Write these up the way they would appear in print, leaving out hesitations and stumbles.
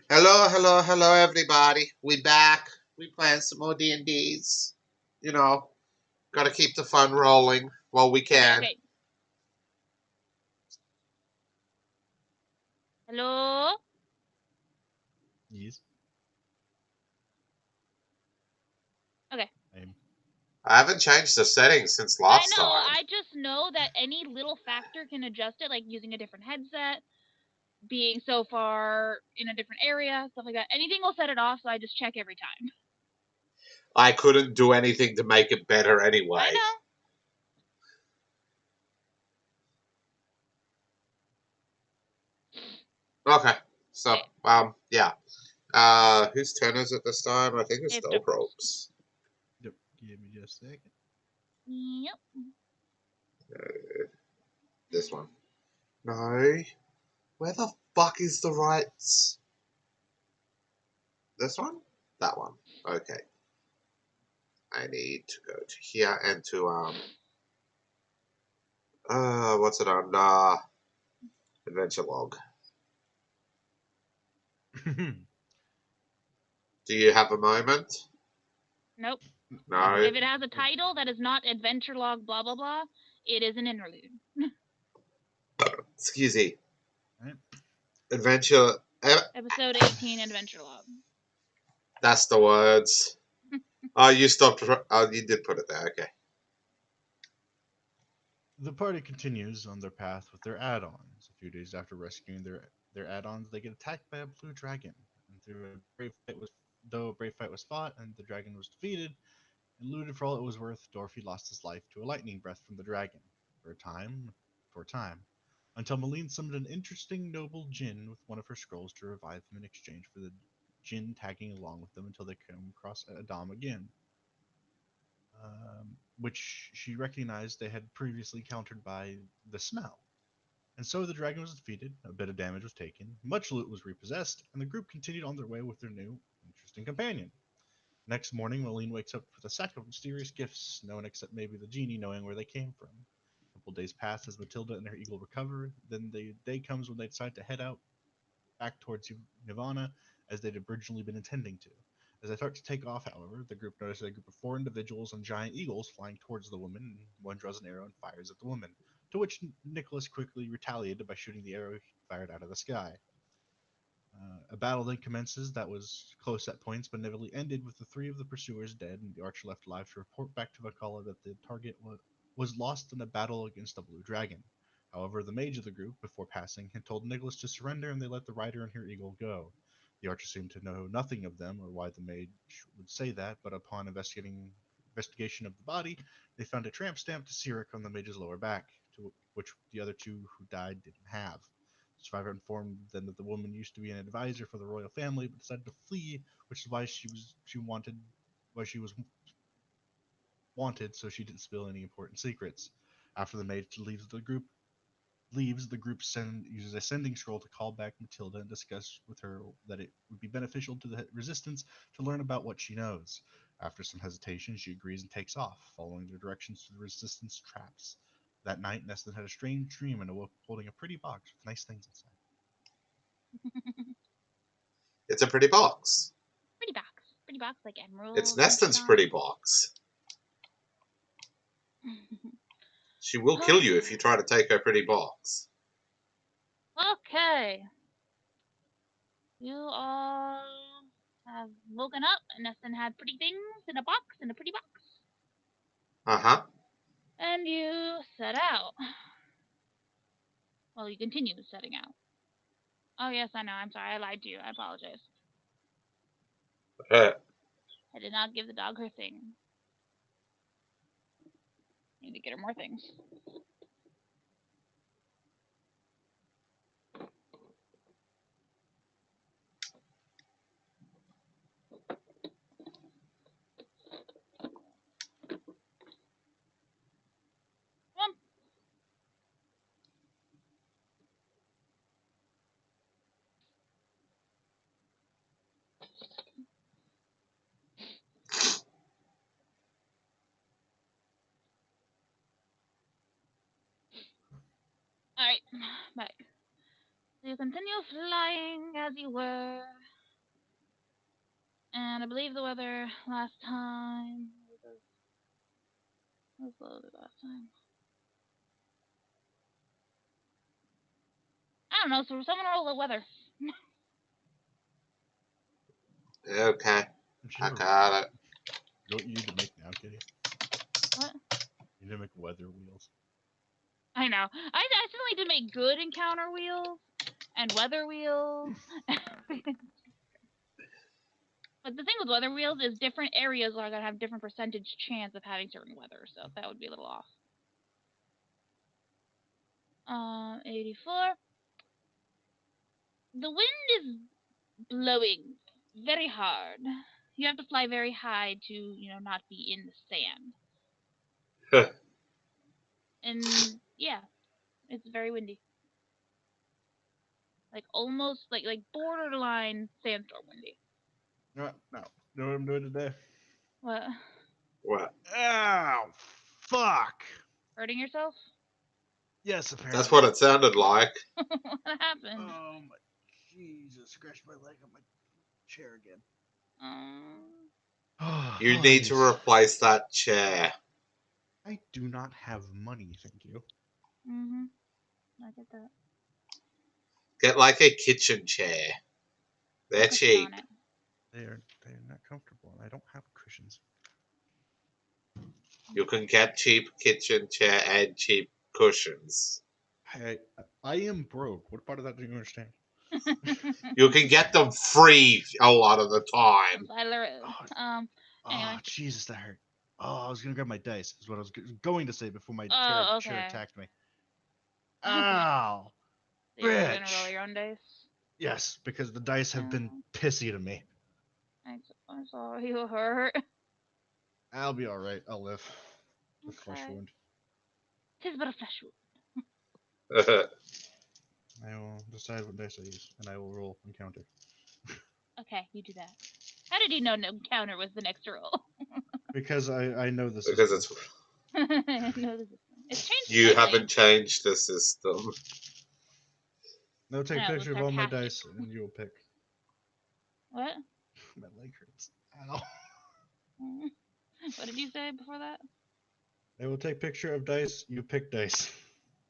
Hello, hello, hello, everybody. We back. We playing some more D&Ds. You know, gotta keep the fun rolling while we Okay, can. okay. Hello? Yes. Okay. I haven't changed the settings since I last know, time. I just know that any little factor can adjust it, like using a different headset, being so far in a different area, stuff like that. Anything will set it off, so I just check every time. I couldn't do anything to make it better anyway. I know. Okay, so, Okay. yeah. Whose turn is it this time? I think it's It's Dobrope's. Yep. Give me just a second. Yep. This one. No. Where the fuck is the rights? This one? That one. Okay. I need to go to here and to, what's it on? Adventure log. Do you have a moment? Nope. No. If it has a title that is not adventure log blah blah blah, it is an interlude. Excuse me. Right. Adventure. Episode 18 adventure log. That's the words. Oh, you stopped. Oh, you did put it there. Okay. The party continues on their path with their add-ons. A few days after rescuing their add-ons, they get attacked by a blue dragon. And though a brave fight was fought and the dragon was defeated and looted for all it was worth, Dorothy lost his life to a lightning breath from the dragon. For a time, until Malene summoned an interesting noble Jinn with one of her scrolls to revive him in exchange for the Jinn tagging along with them until they come across Adam again, which she recognized they had previously countered by the smell. And so the dragon was defeated, a bit of damage was taken, much loot was repossessed, and the group continued on their way with their new, interesting companion. Next morning, Malene wakes up with a sack of mysterious gifts, no one except maybe the genie knowing where they came from. A couple days pass as Matilda and her eagle recover. Then the day comes when they decide to head out back towards Nirvana as they'd originally been intending to. As they start to take off, however, the group notices a group of four individuals on giant eagles flying towards the woman, and one draws an arrow and fires at the woman, to which Nicholas quickly retaliated by shooting the arrow he fired out of the sky. A battle then commences that was close at points, but inevitably ended with the three of the pursuers dead and the archer left alive to report back to Vakala that the target was lost in a battle against a blue dragon. However, the mage of the group, before passing, had told Nicholas to surrender and they let the rider and her eagle go. The archer seemed to know nothing of them or why the mage would say that, but upon investigation of the body, they found a tramp stamp to Sirik on the mage's lower back, to which the other two who died didn't have. The survivor informed them that the woman used to be an advisor for the royal family, but decided to flee, which is why she was wanted, so she didn't spill any important secrets. After the maid leaves, the group uses a sending scroll to call back Matilda and discuss with her that it would be beneficial to the resistance to learn about what she knows. After some hesitation, she agrees and takes off, following their directions to the resistance traps. That night, Neston had a strange dream and awoke holding a pretty box with nice things inside. It's a pretty box. Pretty box. Pretty box like emeralds. It's Neston's pretty box. She will kill you if you try to take her pretty box. Okay. You all have woken up, and Neston had pretty things in a box, in a pretty box. Uh-huh. And you set out. Well, you continue setting out. Oh, yes, I know. I'm sorry. I lied to you. I apologize. I did not give the dog her thing. Need to get her more things. Come on. Alright, back. So you continue flying as you were. And I believe the weather last time was loaded last time. I don't know, so someone roll the weather. Okay, Don't you I know got it. what you need to make now, Kitty? What? You need to make weather wheels. I know. I accidentally did make good encounter wheels and weather wheels. But the thing with weather wheels is different areas are gonna have different percentage chance of having certain weather, so that would be a little off. 84. The wind is blowing very hard. You have to fly very high to, not be in the sand. And yeah, it's very windy. Like almost like borderline sandstorm windy. No. You know what I'm doing today? What? What? Ow! Fuck! Hurting yourself? Yes, apparently. That's what it sounded like. What happened? Oh my Jesus! Scratched my leg on my chair again. You need to replace that chair. I do not have money, thank you. I get that. Get like a kitchen chair. They're Cushion cheap. on it. They're not comfortable, and I don't have cushions. You can get cheap kitchen chair and cheap cushions. I am broke. What part of that do you understand? You can get them free a lot of the time. Anyway. Jesus, that hurt. Oh, I was gonna grab my dice. Is what I was going to say before my Oh, chair okay. attacked me. Okay. Ow! So you're gonna Bitch! roll your own dice? Yes, because the dice have been pissy to me. I'm sorry you hurt. I'll be all right. I'll live. The flesh Okay. wound. 'Tis but a flesh wound. I will decide what dice I use, and I will roll encounter. Okay, you do that. How did you know no counter was the next roll? Because I know the system. Because it's I know the system. It's changed you slightly. haven't changed the system. No, take I a know, picture of all my dice, and you will pick. What? My leg hurts. Ow. What did you say before that? I will take picture of dice. You pick dice.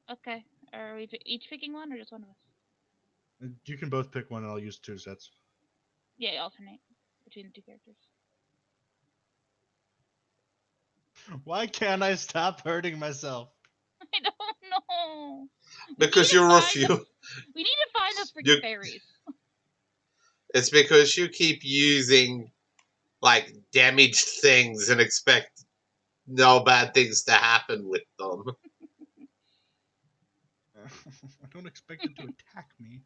Okay. Are we each picking one or just one of us? You can both pick one, and I'll use 2 sets. Yeah, alternate between the two characters. Why can't I stop hurting myself? I don't know. Because you refuse. We need to find those freaking fairies. It's because you keep using like damaged things and expect no bad things to happen with them. I don't expect it to attack me.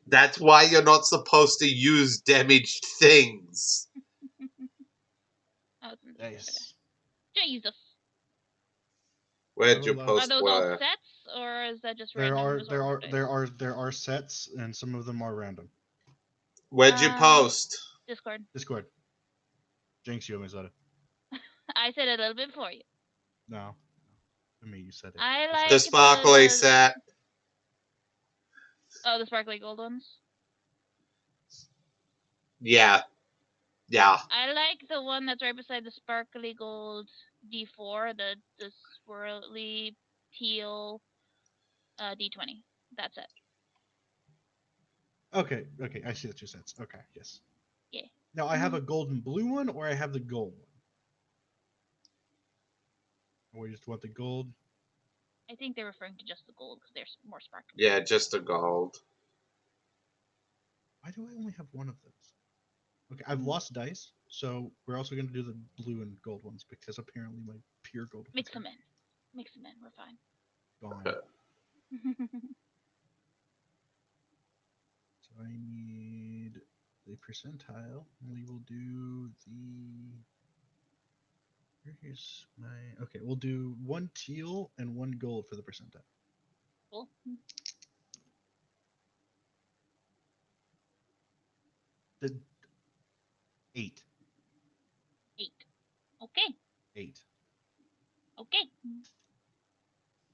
That's why you're not supposed to use damaged things. Nice. Jesus. Where'd you Are post Are those all where? sets, or is that just There random? there are sets, and some of them are random. Where'd you post? Discord. Discord. Jinx, you owe me soda. I said it a little bit for you. No. To me, you said it. I like The sparkly set. Oh, the sparkly gold ones? Yeah. Yeah. I like the one that's right beside the sparkly gold D4, the swirly teal D20. That's it. Okay, I see the 2 sets. Okay, yes. Yeah. Now I have a gold and blue one, or I have the gold one? Or you just want the gold? I think they're referring to just the gold because they're more sparkly. Yeah, just a gold. Why do I only have one of those? Okay, I've lost dice, so we're also going to do the blue and gold ones because apparently my pure gold ones Mix them in. We're fine. gone. So I need the percentile. We will do the. Here's my. Okay, we'll do 1 teal and 1 gold for the percentile. Cool. The 8. 8. Okay. 8. Okay.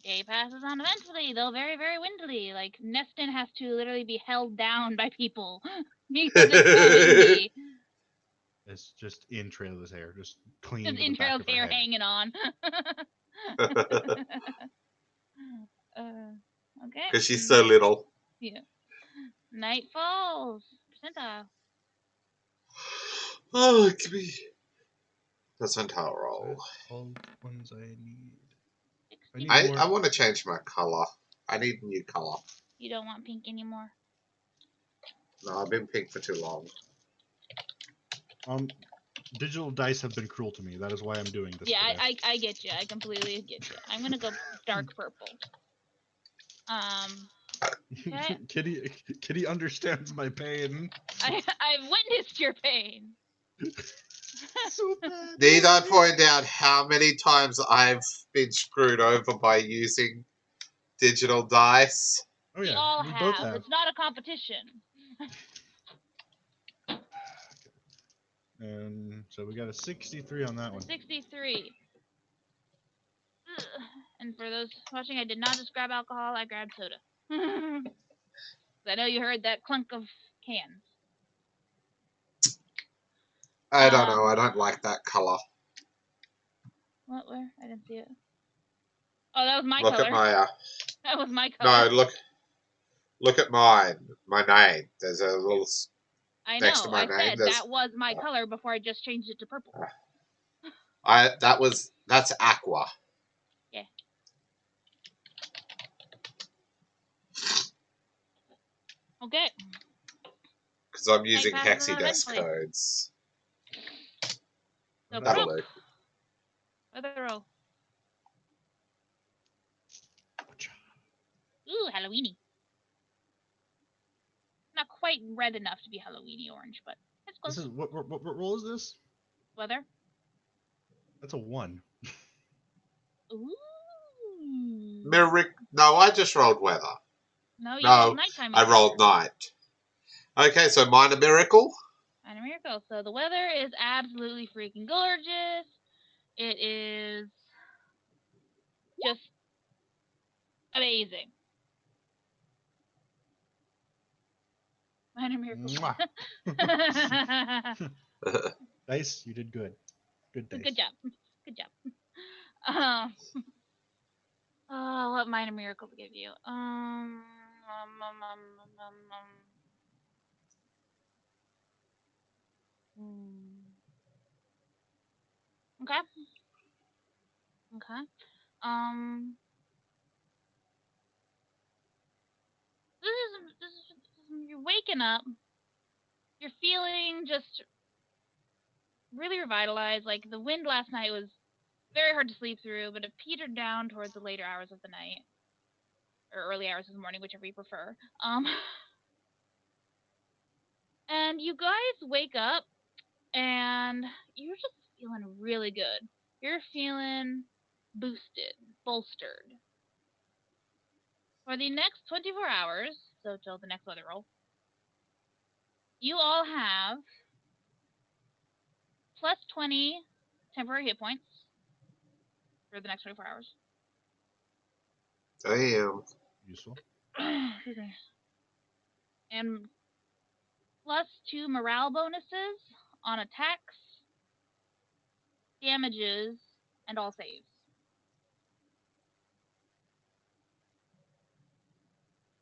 Day passes on eventfully, though very, very windily. Like, Neston has to literally be held down by people because it's so windy. It's just in Trailer's hair, just clean Just to the back Intrail's of her hair head. hanging on. Okay. Because she's so little. Yeah. Night falls. Percentile. Oh, give me percentile So roll. all the ones I need. 60. I want to change my color. I need a new color. You don't want pink anymore. No, I've been pink for too long. Digital dice have been cruel to me. That is why I'm doing this. Yeah, today. I get you. I completely get you. I'm gonna go dark purple. Okay. Kitty understands my pain. I've witnessed your pain. So bad. Need I point out how many times I've been screwed over by using digital dice? Oh We yeah, all we have. both have. It's not a competition. And so we got a 63 on that one. 63. Ugh. And for those watching, I did not just grab alcohol. I grabbed soda. I know you heard that clunk of cans. I don't know. I don't like that color. What? Where? I didn't see it. Oh, that was my Look color. at my. That was my color. No, look at mine. My name. There's a little. I next to know. my I name, said there's- that was my color before I just changed it to purple. That's aqua. Yeah. Okay. Because I'm using passes on Hexidesk eventually. codes. So That'll prop. do. Weather roll. Ooh, Halloweeny. Not quite red enough to be Halloweeny orange, but it's close. This is what roll is this? Weather. That's a 1. Ooh. No, I just rolled weather. No, you No, rolled nighttime. I rolled night. Okay, so Minor Miracle. Minor miracle. So the weather is absolutely freaking gorgeous. It is just amazing. Minor miracle. Dice, you did good. Good dice. Good job. Good job. Oh, what minor miracle to give you? Okay. Okay. This is you're waking up. You're feeling just really revitalized. Like the wind last night was very hard to sleep through, but it petered down towards the later hours of the night or early hours of the morning, whichever you prefer. And you guys wake up and you're just feeling really good. You're feeling boosted, bolstered. For the next 24 hours, so till the next weather roll, you all have plus 20 temporary hit points for the next 24 hours. Damn. Useful. And plus 2 morale bonuses on attacks, damages, and all saves.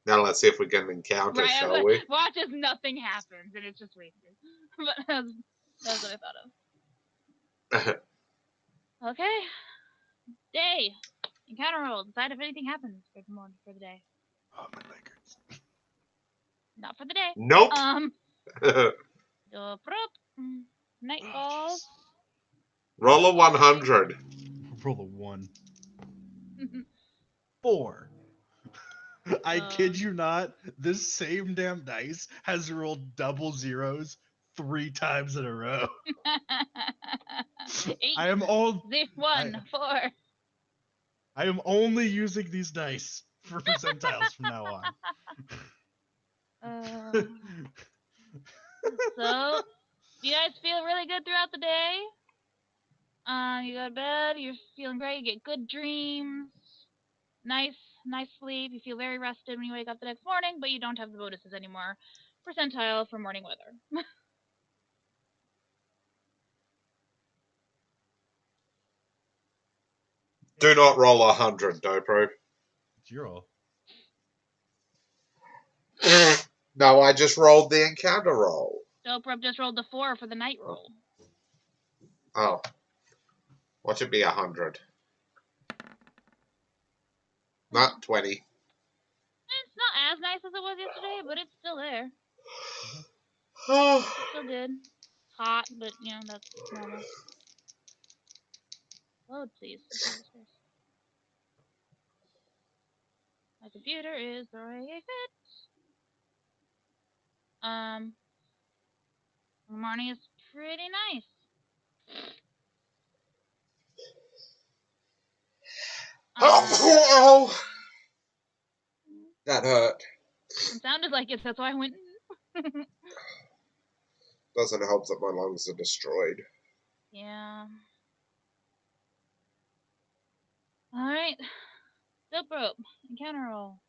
Now let's see if we can encounter, Right, shall we? watch as nothing happens and it's just wasted. But that's what I thought of. Okay. Day. Encounter roll. Decide if anything happens for the morning, for the day. Oh, my leg hurts. Not for the day. Nope. Night falls. Roll a 100. Roll a 1. 4. I kid you not. This same damn dice has rolled double zeros 3 times in a row. 8. I am all. 1. 4. I am only using these dice for percentiles from now on. So, you guys feel really good throughout the day. You go to bed, you're feeling great, you get good dreams. nice sleep. You feel very rested when you wake up the next morning, but you don't have the bonuses anymore. Percentile for morning weather. Do not roll 100, Dobro. It's your roll. No, I just rolled the encounter roll. Dope just rolled the 4 for the night roll. Oh. What should be 100? Not 20. It's not as nice as it was yesterday, but it's still there. Oh. It's still good. It's hot, but you know that's normal. Load, please. My computer is throwing a fit. The morning is pretty nice. Oh. That hurt. It sounded like it, that's why I went. Doesn't help that my lungs are destroyed. Yeah. Alright. Dope rope. Encounter roll.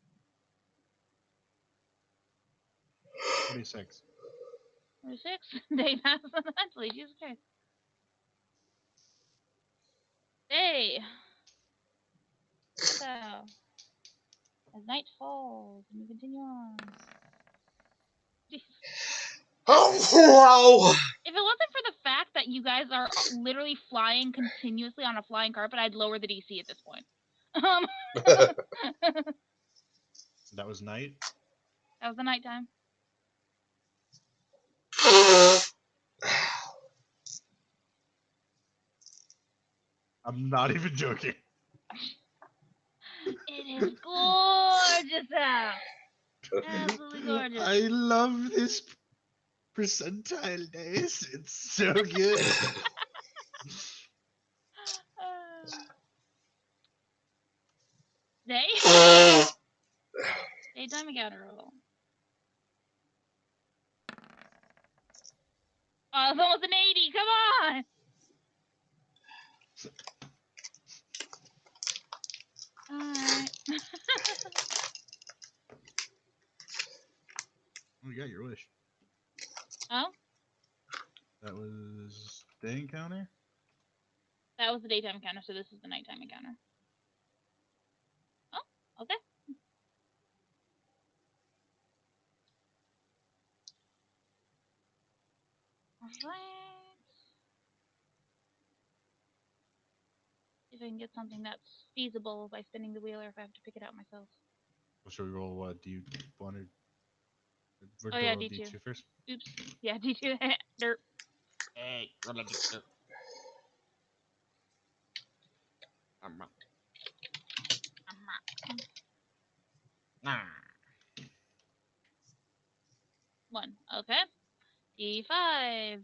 46. 46? Day passes mentally. Jesus Christ. Day. So, as night falls, and we continue on. Jeez. Oh, If it wasn't for the fact that you guys are literally flying continuously on a flying carpet, I'd lower the DC at this point. That was night. That was the nighttime. I'm not even joking. It is gorgeous out. Absolutely gorgeous. I love this percentile days. It's so good. Day? Daytime encounter roll. Oh, it's almost an 80. Come on. Alright. Oh, you got your wish. Oh? That was day encounter? That was the daytime encounter, so this is the nighttime encounter. Oh, okay. Alright. See if I can get something that's feasible by spinning the wheel or if I have to pick it out myself. Well, should we roll what? Do you want to? Oh, yeah, roll D2. D2 first? Oops. Yeah, D2. Derp. Hey, roll a D2. Nah. 1. Okay. D5.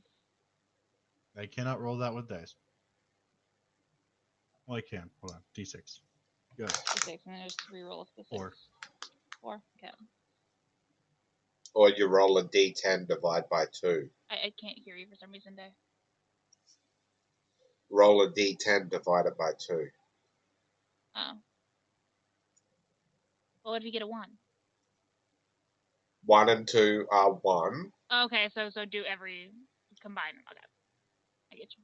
I cannot roll that with dice. Well, I can. Hold on. D6. Go. D6, and then just reroll of the 6. 4. 4. Okay. Or you roll a d10, divide by 2. I can't hear you for some reason, Dave. Roll a d10 divided by 2. Oh. Well, what if you get a 1? 1 and 2 are 1. Okay, so do every combine. Okay. I get you.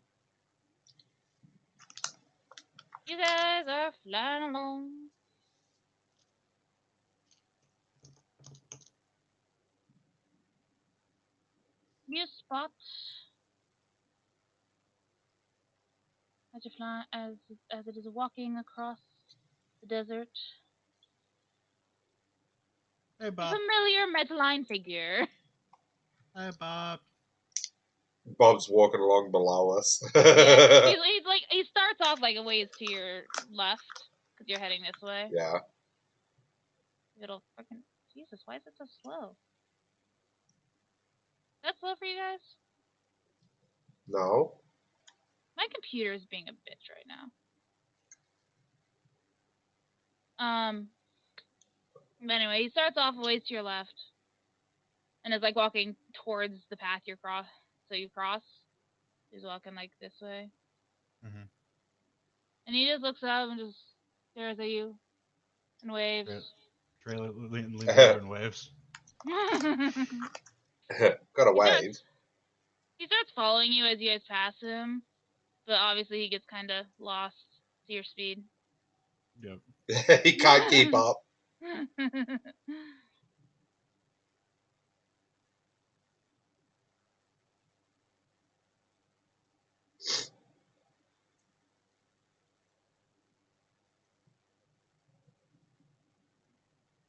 You guys are flying along. You spot as you fly as it is walking across the desert. Hey, A Bob. familiar Metaline figure. Hi, Bob. Bob's walking along below us. Yeah, he's like he starts off like a ways to your left because you're heading this way. Yeah. It'll fucking Jesus. Why is it so slow? Is that slow for you guys? No. My computer is being a bitch right now. But anyway, he starts off a ways to your left, and is like walking towards the path you're cross. So you cross. He's walking like this way, Mm-hmm. and he just looks up and just stares at you. And waves. Trailer leans over and waves. Got a He wave. He starts following you as you guys pass him, but obviously he gets kind of lost to your speed. Yep. He can't keep up.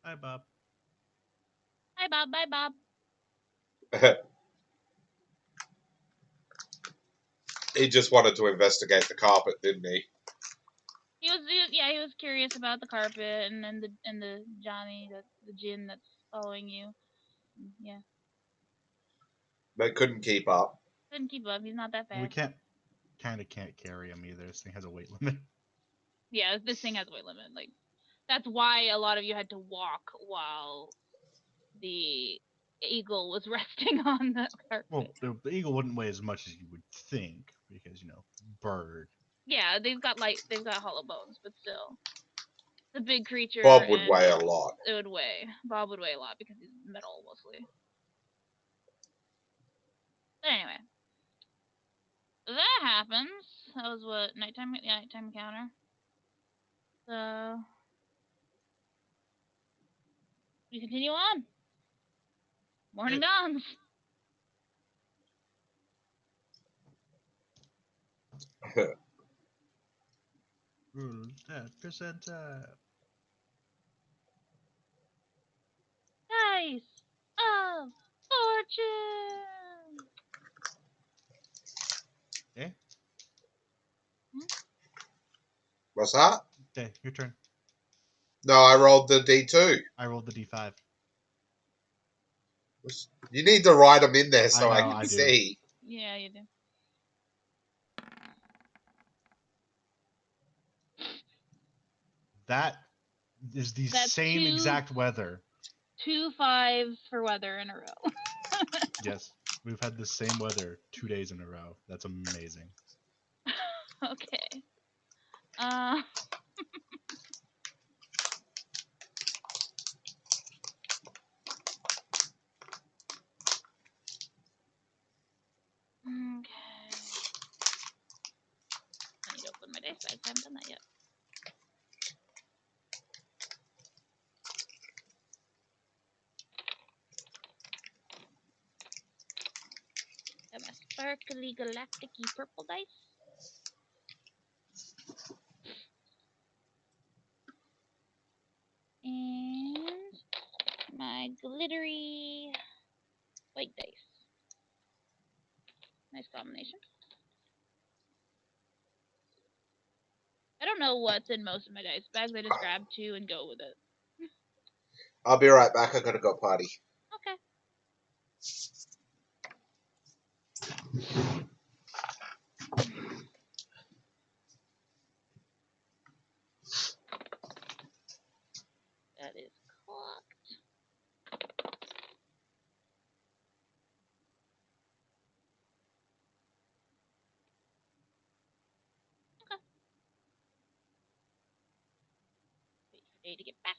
Hi, Bob. Hi, Bob. Bye, Bob. He just wanted to investigate the carpet, didn't he? He was curious about the carpet and then the Johnny, the Jinn that's following you. Yeah, But couldn't keep up. couldn't keep up. He's not that fast. We can't carry him either. This thing has a weight limit. Yeah, this thing has a weight limit. Like, that's why a lot of you had to walk while the eagle was resting on the carpet. Well, the eagle wouldn't weigh as much as you would think because bird. Yeah, they've got hollow bones, but still, it's a big creature. Bob would and weigh a lot. It would weigh. Bob would weigh a lot because he's metal mostly. But anyway, that happens. That was what nighttime encounter. So we continue on. Morning dawns. Roll that percentile. Dice of fortune. Okay. What's that? Okay, your turn. No, I rolled the D2. I rolled the D5. You need to write them in there so I I know, can I do. see. Yeah, you do. That is the That's same exact weather. 2 5s for weather in a row. Yes, we've had the same weather 2 days in a row. That's amazing. Okay. Okay. I need to open my dice bags. I haven't done that yet. Got my sparkly galactic-y purple dice. And my glittery white dice. Nice combination. I don't know what's in most of my dice bags. I just grab 2 and go with it. I'll be right back. I gotta go potty. Okay. That is clocked. Okay. Wait for Day to get back.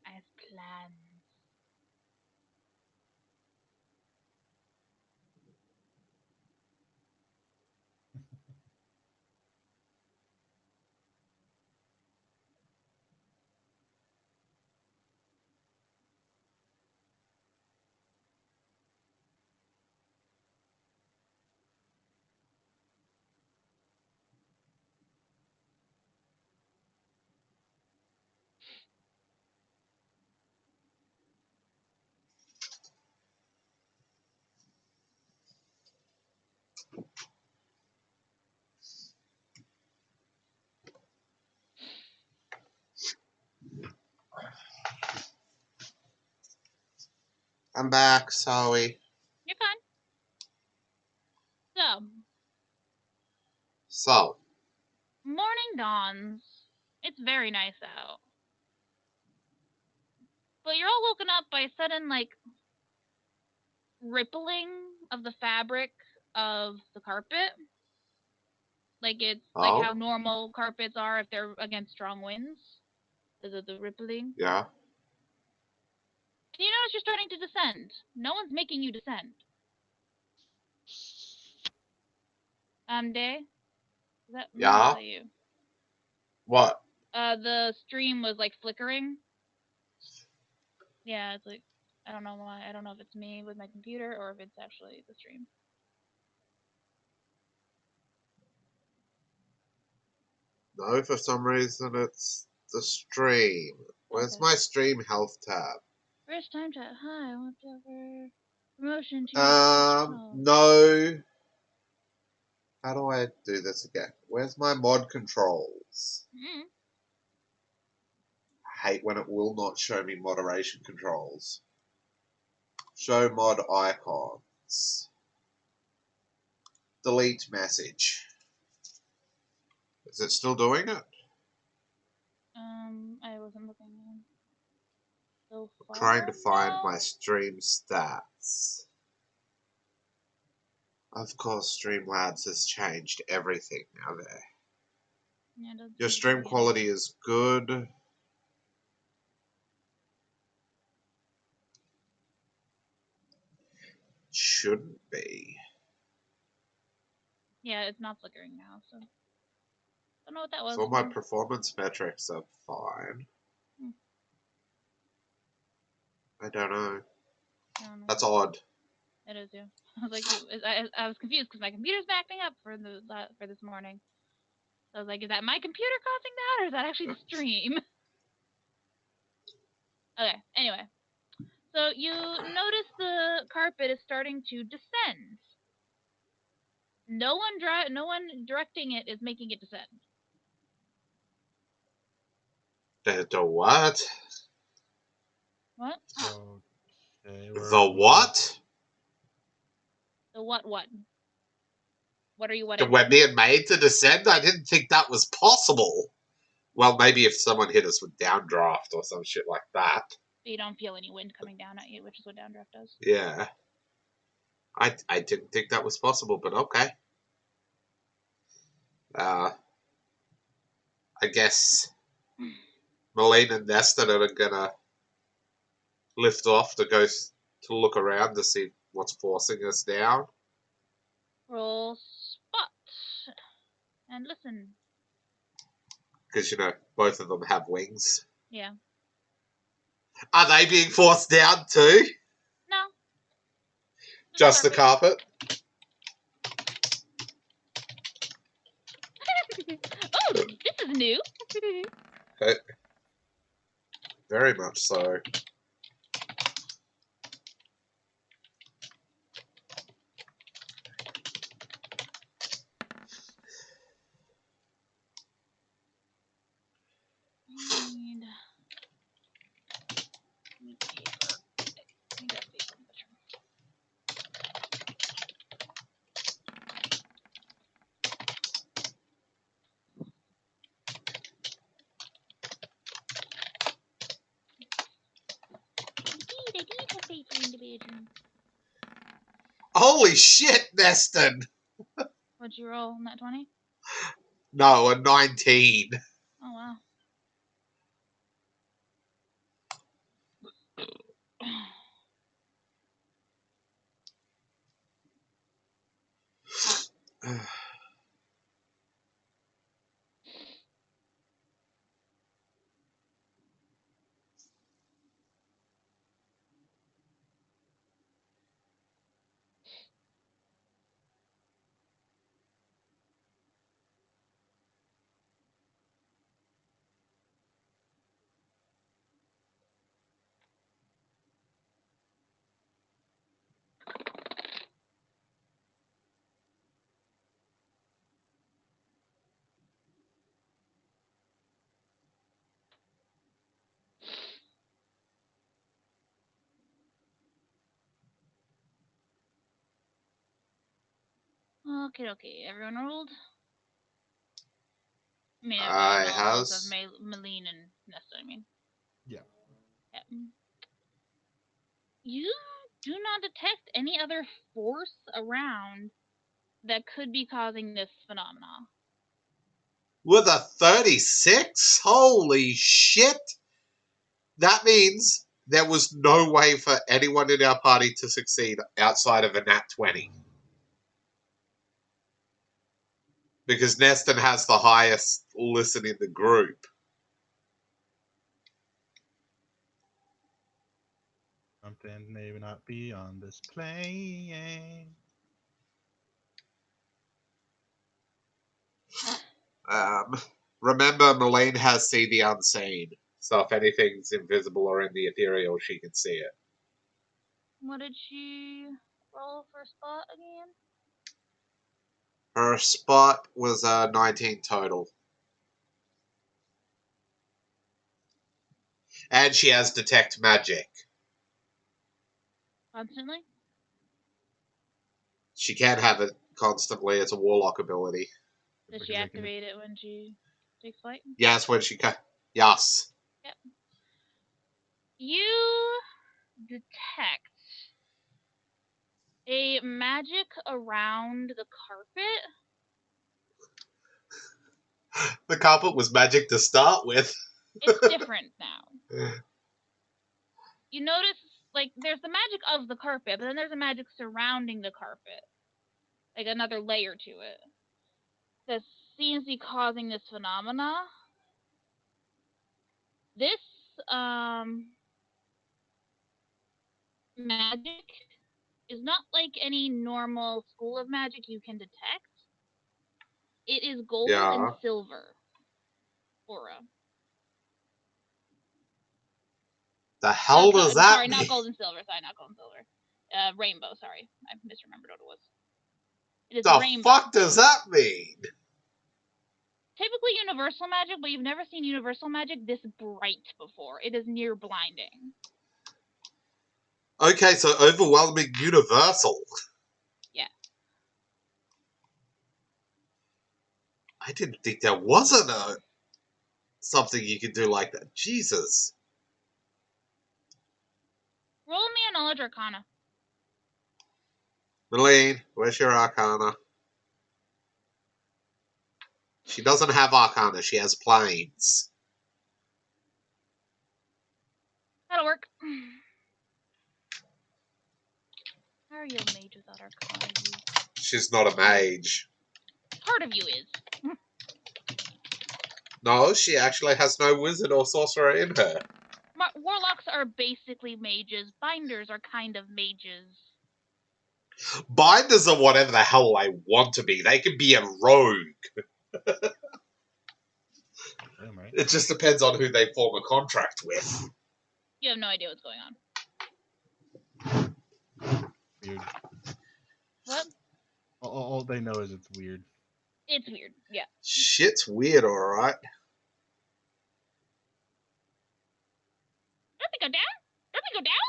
I have plans. I'm back. Sorry. You're fine. So, dawns. It's very nice out. But you're all woken up by a sudden, like, rippling of the fabric of the carpet. Like, it's like how Oh, normal carpets are if they're against strong winds. The rippling. yeah. And you notice you're starting to descend. No one's making you descend. Day? Is that me or Yeah. is that you? What? The stream was, like, flickering. Yeah, it's like, I don't know why. I don't know if it's me with my computer or if it's actually the stream. No, for some reason it's the stream. Where's Okay. my stream health tab? First time chat. Hi, whatever. Promotion to No. How do I do this again? Where's my mod controls? Mm. I hate when it will not show me moderation controls. Show mod icons. Delete message. Is it still doing it? I wasn't looking so far. Trying to find now? my stream stats. Of course, Streamlabs has changed everything now there. Yeah, it doesn't Your seem to stream be quality is good. Shouldn't be. Yeah, it's not flickering now, so don't know what that was. So my performance metrics are fine. Hmm. I don't know. I don't know. That's odd. It is, yeah. I was like, I was confused because my computer's acting up for this morning. So I was like, is that my computer causing that, or is that actually the stream? Okay. Anyway, so you notice the carpet is starting to descend. No one directing it is making it descend. The what? What? Okay, The what? The what? What are you whatting? We're being made to descend? I didn't think that was possible. Well, maybe if someone hit us with downdraft or some shit like that. You don't feel any wind coming down at you, which is what downdraft does. Yeah. I didn't think that was possible, but okay. I guess Malene and Neston are gonna lift off to go to look around to see what's forcing us down. Roll spot and listen. Because, you know, both of them have wings. Yeah. Are they being forced down too? No. Just the carpet? Oh, this is new. Okay. Very much so. Need paper. I got paper. Indeed, I need some paper in the bedroom. Holy shit, Neston! What'd you roll on that 20? No, a 19. Oh, wow. Okay, everyone rolled. I mean, I both has. of Malene and Nesta, I mean. Yeah. You do not detect any other force around that could be causing this phenomena. With a 36? Holy shit! That means there was no way for anyone in our party to succeed outside of a nat 20. Because Neston has the highest listen in the group. Something may not be on this plane. Remember, Malene has See the Unseen. So if anything's invisible or in the ethereal, she can see it. What did she roll for spot again? Her spot was 19 total. And she has Detect Magic. Constantly? She can't have it constantly. It's a warlock ability. Does she activate it when she takes flight? Yes, when she can. Yes. Yep. You detect a magic around the carpet. The carpet was magic to start with. It's different now. You notice, like, there's the magic of the carpet, but then there's a magic surrounding the carpet. Like, another layer to it. That seems to be causing this phenomena. This, magic is not like any normal school of magic you can detect. It is gold and silver aura. The hell does that Sorry, mean? not gold and silver. Sorry, not gold and silver. Rainbow, sorry. I misremembered what it was. It is The rainbow. fuck does that mean? Typically universal magic, but you've never seen universal magic this bright before. It is near blinding. Okay, so overwhelming universal. Yeah. I didn't think there wasn't something you could do like that. Jesus. Roll me a knowledge arcana. Malene, where's your arcana? She doesn't have arcana, she has planes. That'll work. How are you a mage without arcana? She's not a mage. Part of you is. No, she actually has no wizard or sorcerer in her. Warlocks are basically mages. Binders are kind of mages. Binders are whatever the hell they want to be. They can be a rogue. Damn right. It just depends on who they form a contract with. You have no idea what's going on. Weird. What? All they know is it's weird. It's weird, yeah. Shit's weird, alright. Don't we go down? Don't we go down?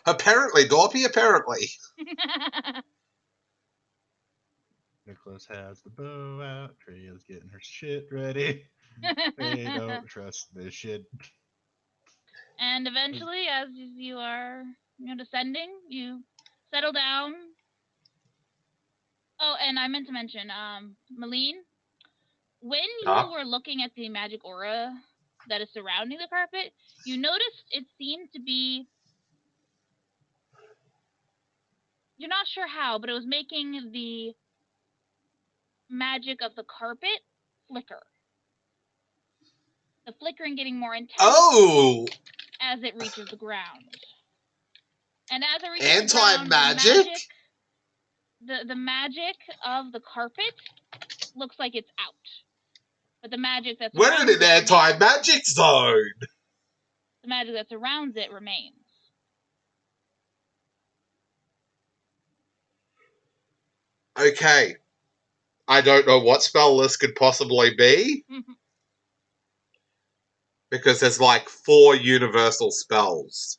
Apparently, Dorpy, apparently. Nicholas has the bow out. Treya's getting her shit ready. They don't trust this shit. And eventually, as you are, descending, you settle down. Oh, and I meant to mention, Malene, when you were looking at the magic aura that is surrounding the carpet, you noticed it seemed to be, you're not sure how, but it was making the magic of the carpet flicker. The flickering getting more intense as it reaches the ground. And as it reaches the ground, the magic of the carpet looks like it's out. But the magic that's we're in an anti-magic zone. The magic that surrounds it remains. Okay. I don't know what spell this could possibly be. Because there's like 4 universal spells.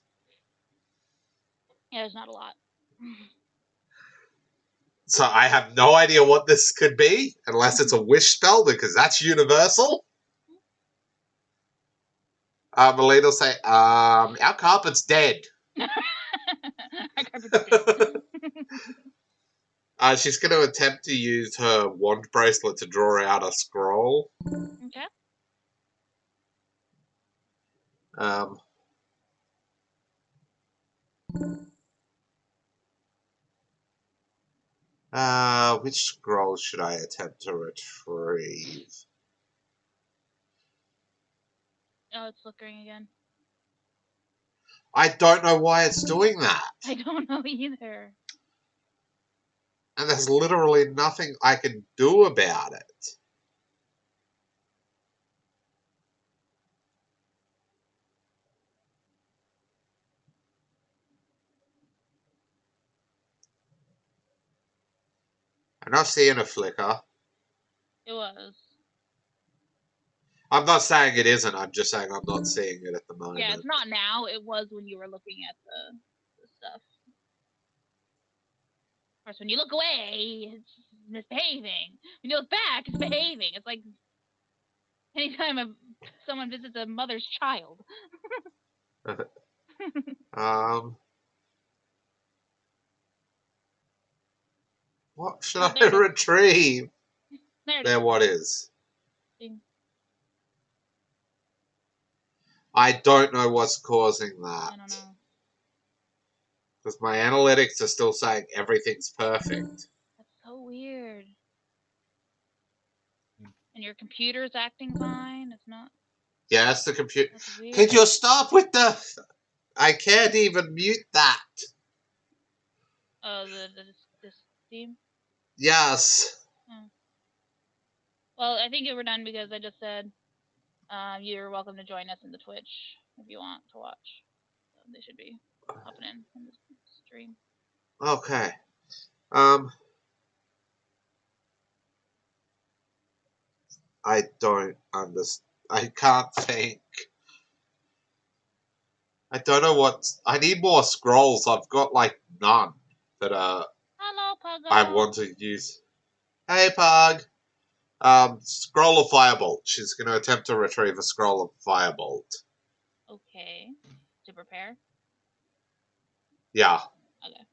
Yeah, there's not a lot. So I have no idea what this could be, unless it's a wish spell, because that's universal. Melina will say, our carpet's dead. Our carpet's dead. She's going to attempt to use her wand bracelet to draw out a scroll. Okay. Which scroll should I attempt to retrieve? Oh, it's flickering again. I don't know why it's doing that. I don't know either. And there's literally nothing I can do about it. I'm not seeing a flicker. It was. I'm not saying it isn't, I'm just saying I'm not seeing it at the moment. Yeah, it's not now. It was when you were looking at the stuff. Of course, when you look away, it's misbehaving. When you look back, it's behaving. It's like anytime someone visits a mother's child. What should Oh, I there it is. retrieve? There it There is. what is? See? I don't know what's causing I that. don't know. Because my analytics are still saying everything's perfect. That's so weird. And your computer's acting fine. It's not. Yeah, that's the computer. That's weird. Could you stop with the... I can't even mute that. Oh, the Steam. Yes. Well, I think we're done because I just said you're welcome to join us in the Twitch if you want to watch. So they should be hopping in the stream. Okay. I don't understand. I can't think. I don't know what... I need more scrolls. I've got, like, none that Hello, Puggo. I want to use. Hey, Pug. Scroll of Firebolt. She's going to attempt to retrieve a scroll of Firebolt. Okay. To prepare? Yeah. Okay.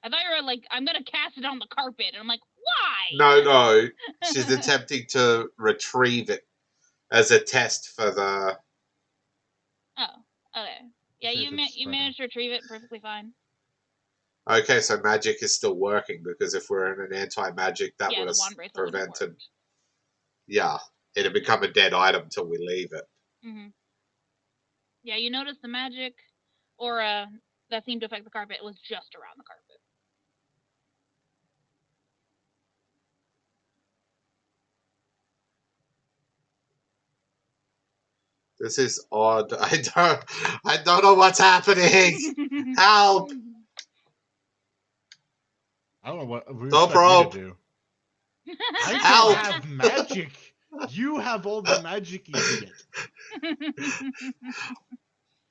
I thought you were like, I'm going to cast it on the carpet. And I'm like, why? No. She's attempting to retrieve it as a test for the... Oh, okay. Yeah, See if you it's working. managed to retrieve it perfectly fine. Okay, so magic is still working, because if we're in an anti-magic, that Yeah, would the have wand bracelet wouldn't have prevented... worked. Yeah, it'd become a dead item till we leave it. Mm-hmm. Yeah, you notice the magic aura that seemed to affect the carpet was just around the carpet. This is odd. I don't know what's happening. Help! I don't know what we Don't expect me probe. to do. I Help! don't have magic. You have all the magic, idiot.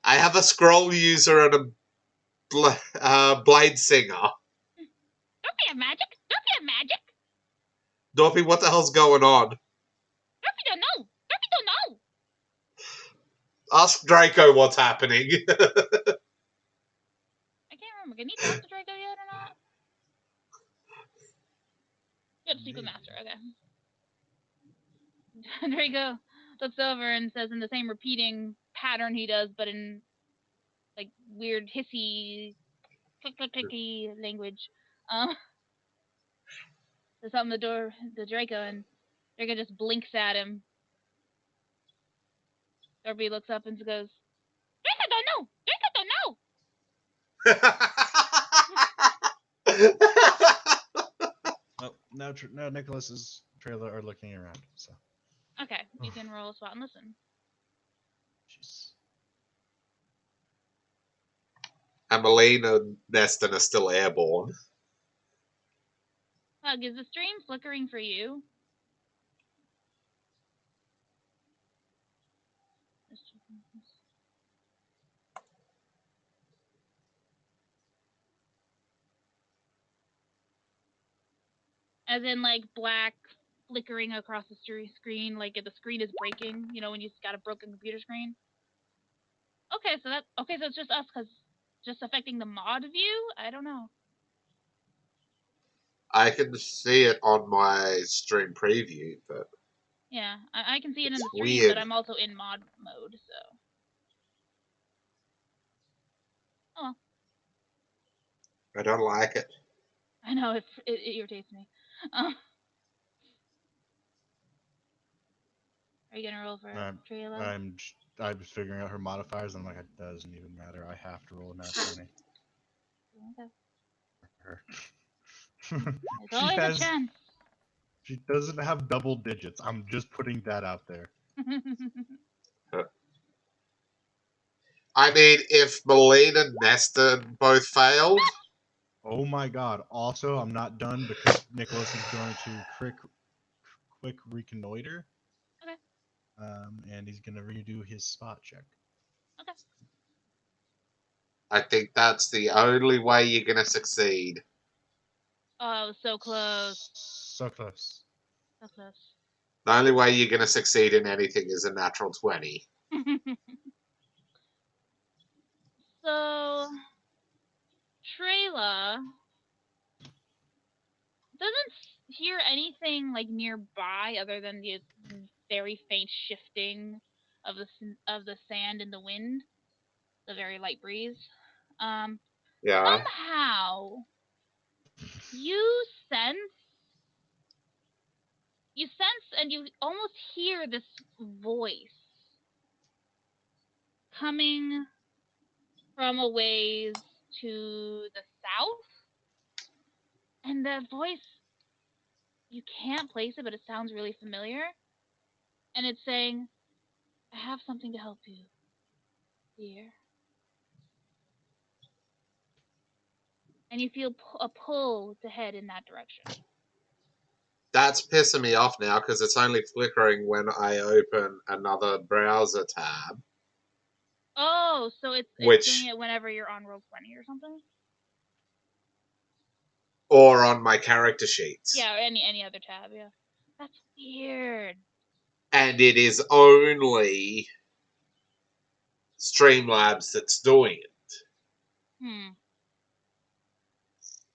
I have a scroll user and a blade singer. Don't be a magic! Don't be a magic! Dorpy, what the hell's going on? Dorpy don't know! Dorpy don't know! Ask Draco what's happening. I can't remember. Can he talk to Draco yet or not? Yep, Secret Master. Okay. Draco looks over and says in the same repeating pattern he does, but in like weird hissy, clicky language. There's something to Draco, and Draco just blinks at him. Dorpy looks up and goes, Draco don't know! Draco don't know! Well, now Nicholas's trailer are looking around. So Okay, you can roll a spot and listen. jeez. Emmeline and Neston are still airborne. Pug, is the stream flickering for you? As in, like, black flickering across the screen, like if the screen is breaking, you know, when you've got a broken computer screen? Okay, so it's just us, because just affecting the mod view? I don't know. I can see it on my stream preview, but Yeah, I can see it in it's the stream, but weird. I'm also in mod mode, so. Oh, well. I don't like it. I know, it irritates me. Are you gonna roll for I'm, Trayla? I'm just figuring out her modifiers, and I'm like, it doesn't even matter. I have to roll a nat 20. Okay. Her. There's always a chance. She doesn't have double digits. I'm just putting that out there. I mean, if Melina and Nesta both failed, Oh my god. Also, I'm not done because Nicholas is going to quick reconnoiter. Okay. And he's going to redo his spot check. Okay. I think that's the only way you're going to succeed. Oh, so close. So close. So close. The only way you're going to succeed in anything is a natural 20. So, Trayla doesn't hear anything like nearby other than the very faint shifting of the sand in the wind, the very light breeze. Yeah. Somehow you sense and you almost hear this voice coming from a ways to the south, and the voice, you can't place it, but it sounds really familiar, and it's saying, I have something to help you, dear. And you feel a pull to head in that direction. That's pissing me off now because it's only flickering when I open another browser tab. Oh, so it's doing Which, it whenever you're on Roll20 or something? or on my character sheets. Yeah, or any other tab, yeah. That's weird. And it is only Streamlabs that's doing it.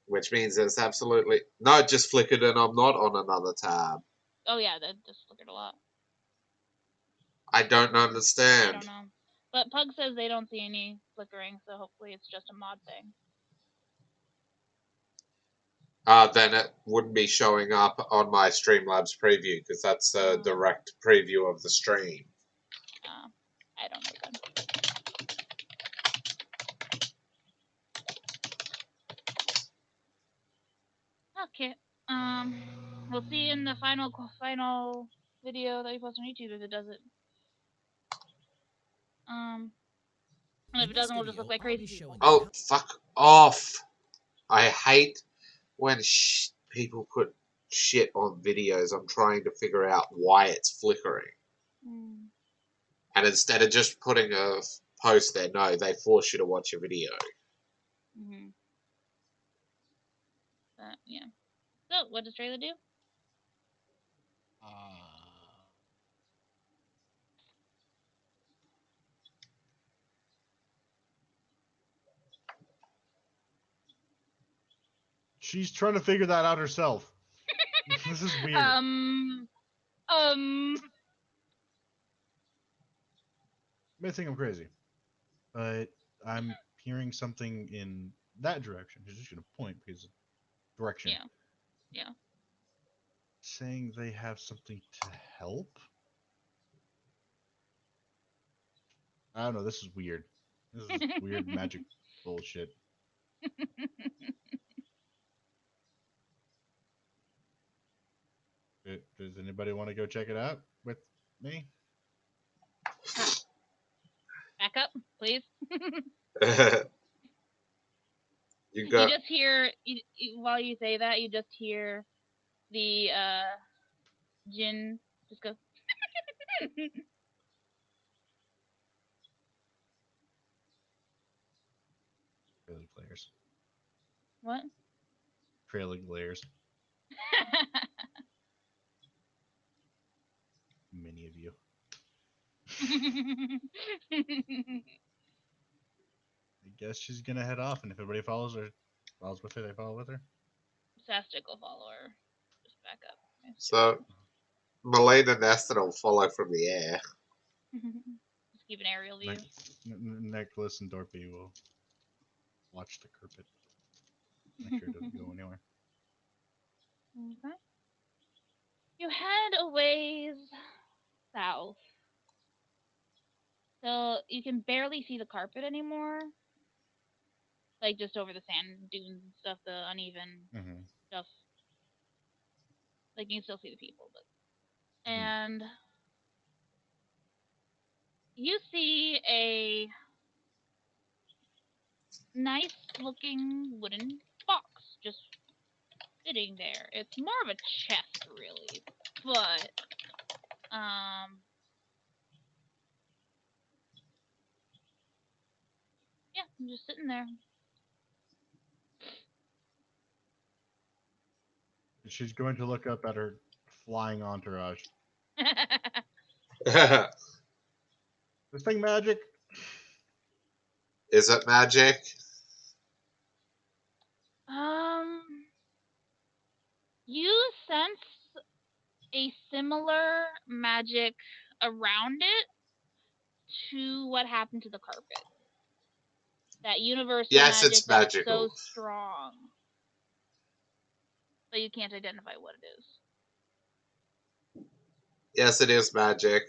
Which means there's absolutely... No, it just flickered and I'm not on another tab. Oh yeah, that just flickered a lot. I don't I understand. don't know. But Pug says they don't see any flickering, so hopefully it's just a mod thing. Then it wouldn't be showing up on my Streamlabs preview because that's a direct preview of the stream. I don't know then. Okay. We'll see in the final video that we post on YouTube if it does it. And if it doesn't, we'll just look like crazy people. Oh, fuck off! I hate when people put shit on videos. I'm trying to figure out why it's flickering. And instead of just putting a post there, no, they force you to watch a video. Yeah. So, what does Trayla do? She's trying to figure that out herself. This is weird. May think I'm crazy, but I'm hearing something in that direction. She's just gonna point because direction. Yeah. Saying they have something to help. I don't know. This is weird. This is weird magic bullshit. Does anybody want to go check it out with me? Back up, please. You You just hear, while you say that, you just hear the Jin just go. Trailing players. What? Trailing layers. Many of you. I guess she's gonna head off, and if everybody follows with her, they follow with her. Sastical follower. Just back up. So, Malene and Nestor will follow from the air. Just keep an aerial view. Nicholas and Dorothy will watch the carpet. Make sure it doesn't go anywhere. Okay. You head a ways south. So you can barely see the carpet anymore. Like just over the sand dunes and stuff, the uneven Mm-hmm. stuff. Like you can still see the people, but Mhm. and you see a nice looking wooden box just sitting there. It's more of a chest really, but yeah, I'm just sitting there. She's going to look up at her flying entourage. This thing magic? Is it magic? You sense a similar magic around it to what happened to the carpet. That universal Yes, magic it's that's so magical. strong. But you can't identify what it is. Yes, it is magic.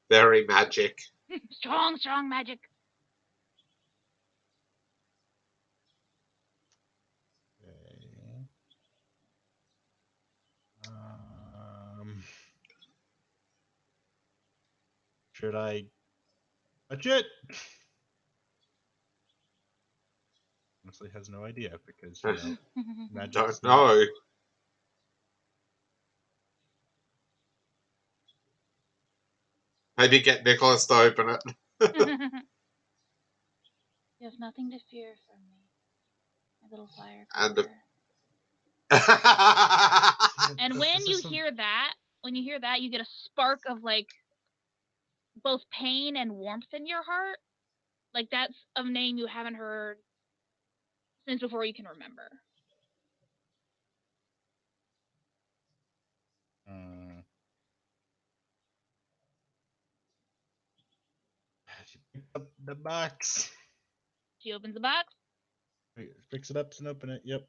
Very magic. Strong, strong magic. Okay. Should I touch it? Honestly, has no idea because magic. Don't know. Maybe get Nicholas to open it. You have nothing to fear from me, my little And firecracker. And when you hear that, you get a spark of like both pain and warmth in your heart. Like that's a name you haven't heard since before you can remember. She picked up the box. She opens the box. Fix it up and open it. Yep.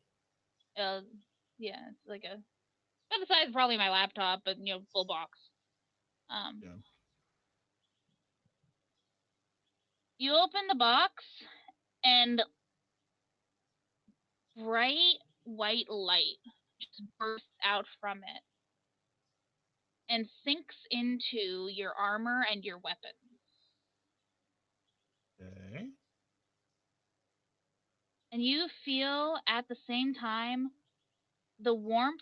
Yeah, it's like about the size of probably my laptop, but full box. Yeah. You open the box, and bright white light just bursts out from it and sinks into your armor and your weapons. Okay. And you feel at the same time the warmth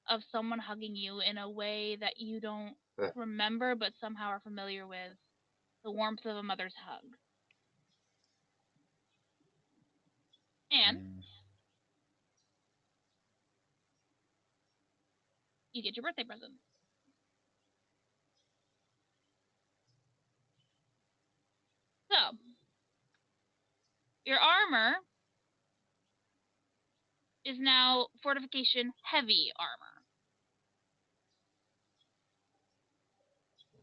of someone hugging you in a way that you don't remember but somehow are familiar with. The warmth of a mother's hug. And you get your birthday present. So, your armor is now fortification heavy armor.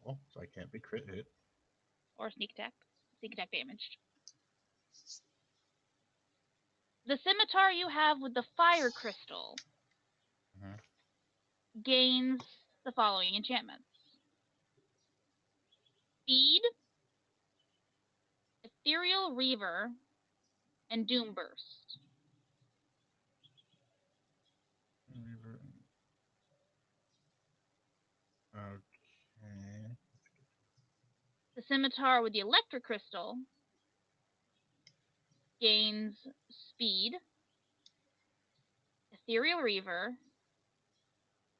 Cool. So I can't be crit hit. Or sneak attack. Sneak attack damaged. The scimitar you have with the fire crystal gains the following enchantments: Speed, Ethereal Reaver, and Doom Burst. Okay. The scimitar with the electric crystal gains Speed, Ethereal Reaver,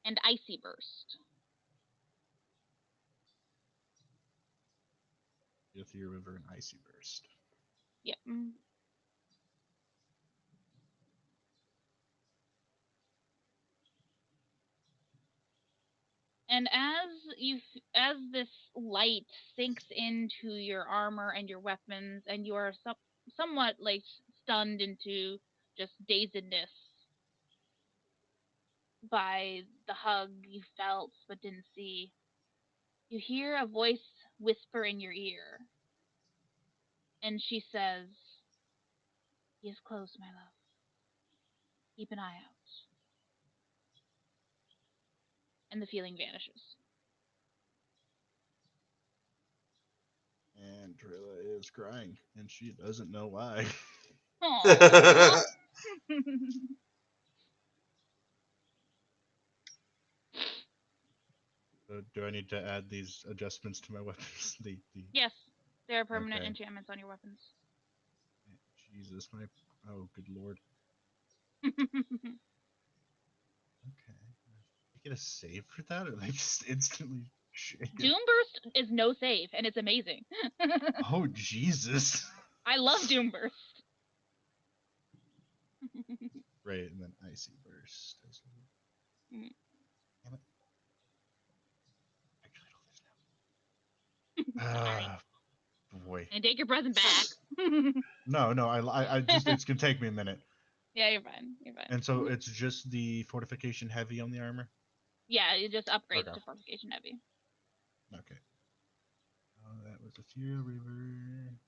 and Icy Burst. Ethereal Reaver and Icy Burst. Yep. And as this light sinks into your armor and your weapons, and you are somewhat like stunned into just dazedness by the hug you felt but didn't see, you hear a voice whisper in your ear, and she says, "He is close, my love. Keep an eye out." And the feeling vanishes. And Trilla is crying, and she doesn't know why. Aww. Do I need to add these adjustments to my weapons? The Yes, there are permanent Okay. enchantments on your weapons. Jesus, my oh, good lord. Okay, I get a save for that, or like just instantly shit? Doomburst is no save, and it's amazing. Oh Jesus! I love Doomburst. Right, and then icy burst. Mm. Damn it! I can do this now. Sorry. Boy. And take your present back. No, I just it's gonna take me a minute. Yeah, you're fine. You're fine. And so it's just the fortification heavy on the armor. Yeah, it just upgrades Okay. to fortification heavy. Okay. Oh, that was a Fury River.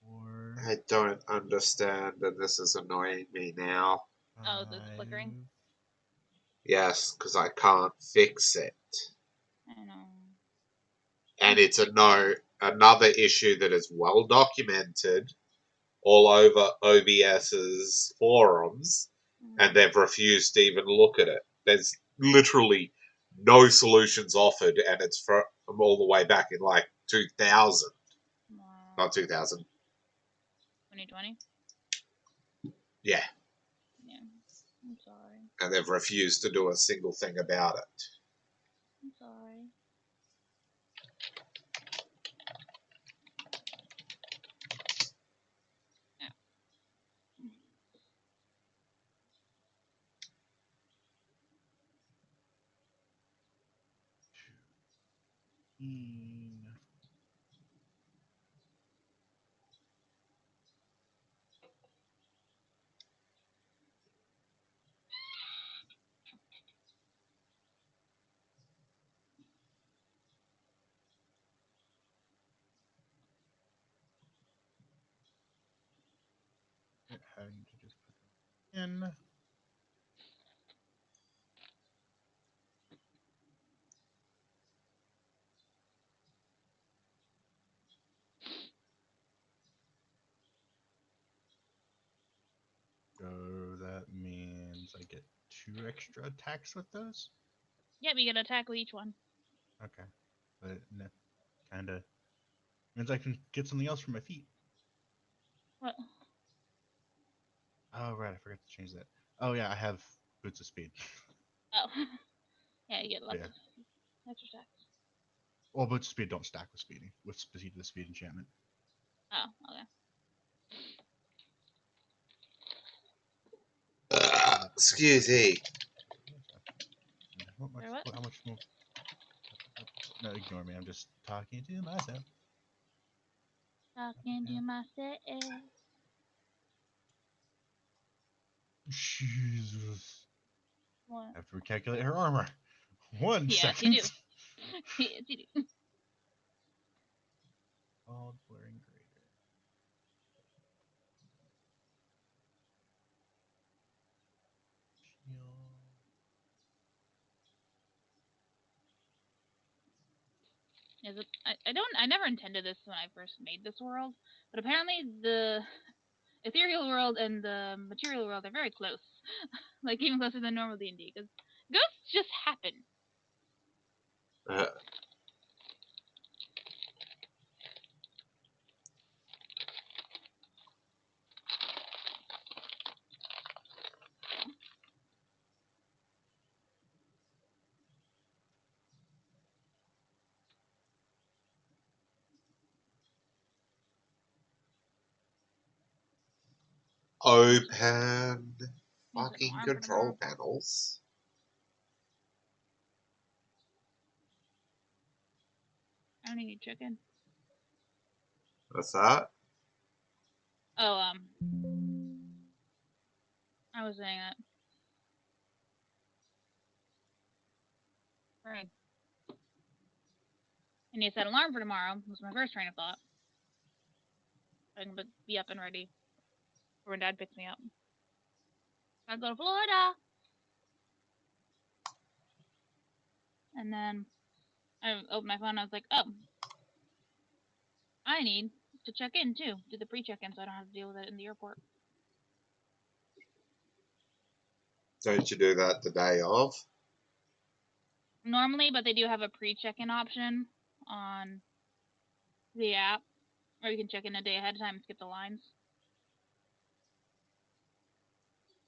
Or I don't understand, and this is annoying me now. Oh, the flickering? Yes, because I can't fix it. I know. And it's another issue that is well documented all over OBS's forums, and they've refused to even look at it. There's literally no solutions offered, and it's from all the way back in like 2000. Wow. Not 2000. 2020? Yeah. Yeah. I'm sorry. And they've refused to do a single thing about it. I'm sorry. Yeah. having to just put them in. So that means I get 2 extra attacks with those. Yep, you get an attack with each one. Okay, but no, kind of means I can get something else for my feet. What? Oh right, I forgot to change that. Oh yeah, I have boots of speed. Oh. Yeah, you get lots Yeah. of extra attacks. Well, boots of speed don't stack with speeding with the speed enchantment. Oh, okay. Excuse me. How much? Sorry, what? How much more? No, ignore me. I'm just talking to myself. Talking to myself. Jesus. What? I have to recalculate her armor. One Yes, second. you do. Yes, you do. Bald Blaring Greater. Shield. Is it, I never intended this when I first made this world, but apparently the ethereal world and the material world are very close. Like even closer than normal D&D, because ghosts just happen. Uh, open Use an fucking alarm for control tomorrow. panels. I don't need chicken. What's that? Oh, I was saying that. Right. I need to set an alarm for tomorrow. Was my first train of thought. I can be up and ready for when Dad picks me up. I go to Florida. And then I opened my phone and I was like, oh, I need to check in too. Do the pre-check-in so I don't have to deal with it in the airport. Don't you do that the day of? Normally, but they do have a pre-check-in option on the app. Or you can check in a day ahead of time and skip the lines.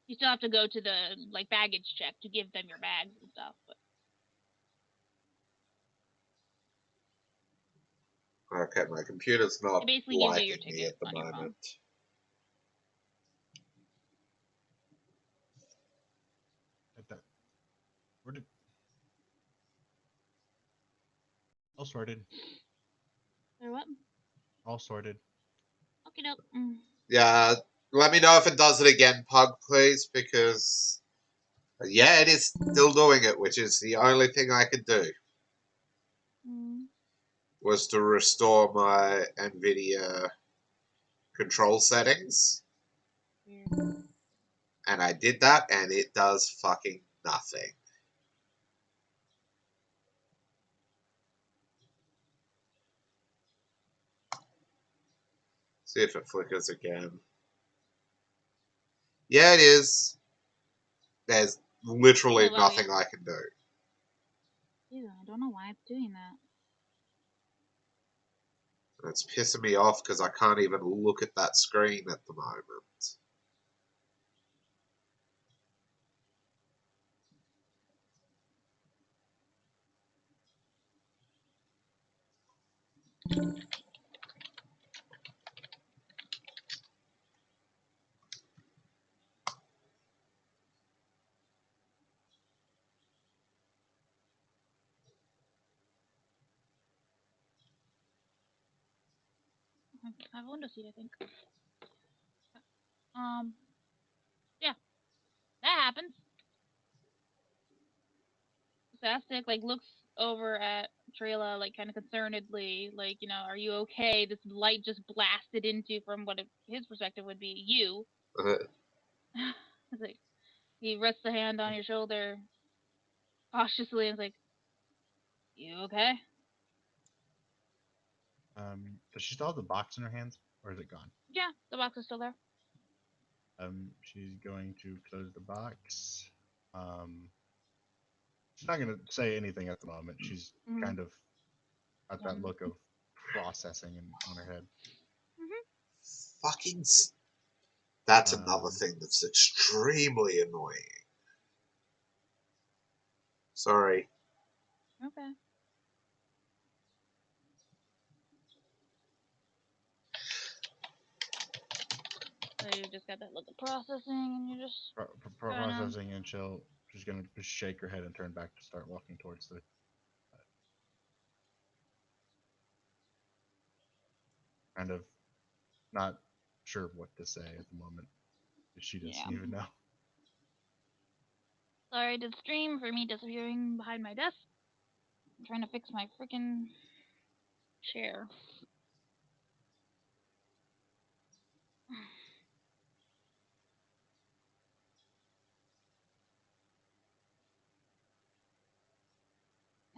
You still have to go to the baggage check to give them your bags and stuff. But Okay, my computer's not it basically gives you your liking me ticket at the on your phone. moment. At that. Where did? All sorted. Or what? All sorted. Okay, doke. Yeah, let me know if it does it again, Pug, please, because yeah, it is still doing it, which is the only thing I could do. Was to restore my NVIDIA control settings. And I did that, and it does fucking nothing. See if it flickers again. Yeah, it is. There's literally nothing I can do. Ew, I don't know why it's doing that. And it's pissing me off because I can't even look at that screen at the moment. I have a window seat, I think. Yeah, that happens. Sastic looks over at Trayla kind of concernedly, are you okay? This light just blasted into, from what his perspective would be, you. It's like he rests a hand on your shoulder cautiously and is like, you okay? Does she still have the box in her hands, or is it gone? Yeah, the box is still there. She's going to close the box. She's not going to say anything at the moment. She's kind of at that look of processing on her head. Fucking. That's another thing that's extremely annoying. Sorry. Okay. So you just got that look of processing, and you just processing, and she's gonna just shake her head and turn back to start walking towards the. Kind of not sure what to say at the moment. She doesn't even know. Sorry to the stream for me disappearing behind my desk. I'm trying to fix my freaking chair.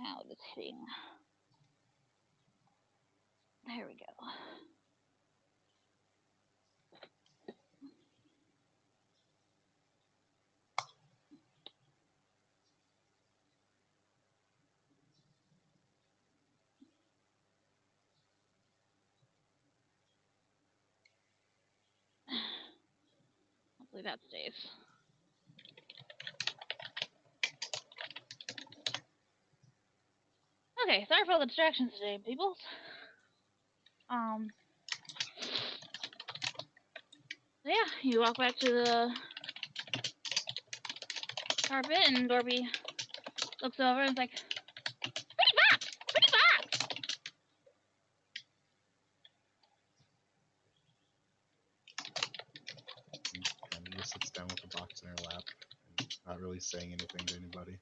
Now it is hitting. There we go. Hopefully that stays. Okay, sorry for all the distractions today, peoples. Yeah, you walk back to the carpet, and Dorby looks over and is like, pretty box! Pretty box! box in her lap, and not really saying anything to anybody.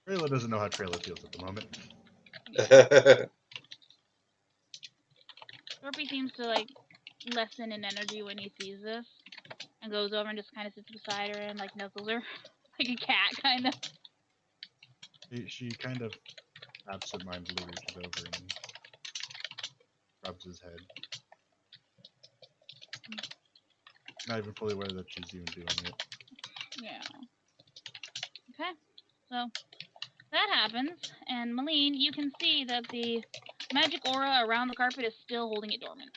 Trayla doesn't know how Trayla feels at the moment. Dorpy seems to like lessen in energy when he sees this, and goes over and just kind of sits beside her and like nuzzles her, like a cat, kind of. She kind of absentmindedly reaches over and rubs his head. Not even fully aware that she's even doing it. Yeah. Okay. So that happens, and Malene, you can see that the magic aura around the carpet is still holding it dormant.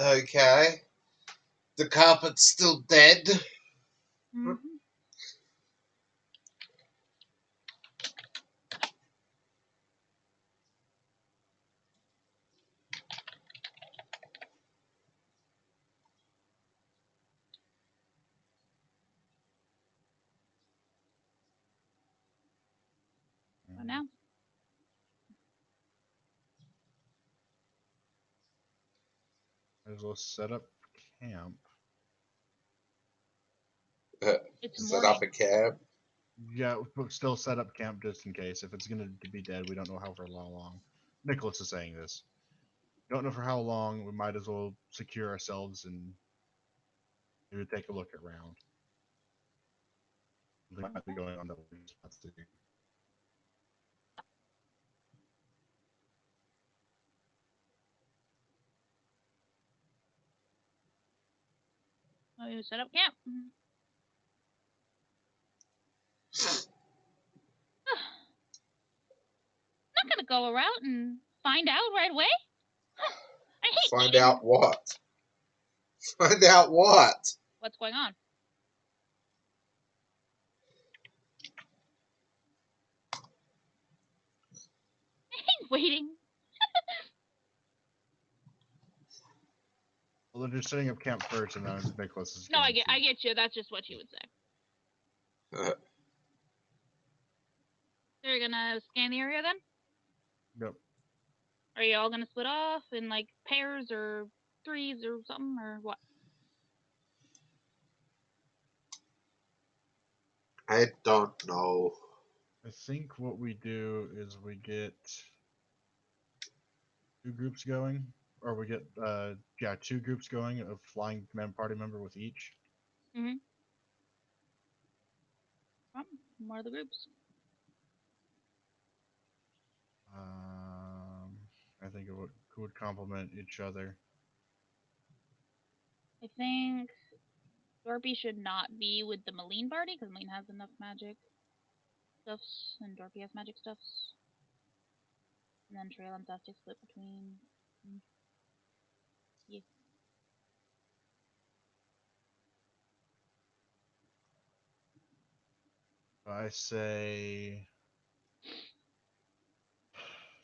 Okay. The carpet's still dead. Mm-hmm. So now, Might as well set up camp. it's Set morning. up a camp. Yeah, but still set up camp just in case. If it's gonna be dead, we don't know how for how long. Nicholas is saying this. Don't know for how long. We might as well secure ourselves and maybe take a look around. We might be going on that spots to do. So you set up camp. Not gonna go around and find out right away. I hate Find waiting. out what? Find out what? What's going on? I hate waiting. Well, they're just setting up camp first, and then Nicholas is. No, I going get you. That's just what you would say. Uh, So you're gonna scan the area then? Yep. Are you all gonna split off in like pairs or threes or something or what? I don't know. I think what we do is we get 2 groups going, or we get 2 groups going of flying party member with each. More of the groups. I think it would complement each other. I think Dorpy should not be with the Malene party because Malene has enough magic stuffs and Dorpy has magic stuffs. And then Trail and Dusty split between. Yeah. I say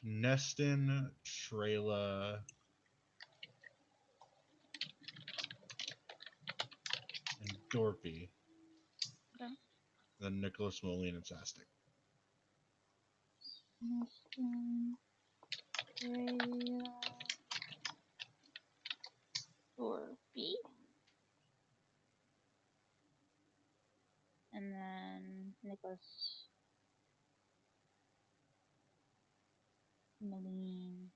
Neston, Trayla, and Dorpy. Okay. Then Nicholas, Moline, and Sastic. Neston, Trail, Dorpy. And then Nicholas, Malene.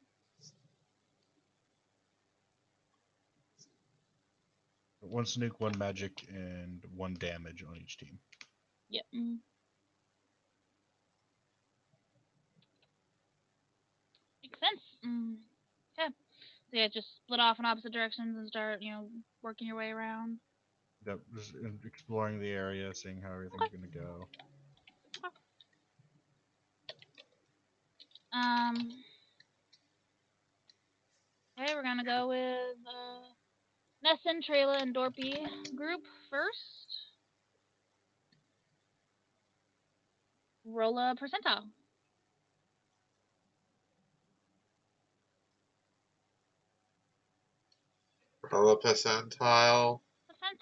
1 sneak, 1 magic, and 1 damage on each team. Yep. Makes sense. Okay. So yeah, just split off in opposite directions and start, working your way around. Yep, just exploring the area, seeing how everything's gonna go. Okay, we're gonna go with Nesson, Trayla, and Dorpy group first. Roll a percentile. Roll a percentile.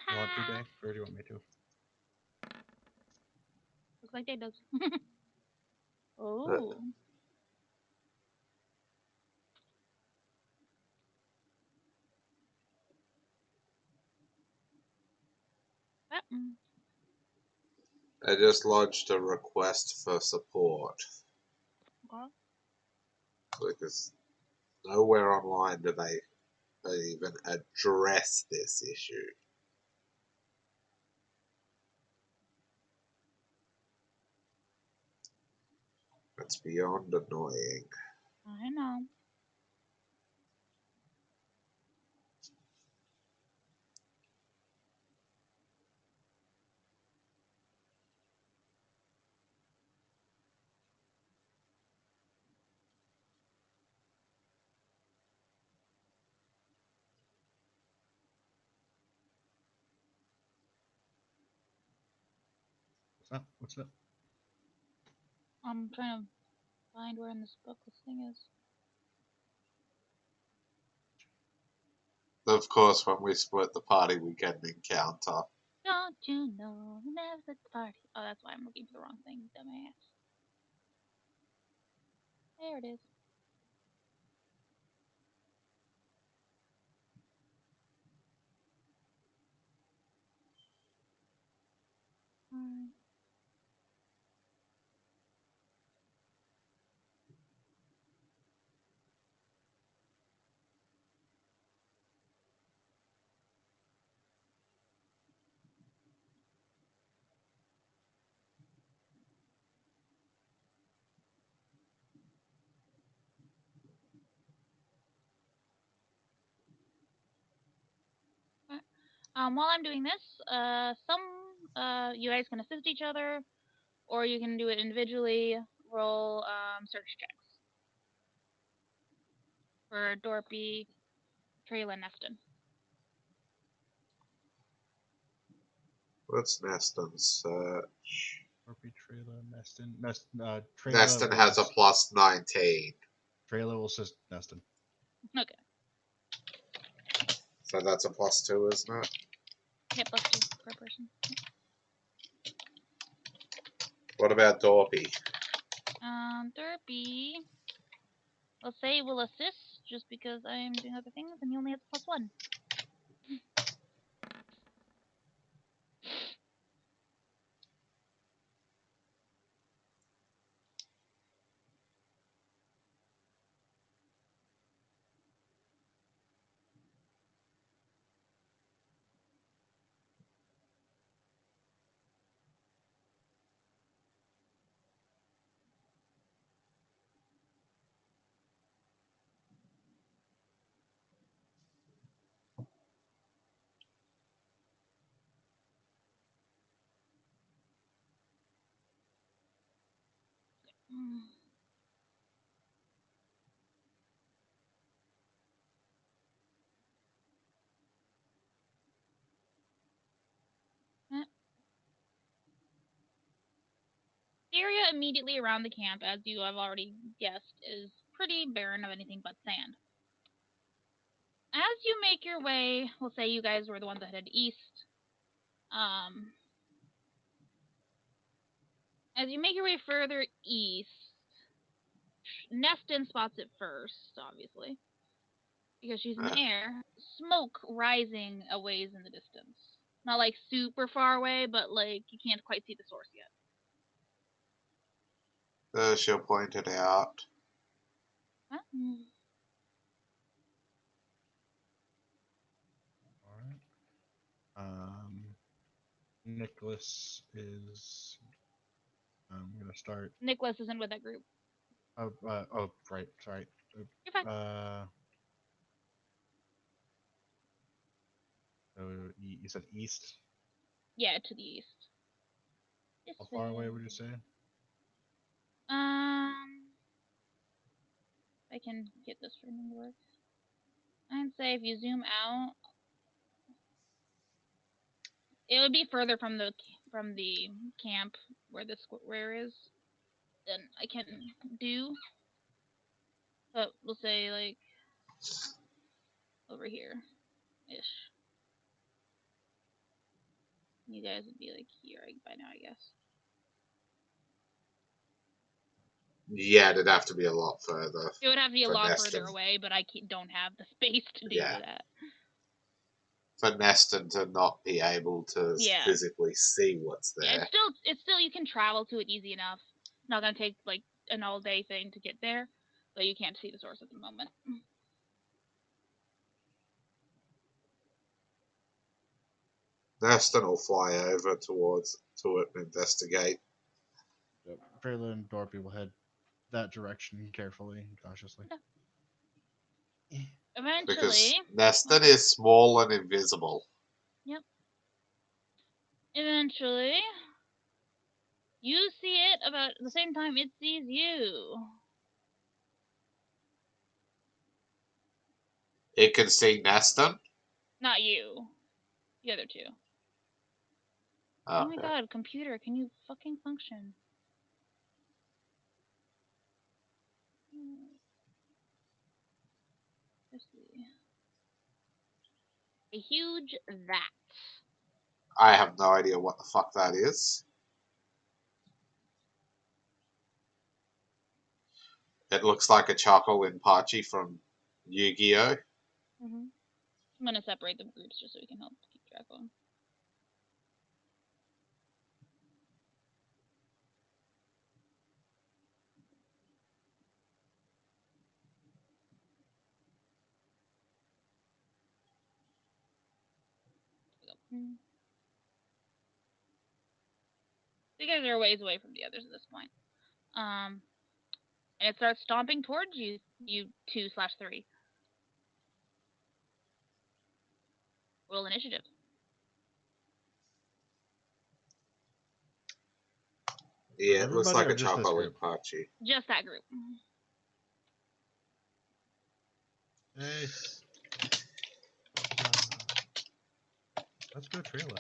You want to, Percentile. Dave? Or do you want me to? Looks like they does. Oh. Mm. I just lodged a request for support Okay. because nowhere online do they even address this issue. It's beyond annoying. I know. What's that? I'm trying to find where in this book this thing is. Of course, when we split the party, we get an encounter. Don't you know? Never the party. Oh, that's why I'm looking for the wrong thing, dumbass. There it is. Alright. While I'm doing this, you guys can assist each other, or you can do it individually. Roll search checks for Dorpy, Trayla, and Neston. What's Neston's search? Orpy, Trayla, Neston. Trayla Neston has a will- plus 19. Trayla will assist Neston. Okay. So that's a plus 2, isn't it? Yep, +2 per person. What about Dorpy? Dorpy, let's say will assist just because I'm doing other things, and he only has +1. Mm. Eh. The area immediately around the camp, as you have already guessed, is pretty barren of anything but sand. As you make your way, we'll say you guys were the ones that headed east. As you make your way further east, Neston spots it first, obviously, because she's in the air. Smoke rising a ways in the distance. Not like super far away, but like you can't quite see the source yet. She'll point it out. Huh? All right. Nicholas is. I'm gonna start. Nicholas isn't with that group. Oh, right. Sorry. You're fine. So you said east. Yeah, to the east. This How far away way. would you say? I can get this for me to work. I'd say if you zoom out, it would be further from the camp where the square is than I can do. But we'll say like over here ish. You guys would be like here by now, I guess. Yeah, it'd have to be a lot further. It would have to be a For lot Neston. further away, but I don't have the space to do Yeah. that. For Neston to not be able to Yeah. physically see what's Yeah, there. it's still you can travel to it easy enough. It's not gonna take like an all day thing to get there, but you can't see the source at the moment. Neston will fly over to it and investigate. Yep. Trayla and Dorpy will head that direction carefully and cautiously. Eventually, Because Neston is small and invisible. eventually, you see it about the same time it sees you. It can see Neston. Not you. The other two. Okay. Oh my god, computer, can you fucking function? Let's see. A huge vat. I have no idea what the fuck that is. It looks like a Choco-Lin-Pachi from Yu-Gi-Oh! I'm gonna separate the groups just so we can help keep track of them. You guys are a ways away from the others at this point. And it starts stomping towards you 2/3. Roll initiative. Yeah, it looks Everybody like or a just this group? Choco-Lin-Pachi. Just that group. Hey. Let's go Trayla.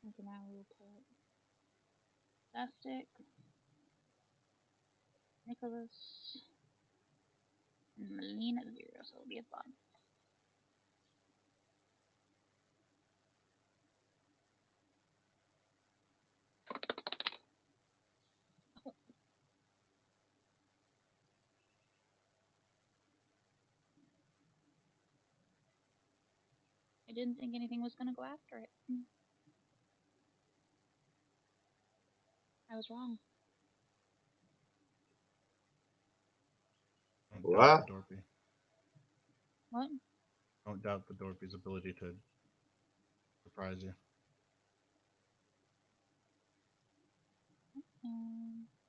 Okay, now we'll put Plastic, Nicholas, and Melina at 0, so it'll be at the bottom. I didn't think anything was gonna go after it. I was wrong. Don't doubt the Dorpy. What? Don't doubt the Dorpy's ability to surprise you.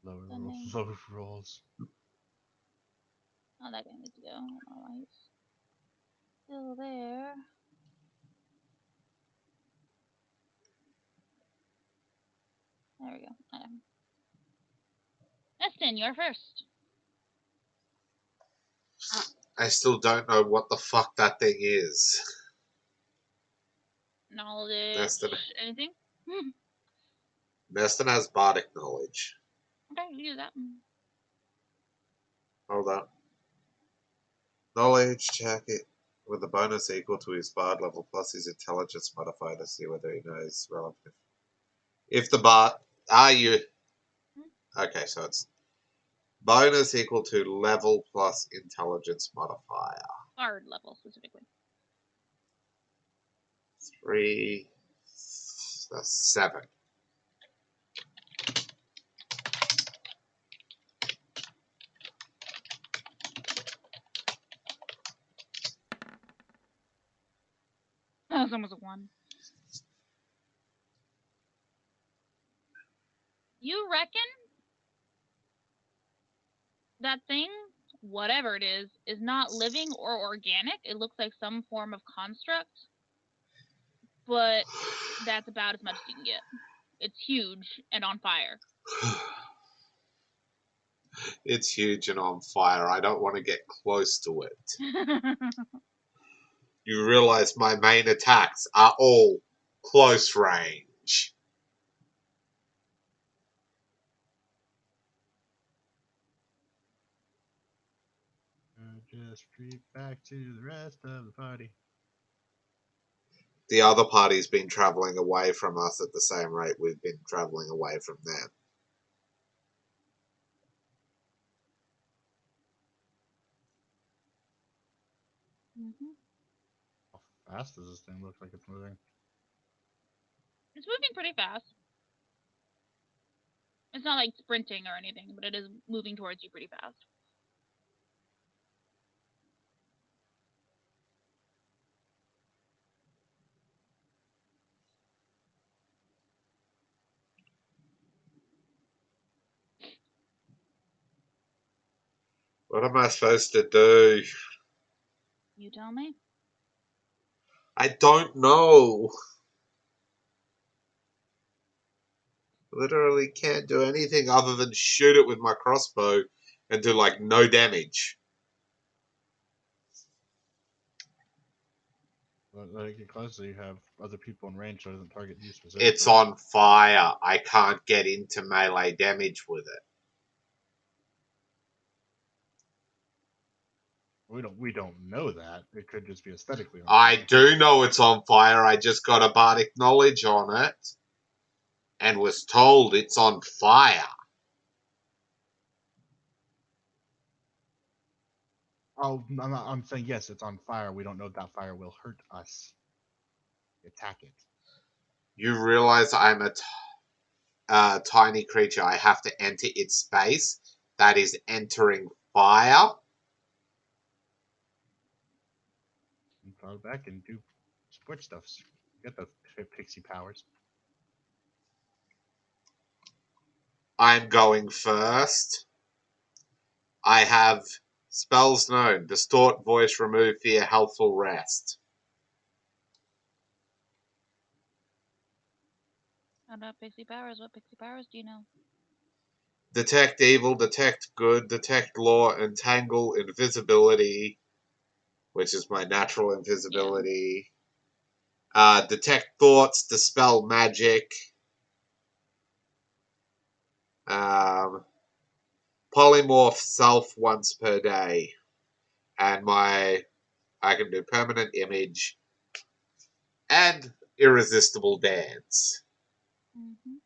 Lower rolls. Lower rolls. Oh, that guy needs to go. I don't know why he's still there. There we go. Eston, you're first. I still don't know what the fuck that thing is. Knowledge. Neston, Anything? Neston has bardic knowledge. Okay, you do that. Hold on. Knowledge check it with a bonus equal to his bard level plus his intelligence modifier to see whether he knows relative. If the bard. You. Okay, so it's bonus equal to level plus intelligence modifier. Bard level specifically. 3. That's 7. Oh, it's almost a 1. You reckon that thing, whatever it is not living or organic? It looks like some form of construct, but that's about as much as you can get. It's huge and on fire. It's huge and on fire. I don't want to get close to it. You realize my main attacks are all close range. Just street back to the rest of the party. The other party's been traveling away from us at the same rate we've been traveling away from them. How fast does this thing look like it's moving? It's moving pretty fast. It's not like sprinting or anything, but it is moving towards you pretty fast. What am I supposed to do? You tell me. I don't know. Literally can't do anything other than shoot it with my crossbow and do like no damage. Let it get closer. You have other people in range, so it doesn't target you specifically. It's on fire. I can't get into melee damage with it. We don't know that. It could just be aesthetically on I fire. do know it's on fire. I just got a bardic knowledge on it and was told it's on fire. Oh, I'm saying yes, it's on fire. We don't know if that fire will hurt us. Attack it. You realize I'm a tiny creature. I have to enter its space. That is entering fire. And fall back and do sport stuffs. Get the pixie powers. I'm going first. I have spells known. Distort, voice, remove fear, healthful rest. How about pixie powers? What pixie powers do you know? Detect evil, detect good, detect law, entangle, invisibility, which is my natural invisibility. Detect thoughts, dispel magic. Polymorph self once per day. And I can do permanent image and irresistible dance. Mm-hmm.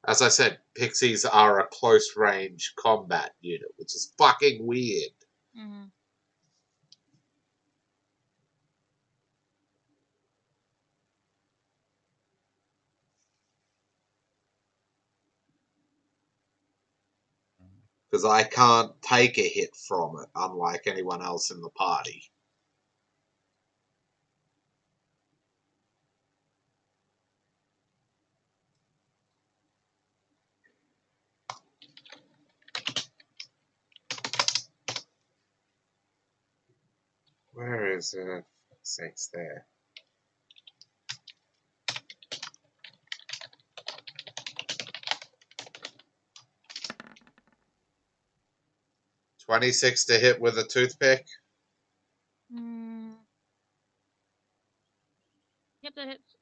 As I said, pixies are a close range combat unit, which is fucking weird. Mm-hmm. Because I can't take a hit from it, unlike anyone else in the party. Where is it? Sakes there. $26 to hit with a toothpick. Mm. Yep, that hits.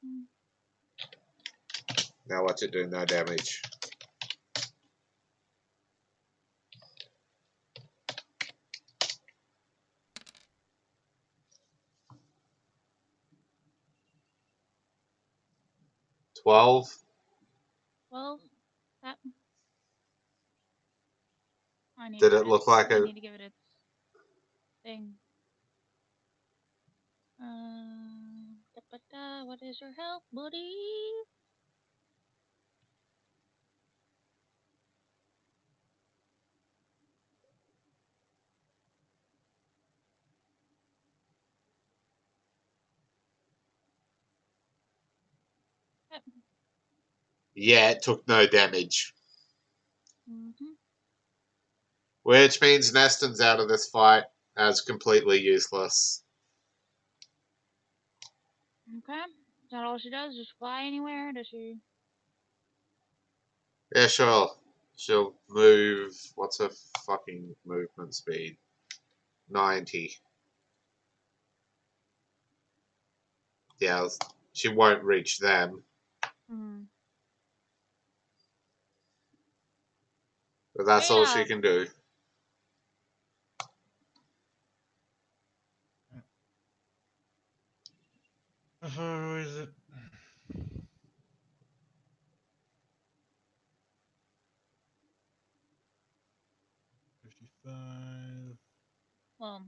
Now what's it do? No damage. $12. 12. That. I need Did to it look like I a... need to give it its thing. What is your health, buddy? Yep. Yeah, it took no damage. Mm-hmm. Which means Neston's out of this fight as completely useless. Okay. Is that all she does? Just fly anywhere? Does she? Yeah, sure. She'll move. What's her fucking movement speed? 90. Yeah, she won't reach them, Mhm. but that's all she Yeah. can do. Who is it? $55. Well,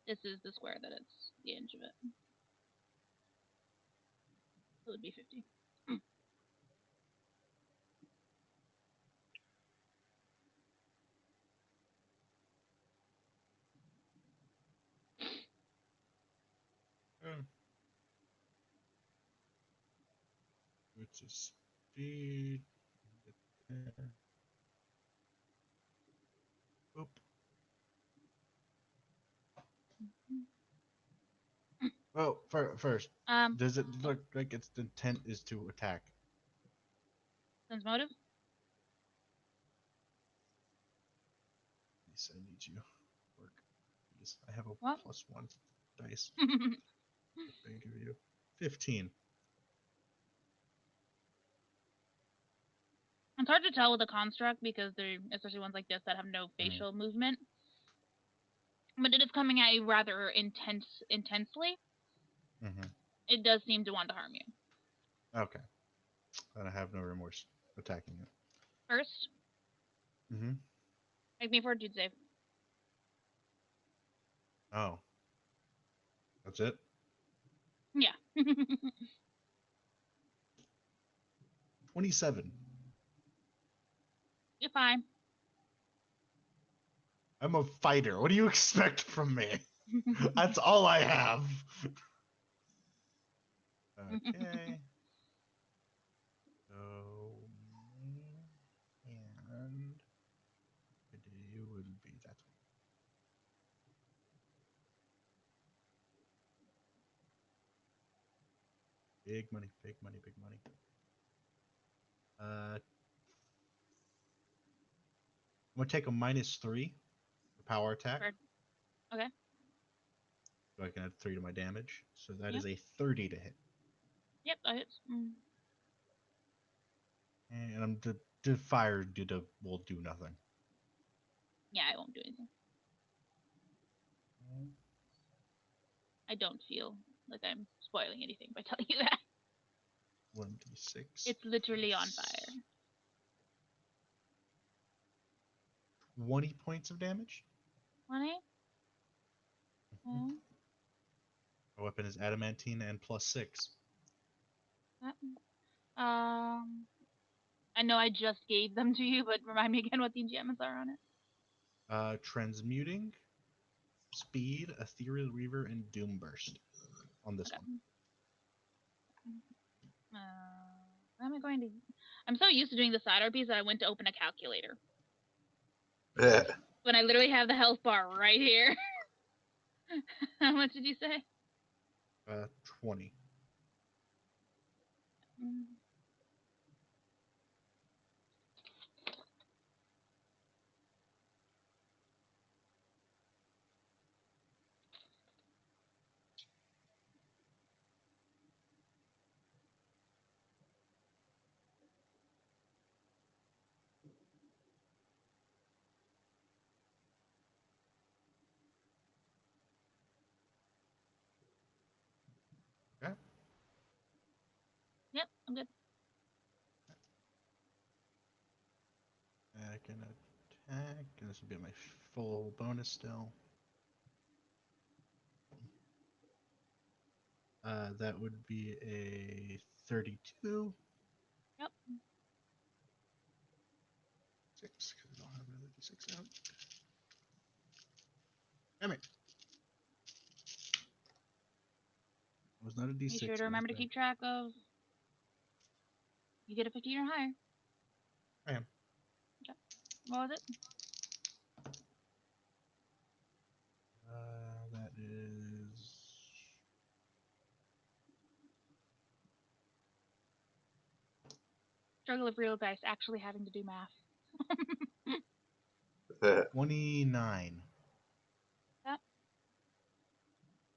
this is the square that it's the inch of it. So it would be 50. Which is speed. Oop. Oh, first, does it look like its intent is to attack? Sense motive? Lisa, I need you. Work. Please. I have a What? +1 dice. I give you 15. It's hard to tell with a construct because they're, especially ones like this that have no facial movement. But it is coming at you rather intensely. Mm-hmm. It does seem to want to harm you. Okay. Then I have no remorse attacking it. First, Mm-hmm. make me a fortitude save. Oh. That's it? Yeah. 27. You're fine. I'm a fighter. What do you expect from me? That's all I have. Okay. So, and today will be that one. Big money, big money, big money. I'm gonna take a -3 for power attack. Okay. So I can add 3 to my damage. So that Yep. is a 30 to hit. Yep, that hits. And the fire will do nothing. Yeah, I won't do anything. I don't feel like I'm spoiling anything by telling you that. 1d6. It's literally on fire. 20 points of damage. 20? My weapon is adamantine and +6. I know I just gave them to you, but remind me again what the enchantments are on it. Transmuting, speed, ethereal reaver, and doom burst on this Okay. one. What am I going to? I'm so used to doing the side RPs that I went to open a calculator Yeah. when I literally have the health bar right here. How much did you say? 20. Mm. Okay. Yep, I'm good. I can attack, and this will be my full bonus still. That would be a 32. Yep. 6, because I don't have another d6 out. Damn it. It was not a d6. Be sure to remember to keep track of. You get a 15 or higher. I am. Okay. What was it? That is. Struggle of real guys actually having to do math. 29. Yep.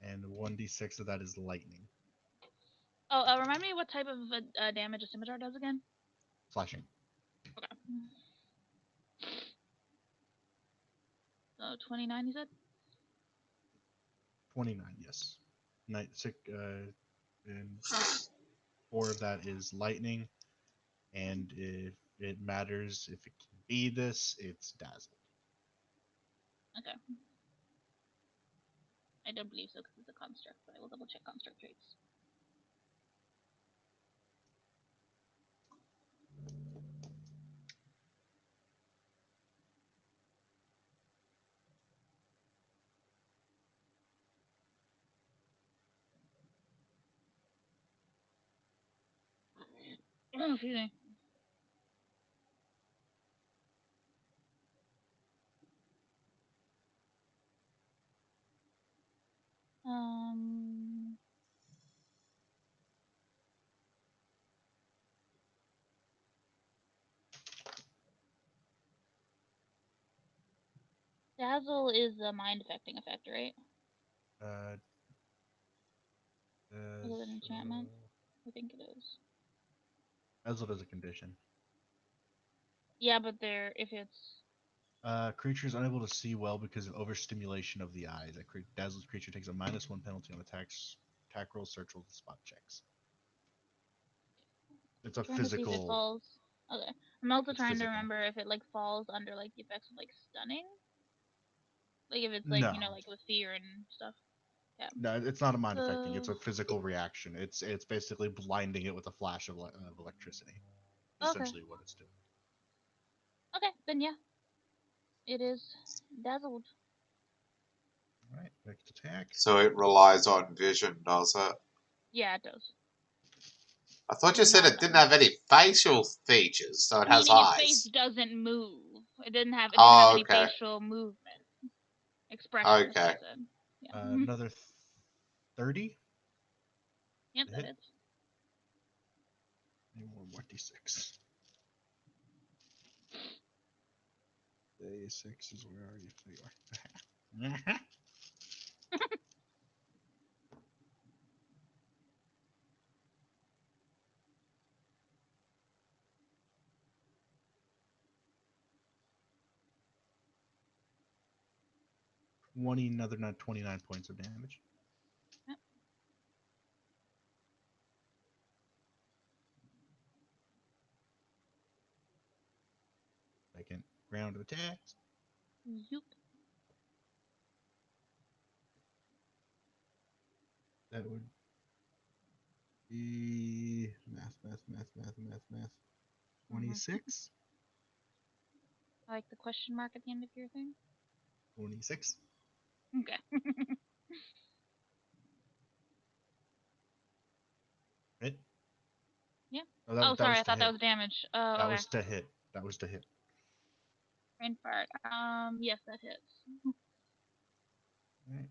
And 1d6 of that is lightning. Oh, remind me what type of damage a scimitar does again? Slashing. Okay. So 29, you said? 29, yes. And 4 of that is lightning. And if it matters, if it can be this, it's dazzled. Okay. I don't believe so because it's a construct, but I will double check construct traits. Oh, excuse me. Dazzle is a mind affecting effect, right? Is it an enchantment? I think it is. Dazzled is a condition. Yeah, but if it's Creature is unable to see well because of overstimulation of the eyes. A dazzled creature takes a -1 penalty on attack rolls, search rolls, and spot checks. It's a trying to see if it physical. falls. Okay. I'm also It's trying physical. to remember if it like falls under like the effects of like stunning. Like if it's like, No. you know, like with fear and stuff. Yeah. No, it's not a mind affecting. It's a physical reaction. It's basically blinding it with a flash of electricity. Okay. Essentially, what it's doing. Okay, then yeah. It is dazzled. All right, next attack. So it relies on vision, does it? Yeah, it does. I thought you said it didn't have any facial features, so it has Meaning its face eyes. doesn't move. It didn't have Oh, any okay. facial movement. Expression. Okay. Yeah. Another 30. Yep, that is. And more d6. D6 is where are you? There you are. 29 points of damage. Yep. Second round of attacks. Yoop. That would be math. 26. I like the question mark at the end of your thing. 26. Okay. Hit. Yeah. Oh, sorry, I thought that was damage. That okay. was to hit. That was to hit. Brain fart. Yes, that hits. Right.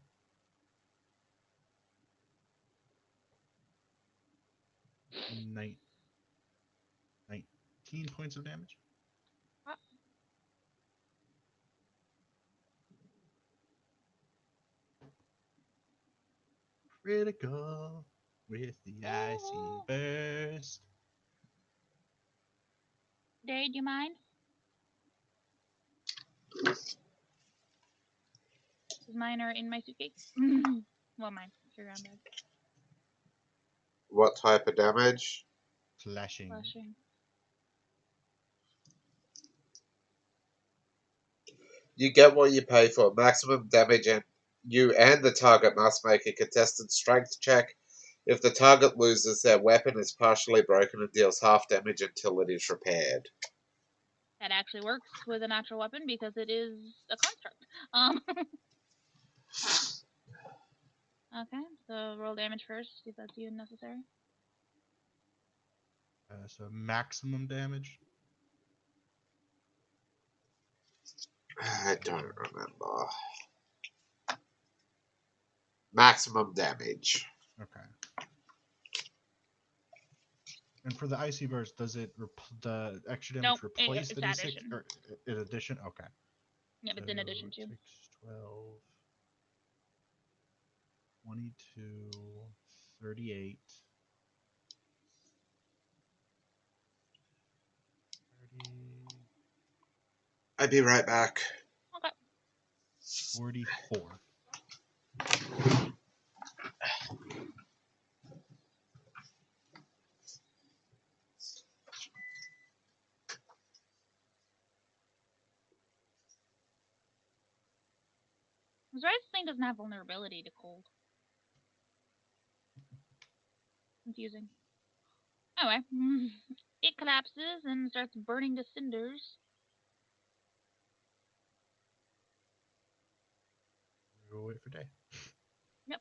Nine, 19 points of damage. Critical with the icy burst. Dave, do you mind? Mine are in my suitcase. Well, mine. Carry-on bag. What type of damage? Slashing. You get what you pay for. Maximum damage, and you and the target must make a contested strength check. If the target loses, their weapon is partially broken and deals half damage until it is repaired. That actually works with a natural weapon because it is a construct. Okay, so roll damage first, see if that's even necessary. So maximum damage. I don't remember. Maximum damage. Okay. And for the icy burst, does it the extra damage Nope, replace it's the d6 addition. or in addition? Okay. Yep, it's in addition to. 6, 12, 22, 38, 30, I'd be right back. Okay. 44. This thing doesn't have vulnerability to cold. Confusing. Anyway, it collapses and starts burning to cinders. We'll wait for day. Yep.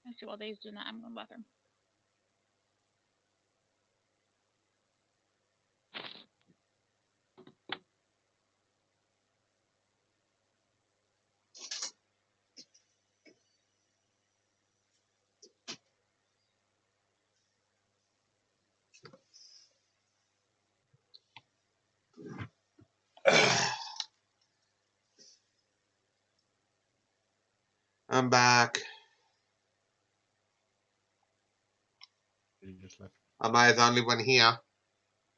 Actually, while Dave's doing that, I'm going to the bathroom. I'm back. You just left. Am I the only one here?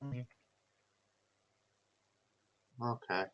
Okay. Okay.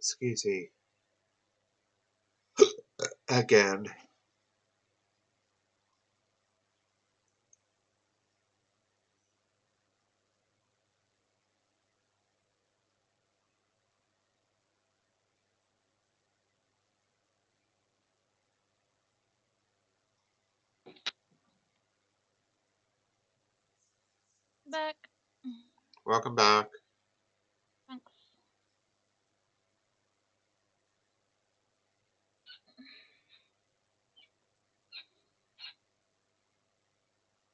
Excuse me. Again. Back. Welcome back. Thanks.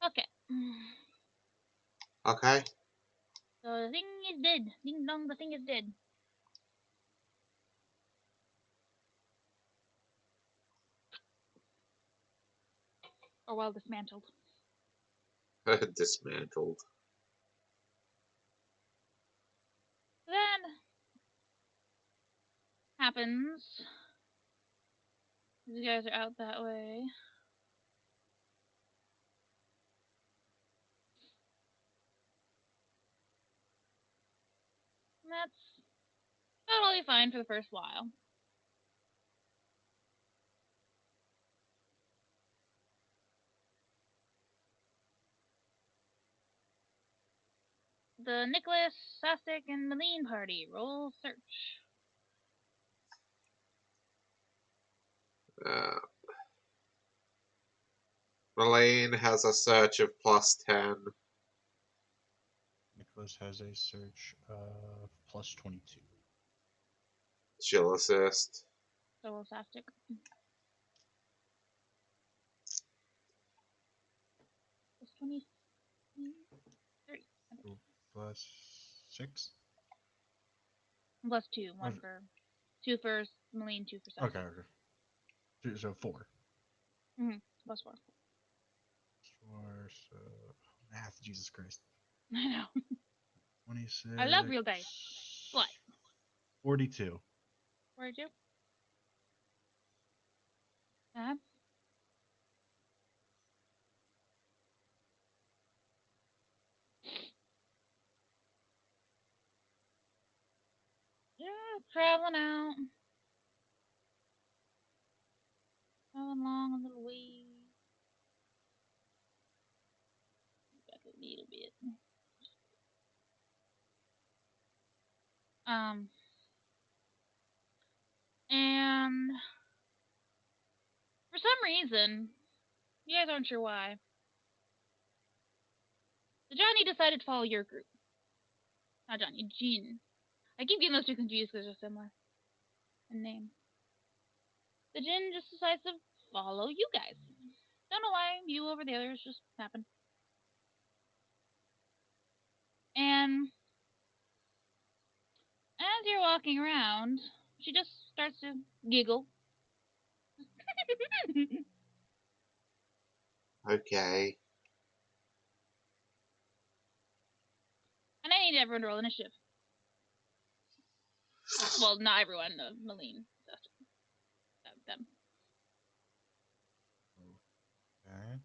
Okay. Okay. So the thing is dead. Ding dong, the thing is dead. Or well dismantled. Dismantled. Then happens. These guys are out that way. And that's totally fine for the first while. The Nicholas, Sasek, and Malene party roll search. Malene has a search of +10. Nicholas has a search of +22. She'll assist. So will Sasek. Plus 20. 30. +6. Plus 2. One for. 2 for Malene, 2 for Sasek. Okay, okay. So 4. Plus 4. 4, so math, Jesus Christ. I know. 26. I love real dice. What? 42. 42? Yeah, Traveling out. Traveling along a little way. Back a little bit. And for some reason, you guys aren't sure why, the Johnny decided to follow your group. Not Johnny, Jean. I keep getting those two confused because they're similar in name. The Jin just decides to follow you guys. Don't know why, you over the others just happen. And as you're walking around, she just starts to giggle. Okay. And I need everyone to roll initiative. Well, not everyone, Malene. Them. Okay.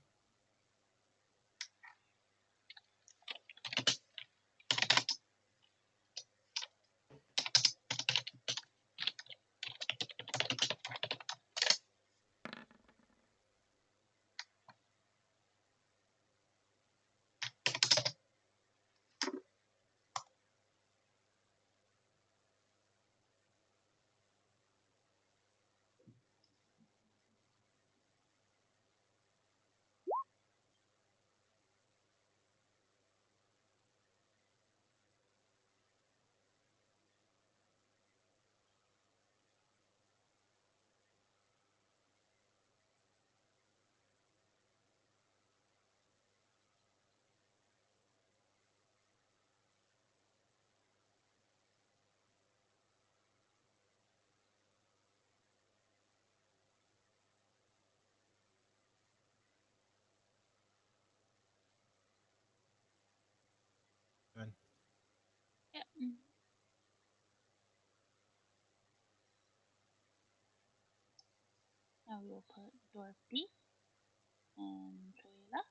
Good. Yep. Now we will put Dorothy and Trayla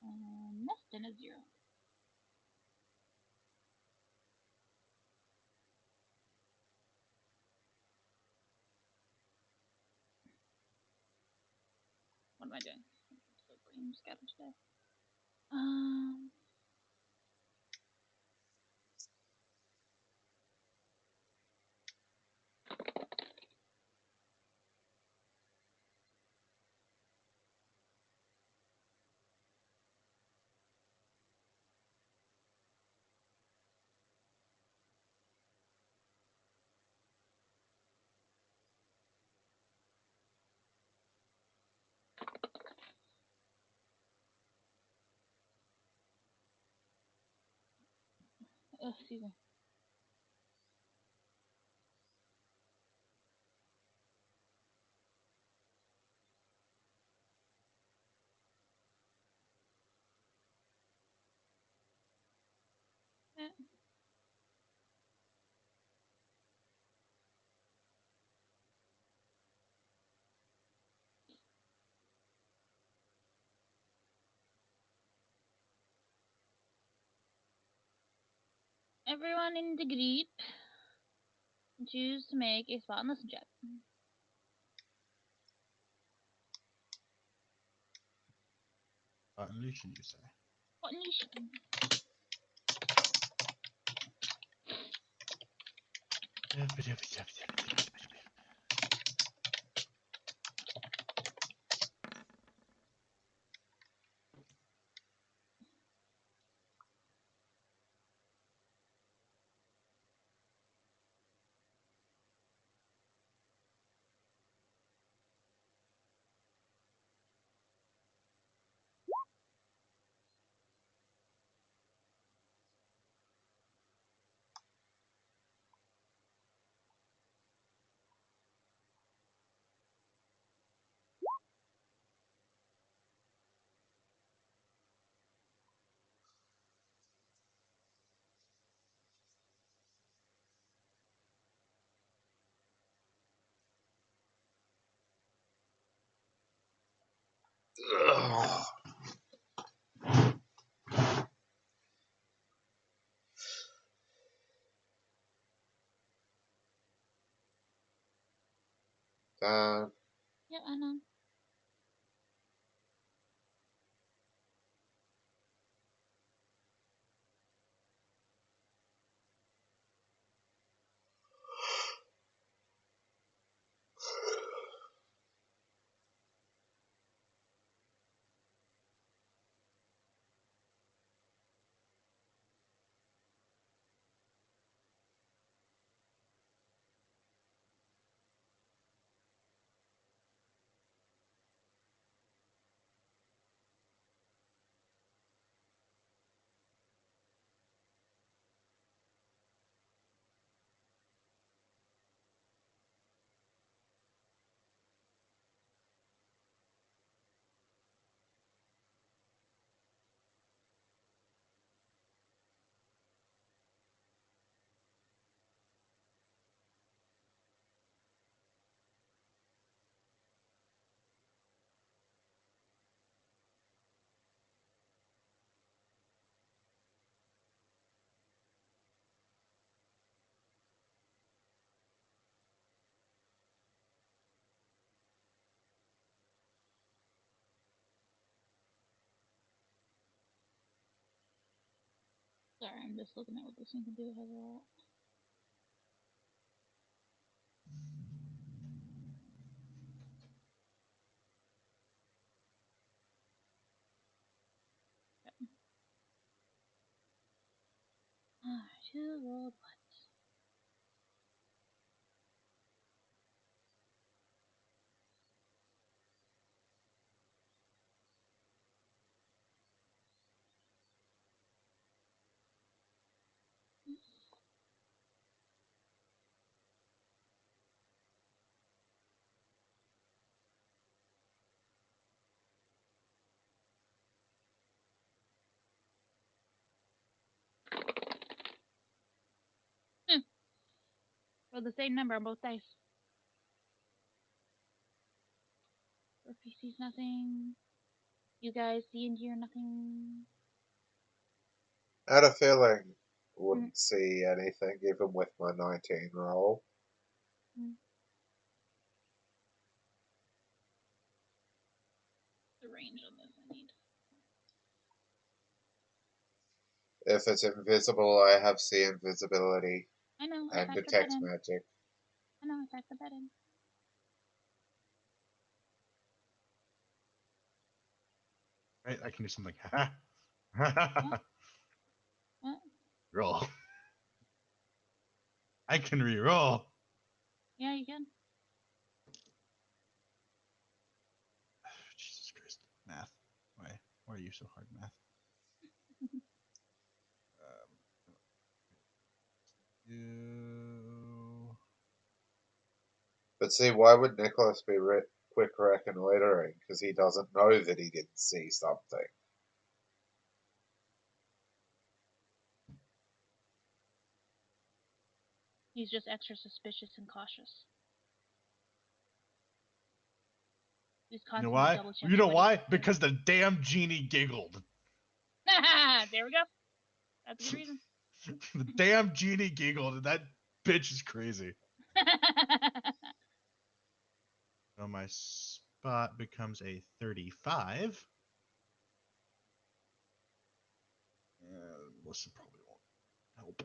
and Neston at 0. What am I doing? I'm so brain scattered today. Excuse me. Everyone in the group choose to make a spot and listen check. Unleashing, you say? What niche? Ugh. that. Yeah, I know. Sorry, I'm just looking at what this thing can do. It has a lot. Two rolled ones. Roll the same number on both dice. Murphy sees nothing. You guys see and hear nothing. I had a feeling wouldn't see anything even with my 19 roll. The range on this I need. If it's invisible, I have see invisibility I know, I and factored that detect in. magic. I know, I factored that in. Right? I can do something. What? Roll. I can re-roll. Yeah, you can. Jesus Christ. Math. Why are you so hard, math? You. But see, why would Nicholas be quick reconnoitering? Because he doesn't know that he didn't see something. He's just extra suspicious and cautious. He's You know constantly why? double checking. You know why? Because the damn genie giggled. There we go. That's a good reason. The damn genie giggled, and that bitch is crazy. So my spot becomes a 35. Listen probably won't help.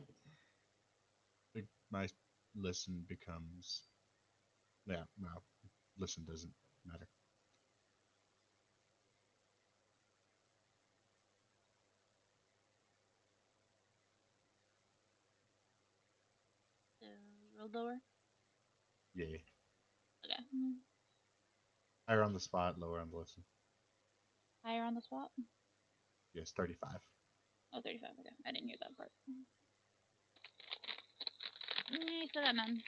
My listen becomes. Yeah, no. Listen doesn't matter. Roll lower. Yeah. Okay. Higher on the spot, lower on the listen. Higher on the spot. Yes, 35. Oh, 35. Okay, I didn't hear that part. You still got none.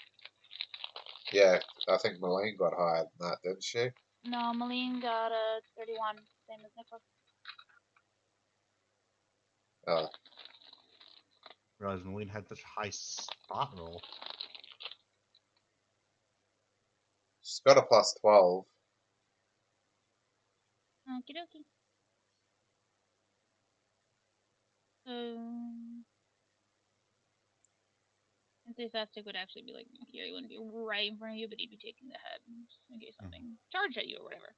Yeah, I think Malene got higher than that, didn't she? No, Malene got a 31, same as Nicholas. Oh, Realized Malene had such high spot roll. she's got a plus 12. Okie dokie. So, I'd say Sastic would actually be like here. He wouldn't be right in front of you, but he'd be taking the head just in case something charged at you or whatever.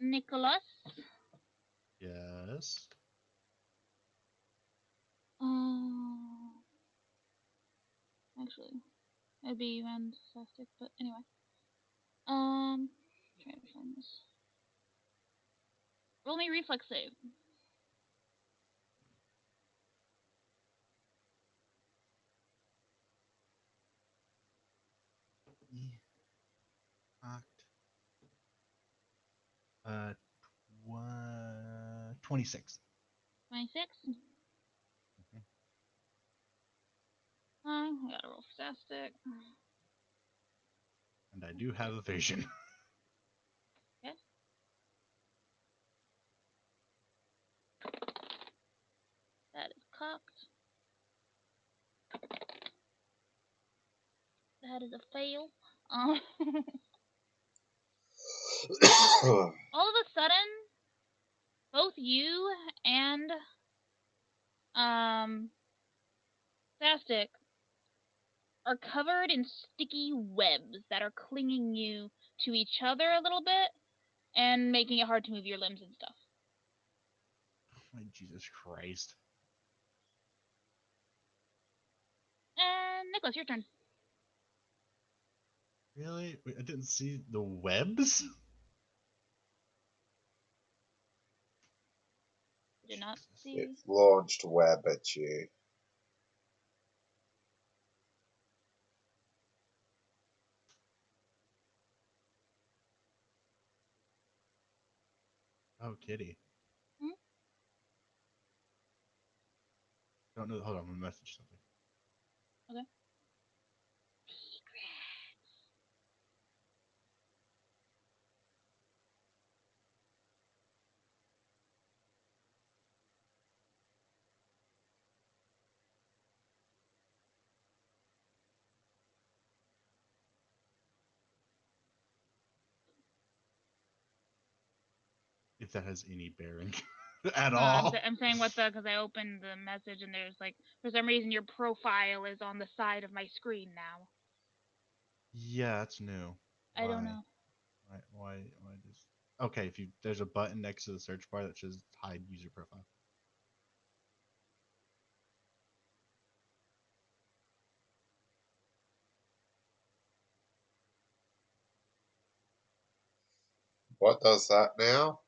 Nicholas. Yes. Actually, it'd be you and Sastic, but anyway. Trying to find this. Roll me reflex save. Knocked. 26. 26. I gotta roll for Sastic. And I do have evasion. Okay. That is cocked. That is a fail. All of a sudden, both you and Sastic are covered in sticky webs that are clinging you to each other a little bit and making it hard to move your limbs and stuff. My Jesus Christ. And Nicholas, your turn. Really? Wait, I didn't see the webs? Did not Jesus. see. It launched web at you. Oh, kitty. Hmm? Don't know. Hold on, I'm gonna message something. Okay. If that has any bearing at No, all. I'm saying what the, because I opened the message and there's like, for some reason your profile is on the side of my screen now. Yeah, that's new. I don't know. Why does? Okay, if you there's a button next to the search bar that says hide user profile. What does that now?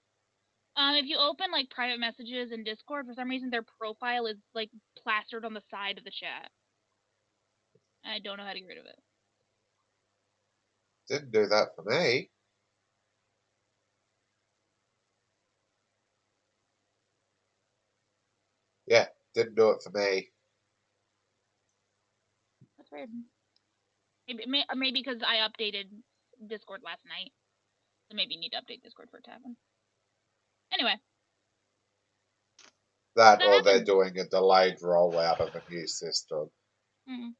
If you open like private messages in Discord, for some reason their profile is like plastered on the side of the chat. I don't know how to get rid of it. Didn't do that for me. Yeah, didn't do it for me. That's weird. Maybe because I updated Discord last night, so maybe you need to update Discord for it to happen. Anyway. That or they're doing a delayed rollout of a new system. Mm.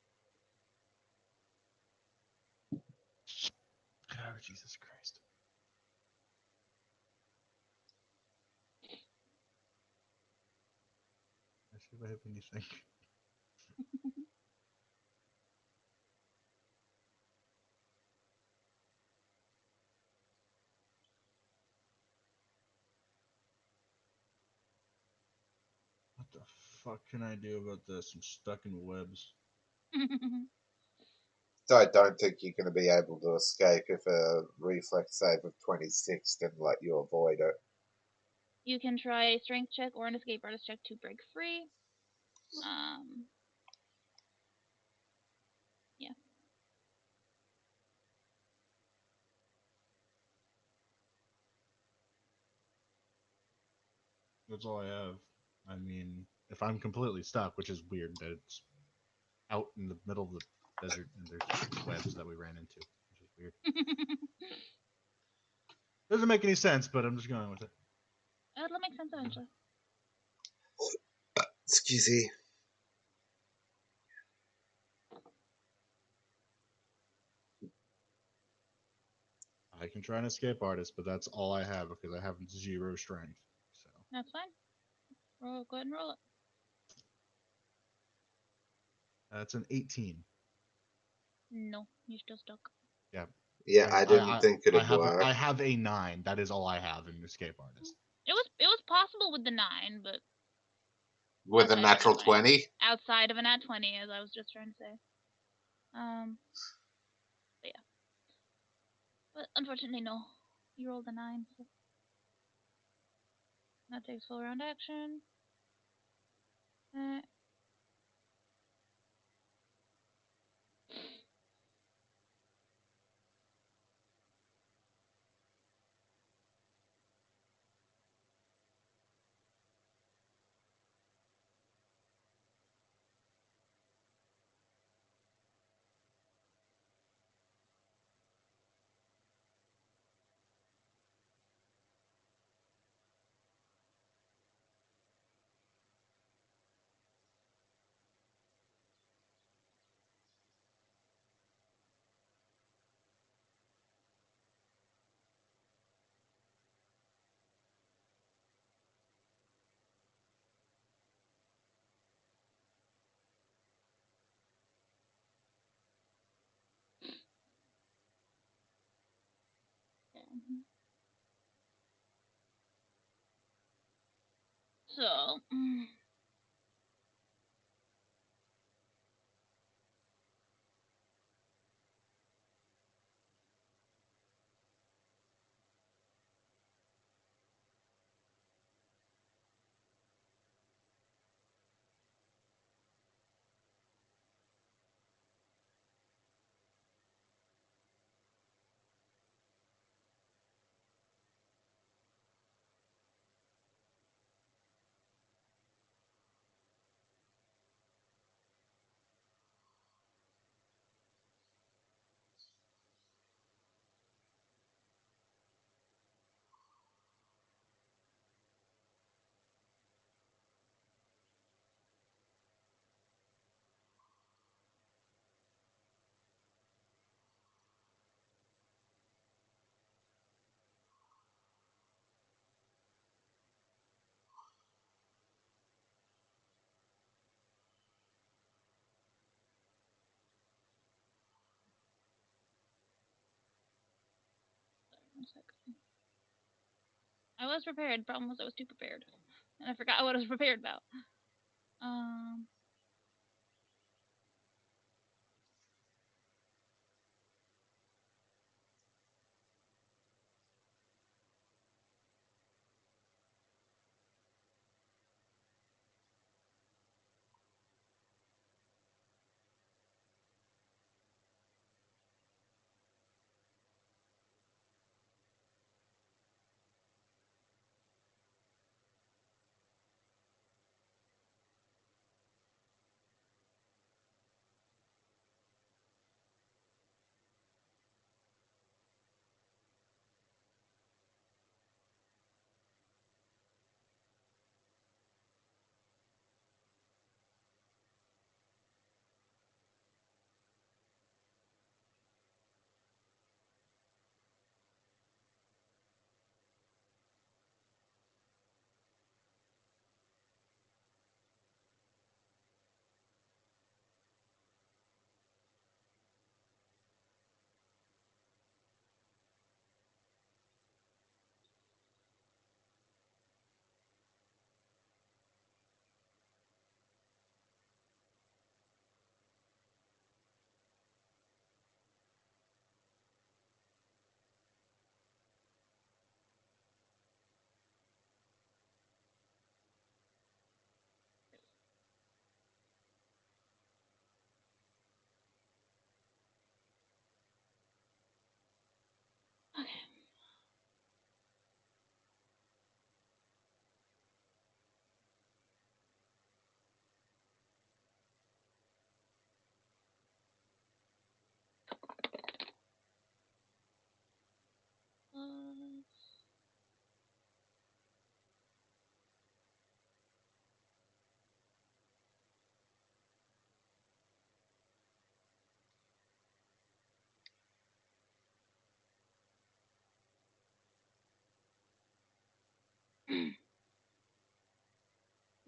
Oh, Jesus Christ. I should have anything. What the fuck can I do about this? I'm stuck in webs. So I don't think you're going to be able to escape if a reflex save of 26 didn't let you avoid it. You can try a strength check or an escape artist check to break free. Yeah. That's all I have. I mean, if I'm completely stuck, which is weird that it's out in the middle of the desert and there's webs that we ran into, which is weird. Doesn't make any sense, but I'm just going with it. That'll make sense eventually. Excuse me. I can try an escape artist, but that's all I have because I have 0 strength. So That's fine. Go ahead and roll it. that's an 18. No, you're still stuck. Yeah. Yeah, I didn't think it'd work. I have a 9. That is all I have in escape artist. It was possible with the 9, but With a outside of natural 20. 20? outside of a nat 20, as I was just trying to say. But yeah. But unfortunately, no. You rolled a 9, so that takes full round action. So, one second. I was prepared. Problem was I was too prepared, and I forgot what I was prepared about. Um.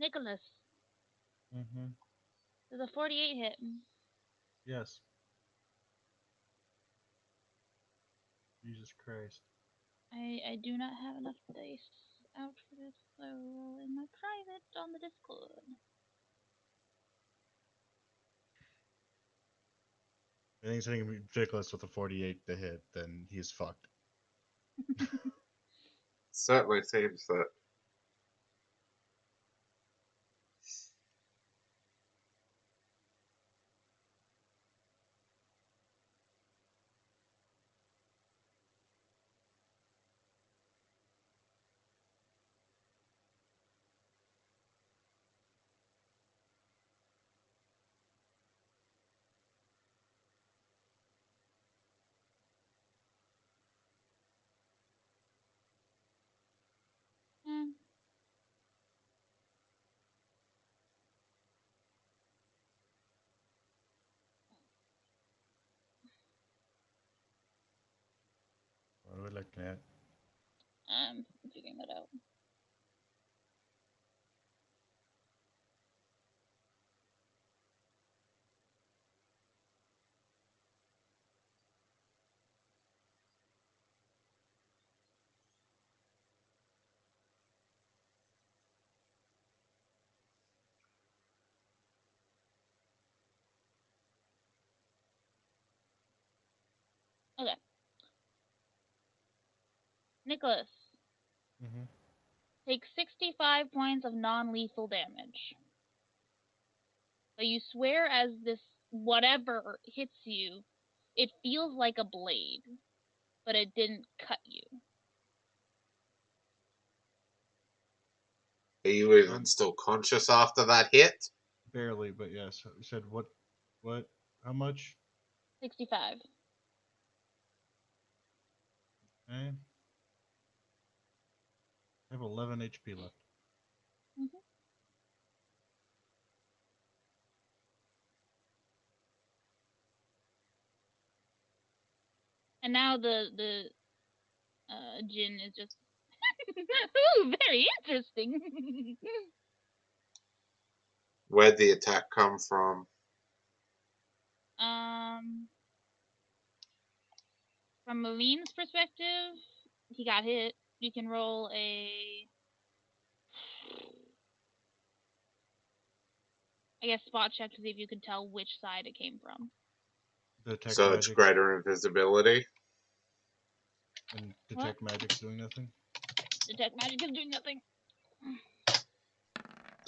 Nicholas, Mm-hmm. does a 48 hit? Yes. Jesus Christ. I do not have enough dice out for this, so I will roll in my private on the Discord. I think it's hitting ridiculous with a 48 to hit, then he's fucked. Certainly seems that. Hmm. What are we looking at? I'm figuring that out. Okay. Nicholas, Mm-hmm. take 65 points of non-lethal damage. But you swear as this whatever hits you, it feels like a blade, but it didn't cut you. Are you even still conscious after that hit? Barely, but yes. You said what? What? How much? 65. Eh? I have 11 HP left. hmm And now the Jin is just ooh, very interesting. Where'd the attack come from? um, from Maline's perspective, he got hit. You can roll a, I guess, spot check to see if you can tell which side it came from. Detect So it's magic greater invisibility. and What? detect magic's doing nothing. Detect magic is doing nothing.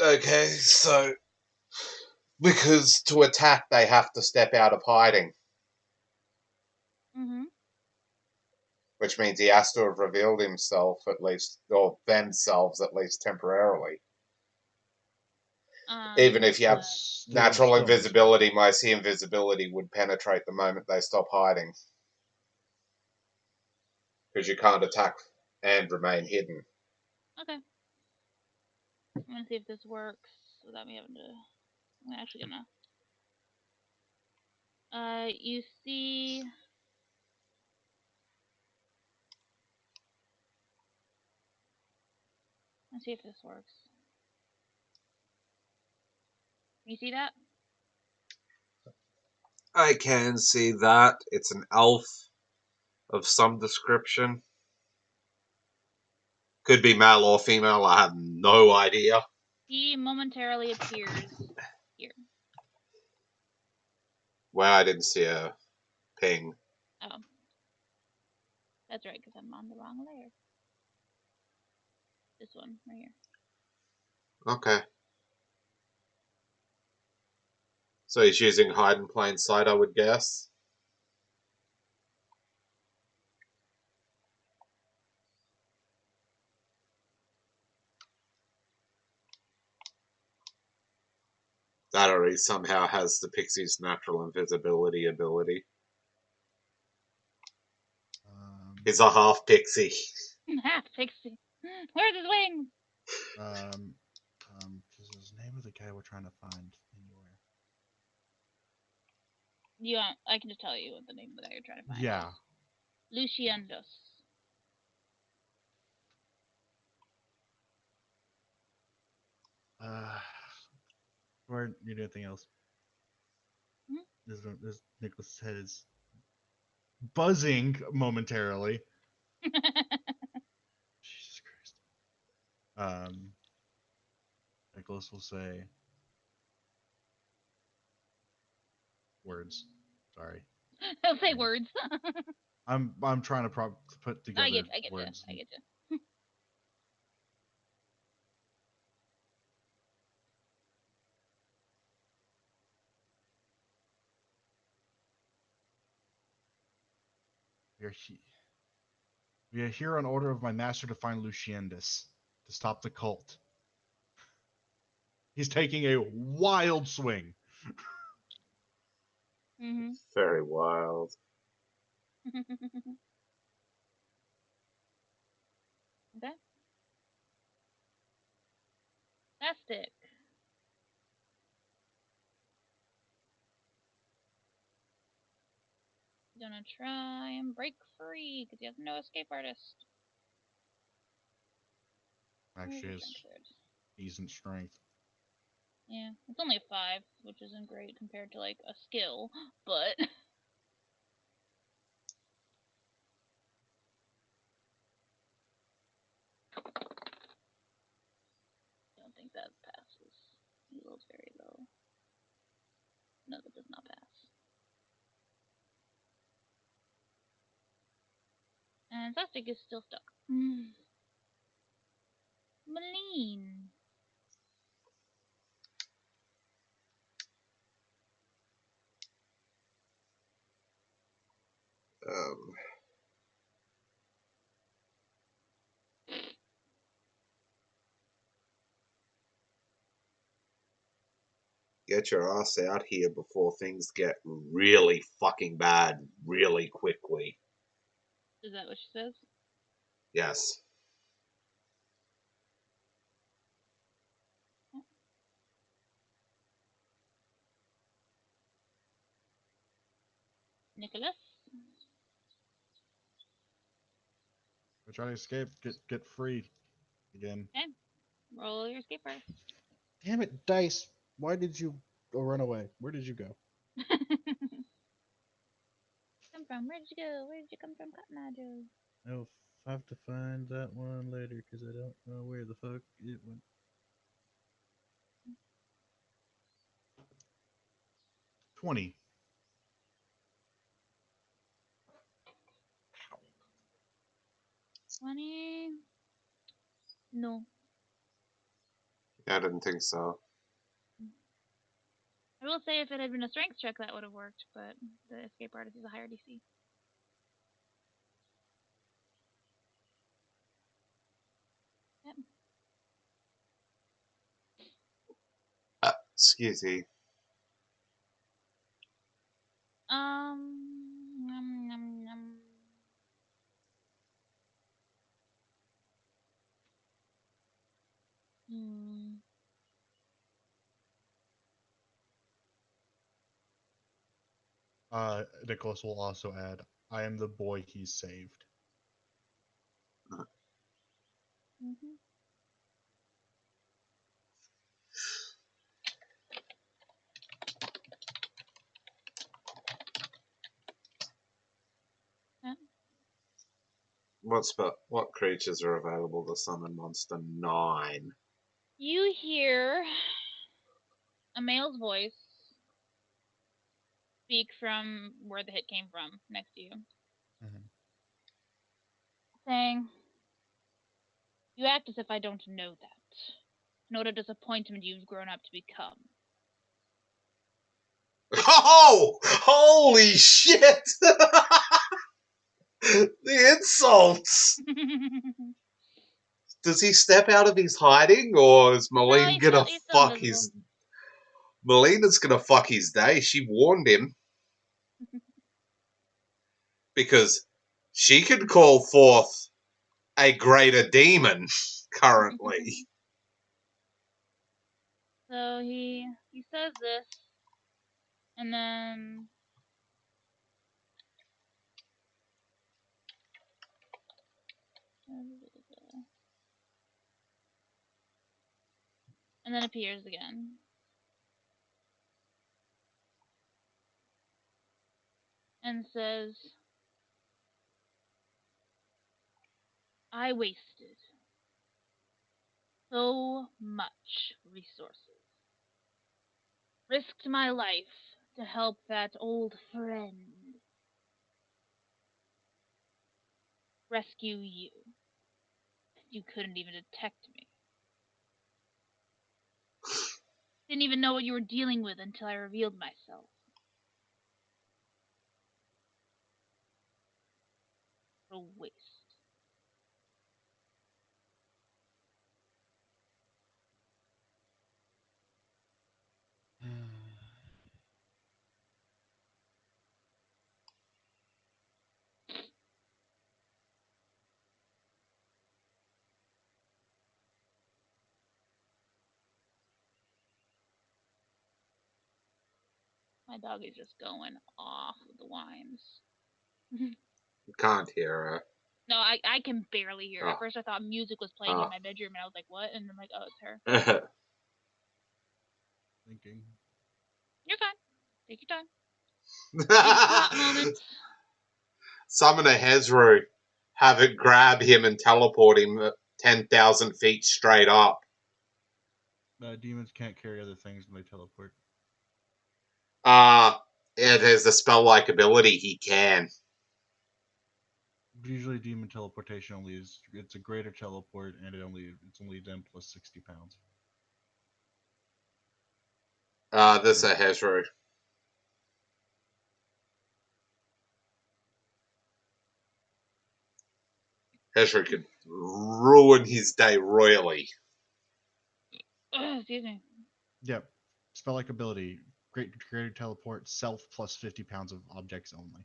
Okay, so because to attack they have to step out of hiding, Mm-hmm. which means he has to have revealed himself at least, or themselves at least temporarily. Even if you have Still natural stealth. invisibility, mostly invisibility would penetrate the moment they stop hiding. Because you can't attack and remain hidden. Okay. I'm gonna see if this works without me having to. I'm actually gonna. You see. Let's see if this works. You see that? I can see that. It's an elf of some description. Could be male or female, I have no idea. He momentarily appears here. Well, I didn't see a ping. Oh. That's right, because I'm on the wrong layer. This one, right here. Okay. So he's using hide in plain sight, I would guess. That or he somehow has the pixie's natural invisibility ability. He's a half pixie. Half pixie. Where's his wings? This is the name of the guy we're trying to find anywhere. You want, I can just tell you what the name of the guy you're trying to find Yeah. is. Luciendos. Or you do anything else? Hmm? This Nicholas' head is buzzing momentarily. Jesus Christ. Nicholas will say words. Sorry. He'll say words. I'm trying to put together I get you. words. I get you. We are here on order of my master to find Luciendus to stop the cult. He's taking a wild swing. Mm-hmm. Very wild. Okay. Fantastic. Gonna try and break free because he has no escape artist. Where's Actually, your has strength sword? decent strength. Yeah, it's only a 5, which isn't great compared to like a skill, but don't think that passes. He rolls very low. No, that does not pass. And Zastic is still stuck. Maline. Um, get your ass out here before things get really fucking bad really quickly. Is that what she says? Yes. Nicholas? We're trying to escape. Get free again. Okay. Roll your escape artist. Damn it, Dice. Why did you run away? Where did you go? Come from? Where did you go? Where did you come from, Cotton Eye Joe? I'll have to find that one later because I don't know where the fuck it went. 20. 20? No. I didn't think so. I will say if it had been a strength check, that would have worked, but the escape artist is a higher DC. Yep. Excuse me. Nom, nom, nom. Hmm. Nicholas will also add, I am the boy he saved. Mm-hmm. Yeah. What creatures are available to summon monster 9? You hear a male's voice speak from where the hit came from, next to you, Mhm. saying, "You act as if I don't know that. And what a disappointment you've grown up to become." Oh! Holy shit! The insults! Does he step out of his hiding, or is No, Malene gonna he's still fuck invisible. his... Melena's gonna fuck his day. She warned him. Because she can call forth a greater demon, currently. So he says this, and then and then appears again. And says, I wasted so much resources. Risked my life to help that old friend rescue you. You couldn't even detect me. Didn't even know what you were dealing with until I revealed myself. What a waste. My dog is just going off with the whines. Can't hear No, I can barely hear. At Oh. first I thought music was playing Oh. in my bedroom and I was like, what? And I'm like, oh, it's her. her. Thinking. You're fine. Take your time. Take a hot moment. Summon a Hezru, have it grab him and teleport him 10,000 feet straight up. Demons can't carry other things when they teleport. Yeah, there's the spell-like ability he can. But usually, demon teleportation only is it's a greater teleport, and it's only them plus 60 pounds. This is a Hezru. Hezru could ruin his day royally. Excuse me. Yep. Spell like ability. Greater teleport, self plus 50 pounds of objects only.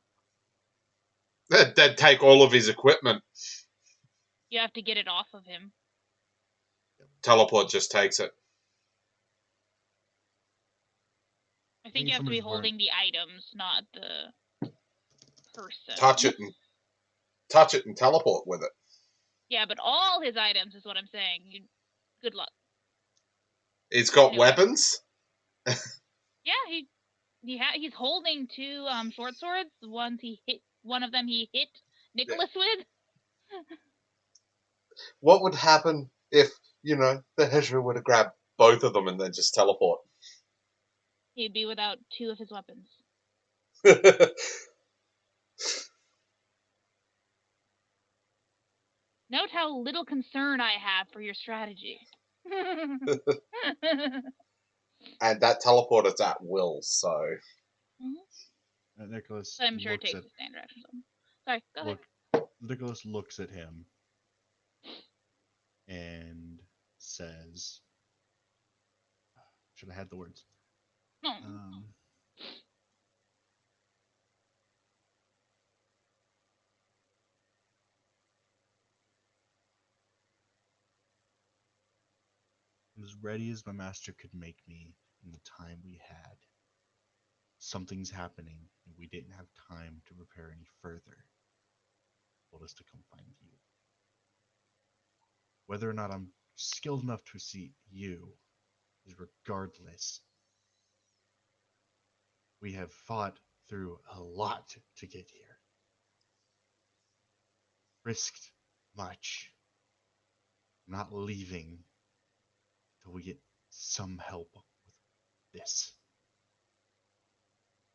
That'd take all of his equipment. You have to get it off of him. Teleport just takes it. I think you have to be somebody's holding the items, not the person. Touch it and teleport with it. Yeah, but all his items is what I'm saying. Good luck. He's got Anyway. weapons. Yeah, he's holding two short swords. One of them he hit Nicholas with. What would happen if, the Hezru would have grabbed both of them and then just teleport? He'd be without two of his weapons. Note how little concern I have for your strategy. And that teleport is at will, so... Nicholas I'm sure it looks takes at a standard action. Sorry, go ahead. Nicholas looks at him and says, "Should have had the words." No. As ready as my master could make me in the time we had. Something's happening, and we didn't have time to prepare any further. Told us to come find you. Whether or not I'm skilled enough to see you is regardless. We have fought through a lot to get here. Risked much. I'm not leaving till we get some help with this.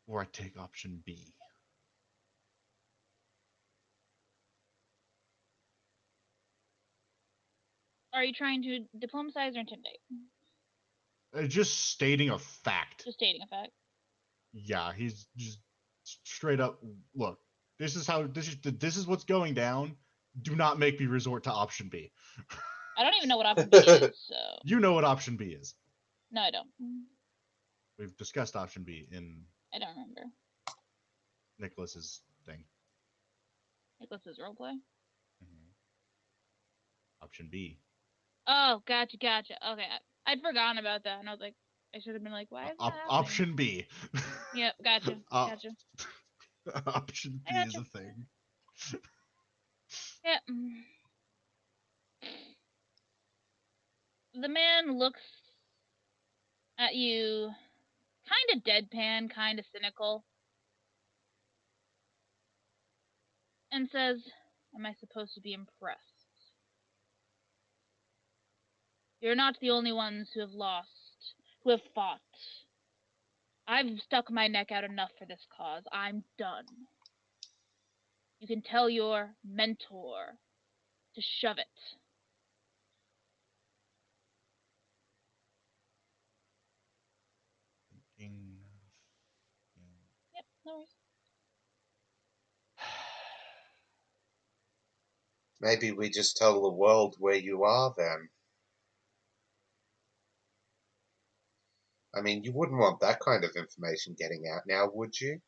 Or I take option B. Are you trying to diplomatize or intimidate? Just stating a fact. Just stating a fact. Yeah, he's just straight up. Look, this is what's going down. Do not make me resort to option B. I don't even know what option B is, so. You know what option B is. No, I don't. We've discussed option B in I don't remember. Nicholas's thing. Nicholas's roleplay? Mm-hmm. Option B. Oh, gotcha. Okay, I'd forgotten about that, and I was like, I should have been like, why is that happening? Option B. Yep, gotcha. Option B is a thing. Yeah. The man looks at you, kind of deadpan, kind of cynical, and says, "Am I supposed to be impressed? You're not the only ones who have lost, who have fought. I've stuck my neck out enough for this cause. I'm done. You can tell your mentor to shove it." Thinking Yep, no worries. Maybe we just tell the world where you are then. I mean, you wouldn't want that kind of information getting out now, would you?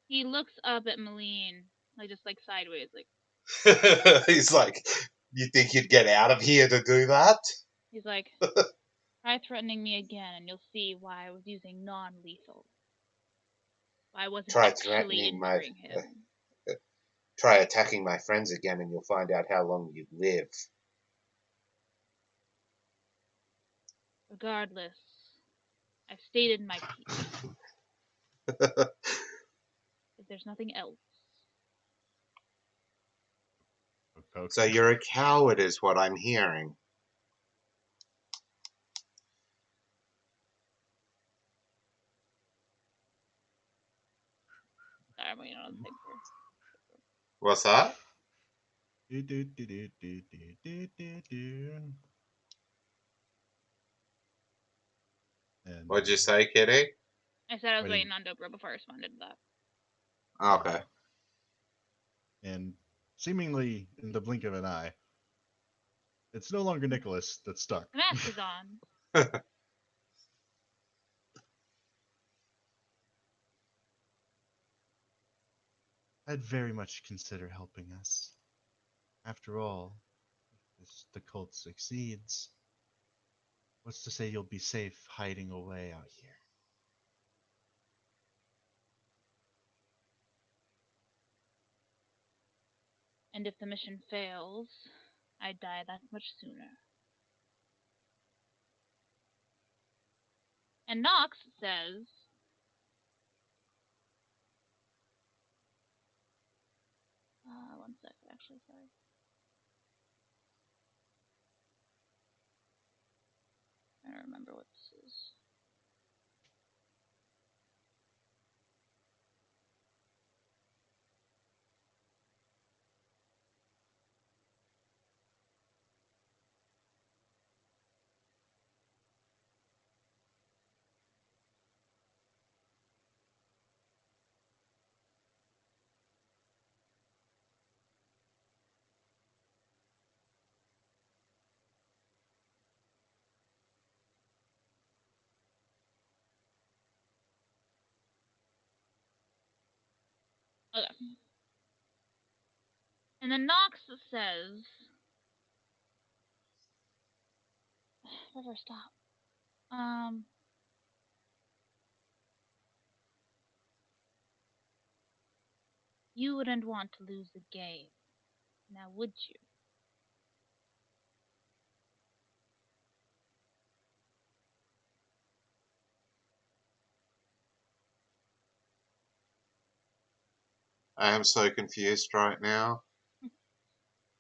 He looks up at Malene, just sideways, He's like, you think you'd get out of here to do that? he's like, "Try threatening me again, and you'll see why I was using non-lethal. Why I wasn't Try actually threatening my, injuring him." try attacking my friends again, and you'll find out how long you live. Regardless, I've stated my piece. If there's nothing else. okay. So you're a coward, is what I'm hearing. Sorry, I'm waiting on the thing for. What's that? And, What'd you say, Kitty? I said I was Waiting. waiting on Dobro before I responded to that. Okay. And seemingly in the blink of an eye, it's no longer Nicholas that's stuck. The mask is on. I'd very much consider helping us. After all, if the cult succeeds, what's to say you'll be safe hiding away out here? And if the mission fails, I die that much sooner. And Nox says, one second, actually, sorry. I don't remember what this is. Okay. And then Nox says, River, stop. You wouldn't want to lose the game, now would you? I am so confused right now.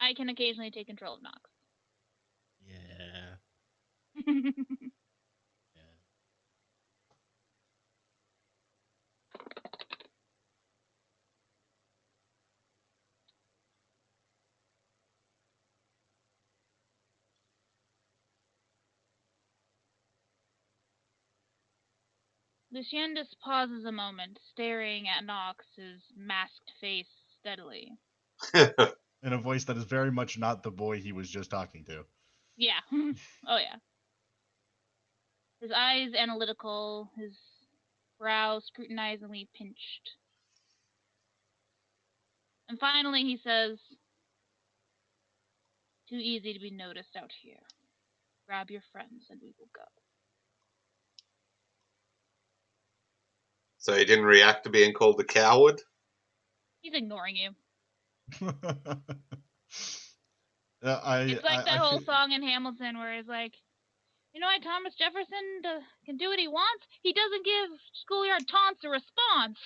I can occasionally take control of Nox. Yeah. Yeah. Luciendus pauses a moment, staring at Nox's masked face steadily. In a voice that is very much not the boy he was just talking to. Yeah. Oh, yeah. His eyes analytical, his brow scrutinizingly pinched. And finally he says, "Too easy to be noticed out here. Grab your friends and we will go." So he didn't react to being called a coward? He's ignoring you. I It's like that I whole feel, song in Hamilton where it's like, You know why Thomas Jefferson can do what he wants? He doesn't give schoolyard taunts a response.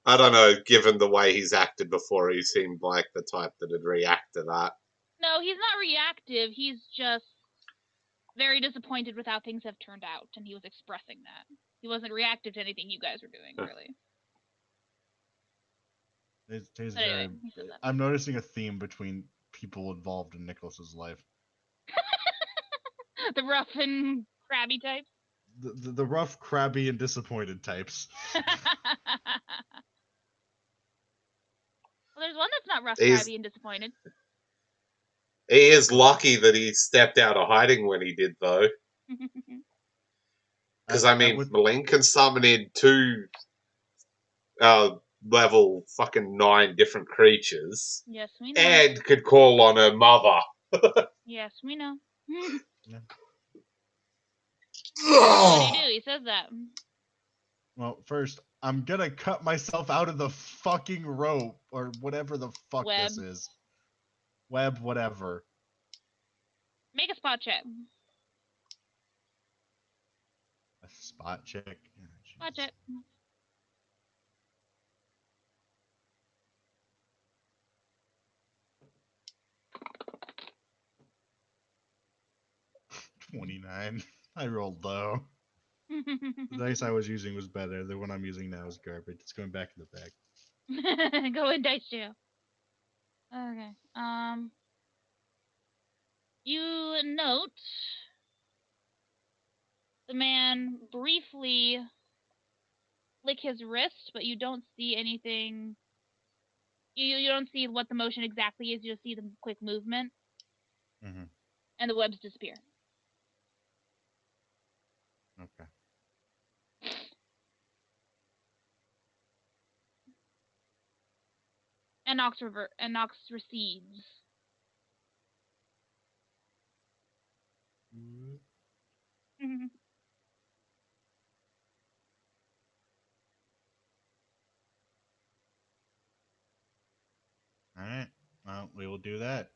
I don't know, given the way he's acted before, he seemed like the type that would react to that. No, he's not reactive. He's just very disappointed with how things have turned out, and he was expressing that. He wasn't reactive to anything you guys were doing, really. It's But anyway, very. he said that. I'm noticing a theme between people involved in Nicholas's life. The rough and crabby types. The rough, crabby, and disappointed types. Well, there's one that's not rough, He's- crabby, and disappointed. He is lucky that he stepped out of hiding when he did, though. Because, I mean, Malene can summon in 2 level fucking 9 different creatures. Yes, we know. And could call on her mother. Yes, we know. Yeah. What do you do? He says that. Well, first, I'm gonna cut myself out of the fucking rope, or whatever the fuck Web. this is. Web, whatever. Make a spot check. A spot check. Oh, Spot Jesus. check. $29. I rolled low. The dice I was using was better. The one I'm using now is garbage. It's going back in the bag. Go in dice jail. Okay. You note the man briefly lick his wrist, but you don't see anything. You don't see what the motion exactly is. You just see the quick movement, Mm-hmm. and the webs disappear. Okay. And Nox recedes. Alright. Well, we will do that.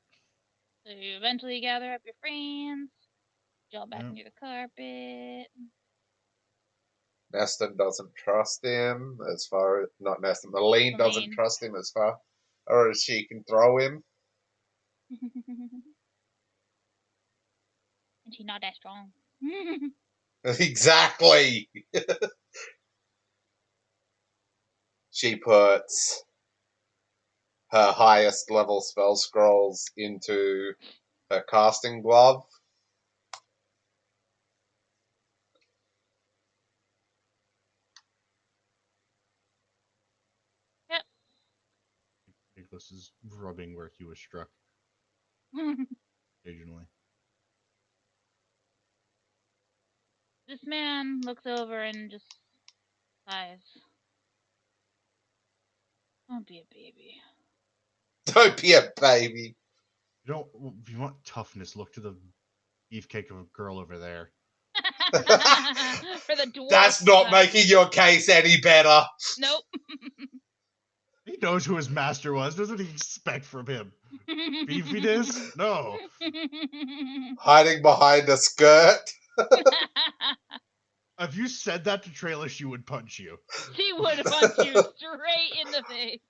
So you eventually gather up your friends, jump back Yep. into the carpet. Neston doesn't trust him as far as... Not Neston. Malene doesn't Malene. trust him as far as she can throw him. And she's not that strong. Exactly! She puts her highest level spell scrolls into her casting glove. Nicholas is rubbing where he was struck occasionally. This man looks over and just sighs. Don't be a baby. Don't be a baby. If you want toughness, look to the beefcake of a girl over there. For the dwarf. That's not making your case any better. Nope. He knows who his master was. What do you expect from him? Beefiness? No. Hiding behind a skirt. If you said that to Trailer, she would punch you. She would punch you straight in the face.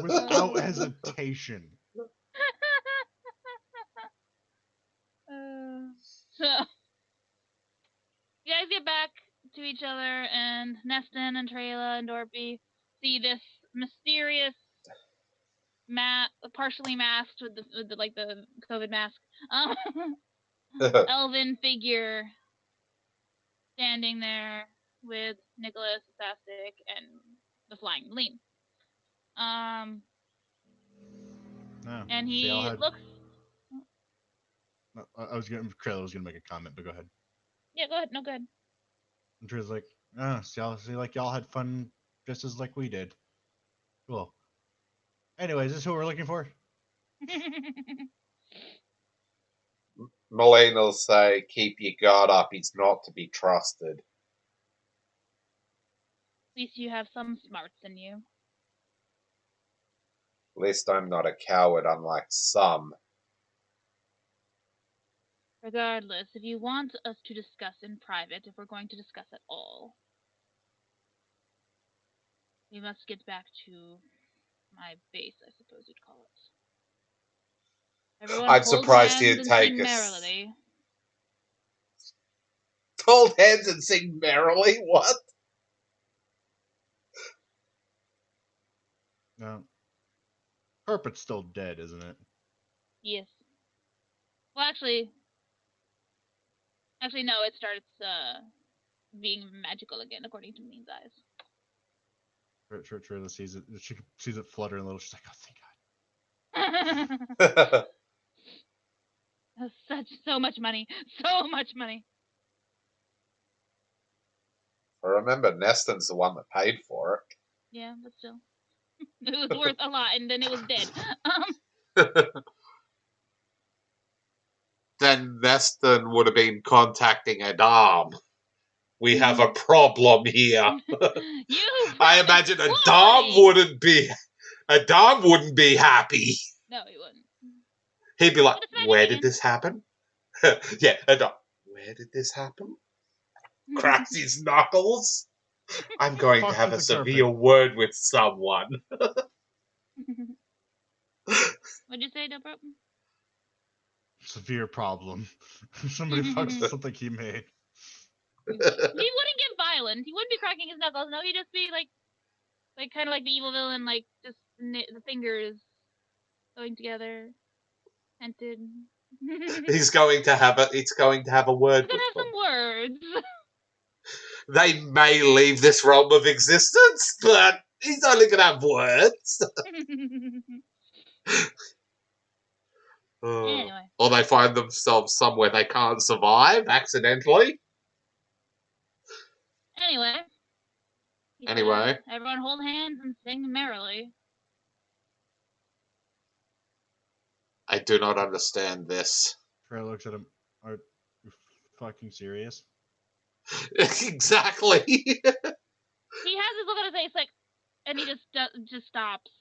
Without hesitation. So, you guys get back to each other, and Neston and Trayla and Dorpy see this mysterious, partially masked with the like the COVID mask, elven figure standing there with Nicholas, Sastic, and the flying Malene. No. And he See, looks. Trailer was gonna make a comment, but go ahead. Yeah, go ahead. No, go ahead. And Trailer's like, see, like y'all had fun just as like we did. Cool. Anyways, is this who we're looking for? Malene will say, keep your guard up, he's not to be trusted. At least you have some smarts in you. At least I'm not a coward, unlike some. Regardless, if you want us to discuss in private, if we're going to discuss at all, we must get back to my base, I suppose you'd call it. Everyone I'm hold surprised hands he'd and take sing us. merrily. Hold hands and sing merrily? What? No. Herpet's still dead, isn't it? Yes. Well, actually, no. It starts being magical again, according to Mean's eyes. Trilla sees it. She sees it flutter a little. She's like, "Oh, thank God." So much money, so much money. I remember Neston's the one that paid for it. Yeah, but still, it was worth a lot, and then it was dead. Then Neston would have been contacting Adam. We have a problem here. I imagine Adam wouldn't be happy. No, he wouldn't. He'd be like, "Where did this happen?" Yeah, Adam. Where did this happen? Cracks his knuckles. I'm going to have a severe word with someone. What'd you say, Dobro? Severe problem. Somebody fucks with something he made. He wouldn't get violent. He wouldn't be cracking his knuckles. No, he'd just be like kind of like the evil villain, like just the fingers going together, hinted. He's going to have a word He's gonna with have them. some words. They may leave this realm of existence, but he's only going to have words. Anyway. Or they find themselves somewhere they can't survive accidentally. Anyway. Everyone hold hands and sing merrily. I do not understand this. Trey looks at him. Are you fucking serious? Exactly. He has this look on his face, like, and he just stops.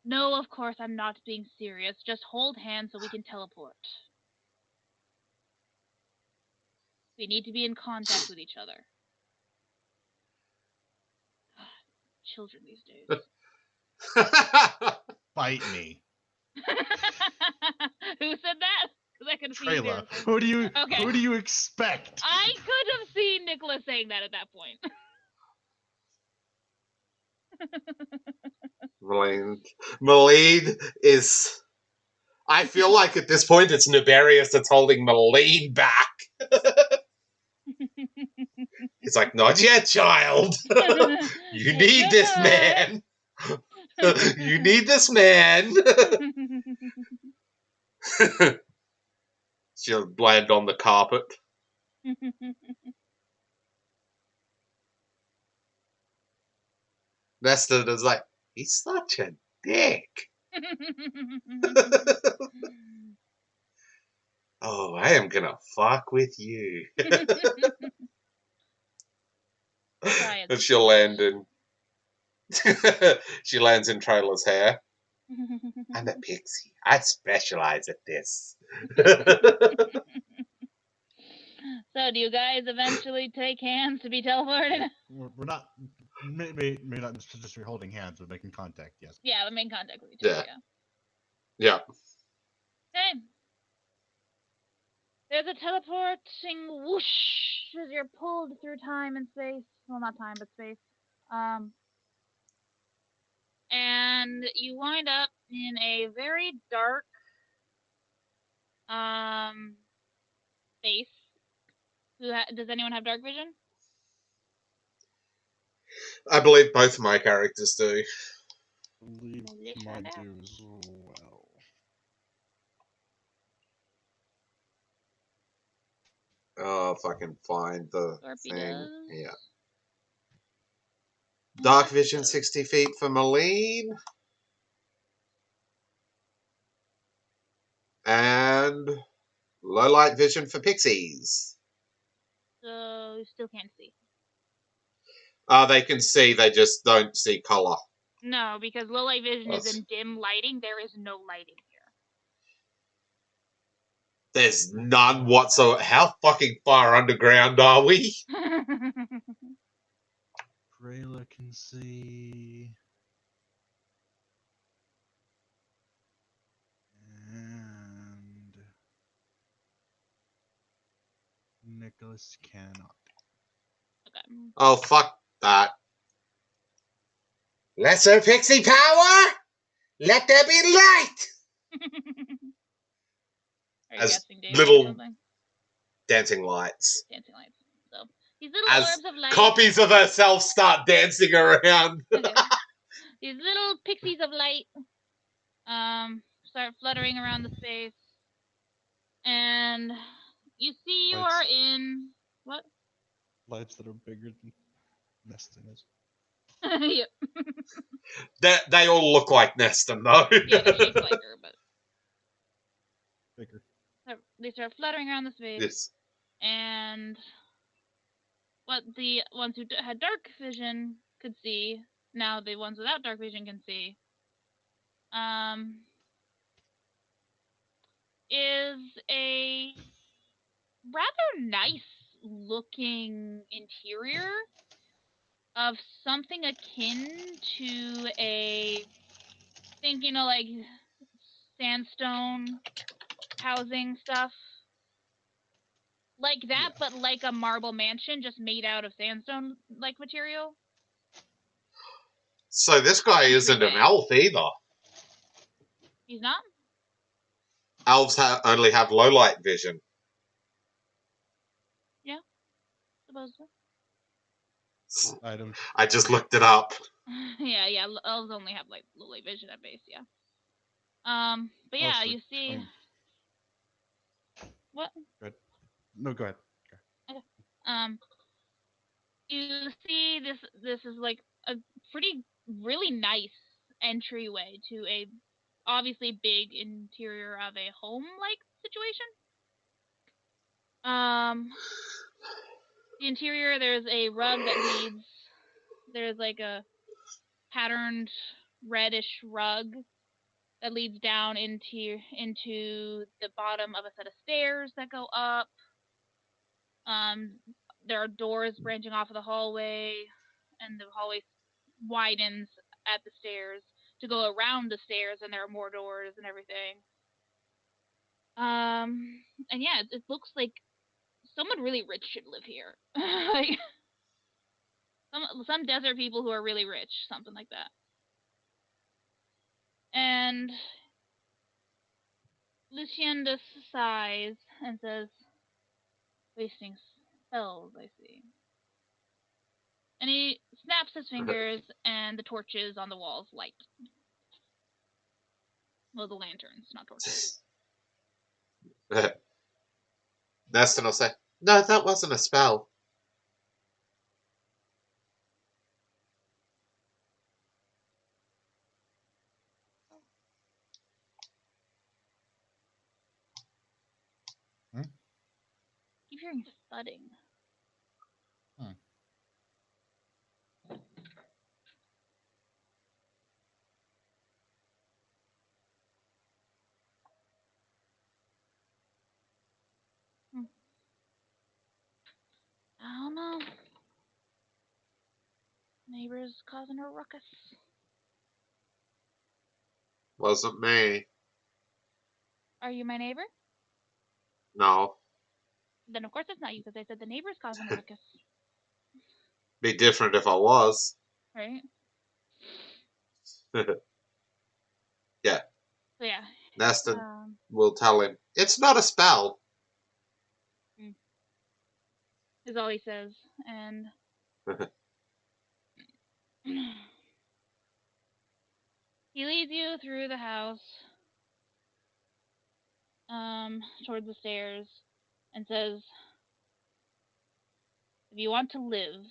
No, of course I'm not being serious. Just hold hands so we can teleport. We need to be in contact with each other. Children these days. Bite me. Who said that? Because I could see Trayla. Who do you expect? I could have seen Nicholas saying that at that point. Malene is... I feel like at this point it's Niberius that's holding Malene back. He's like, not yet, child. You need this man. You need this man. She'll land on the carpet. Nestor is like, he's such a dick. Oh, I am gonna fuck with you. And she'll land in... she lands in Trailer's hair. I'm a pixie. I specialize at this. So, do you guys eventually take hands to be teleported? We're not... Maybe not just holding hands, but making contact, yes. Yeah, we make contact with each other, Yeah. Okay. There's a teleporting whoosh as you're pulled through time and space. Well, not time, but space. And you wind up in a very dark space. Does anyone have dark vision? I believe both my characters do. I believe mine do as well. Oh, if I can find the thing. Torpedoes. Yeah. Dark vision 60 feet for Malene. And low light vision for pixies. So you still can't see. They can see, they just don't see color. No, because low light vision is in dim lighting. There is no lighting here. There's none whatsoever. How fucking far underground are we? Rayla can see. And Nicholas cannot. Okay. Oh, fuck that. Lesser pixie power! Let there be light! Are you As casting daylight little- or something? Dancing lights. Dancing lights. So these little As orbs of light. copies of herself start dancing around. Okay. These little pixies of light start fluttering around the space, and you see you Lights. are in what? Lights that are bigger than Neston is. Yep. They all look like Neston, though. Yeah, they're shaped like her, but Bigger. they start fluttering around the space, Yes. and what the ones who had dark vision could see, now the ones without dark vision can see, is a rather nice looking interior of something akin to a, think, like sandstone housing stuff. Like that, Yeah. but like a marble mansion just made out of sandstone like material. So this guy isn't an Entryway. elf either. He's not? Elves only have low light vision. Supposedly. Items. I just looked it up. yeah, elves only have like low light vision at base, yeah. But yeah, Mostly. you see what? No, go ahead. You see this is like a pretty really nice entryway to a obviously big interior of a home like situation. The interior, there's a rug that leads, there's like a patterned reddish rug that leads down into the bottom of a set of stairs that go up. There are doors branching off of the hallway, and the hallway widens at the stairs to go around the stairs, and there are more doors and everything. And yeah, it looks like someone really rich should live here. Like some desert people who are really rich, something like that. And Lucienda sighs and says, "Wasting spells, I see." And he snaps his fingers, and the torches on the walls light. Well, the lanterns, not torches. Neston will say, "No, that wasn't a spell." Keep hearing thudding. I don't know. Neighbors causing a ruckus. Wasn't me. Are you my neighbor? No. Then of course it's not you, because I said the neighbors causing a ruckus. Be different if I was. Right? Yeah. So yeah. Neston will tell him, "It's not a spell." Is all he says. And he leads you through the house, towards the stairs, and says, "If you want to live,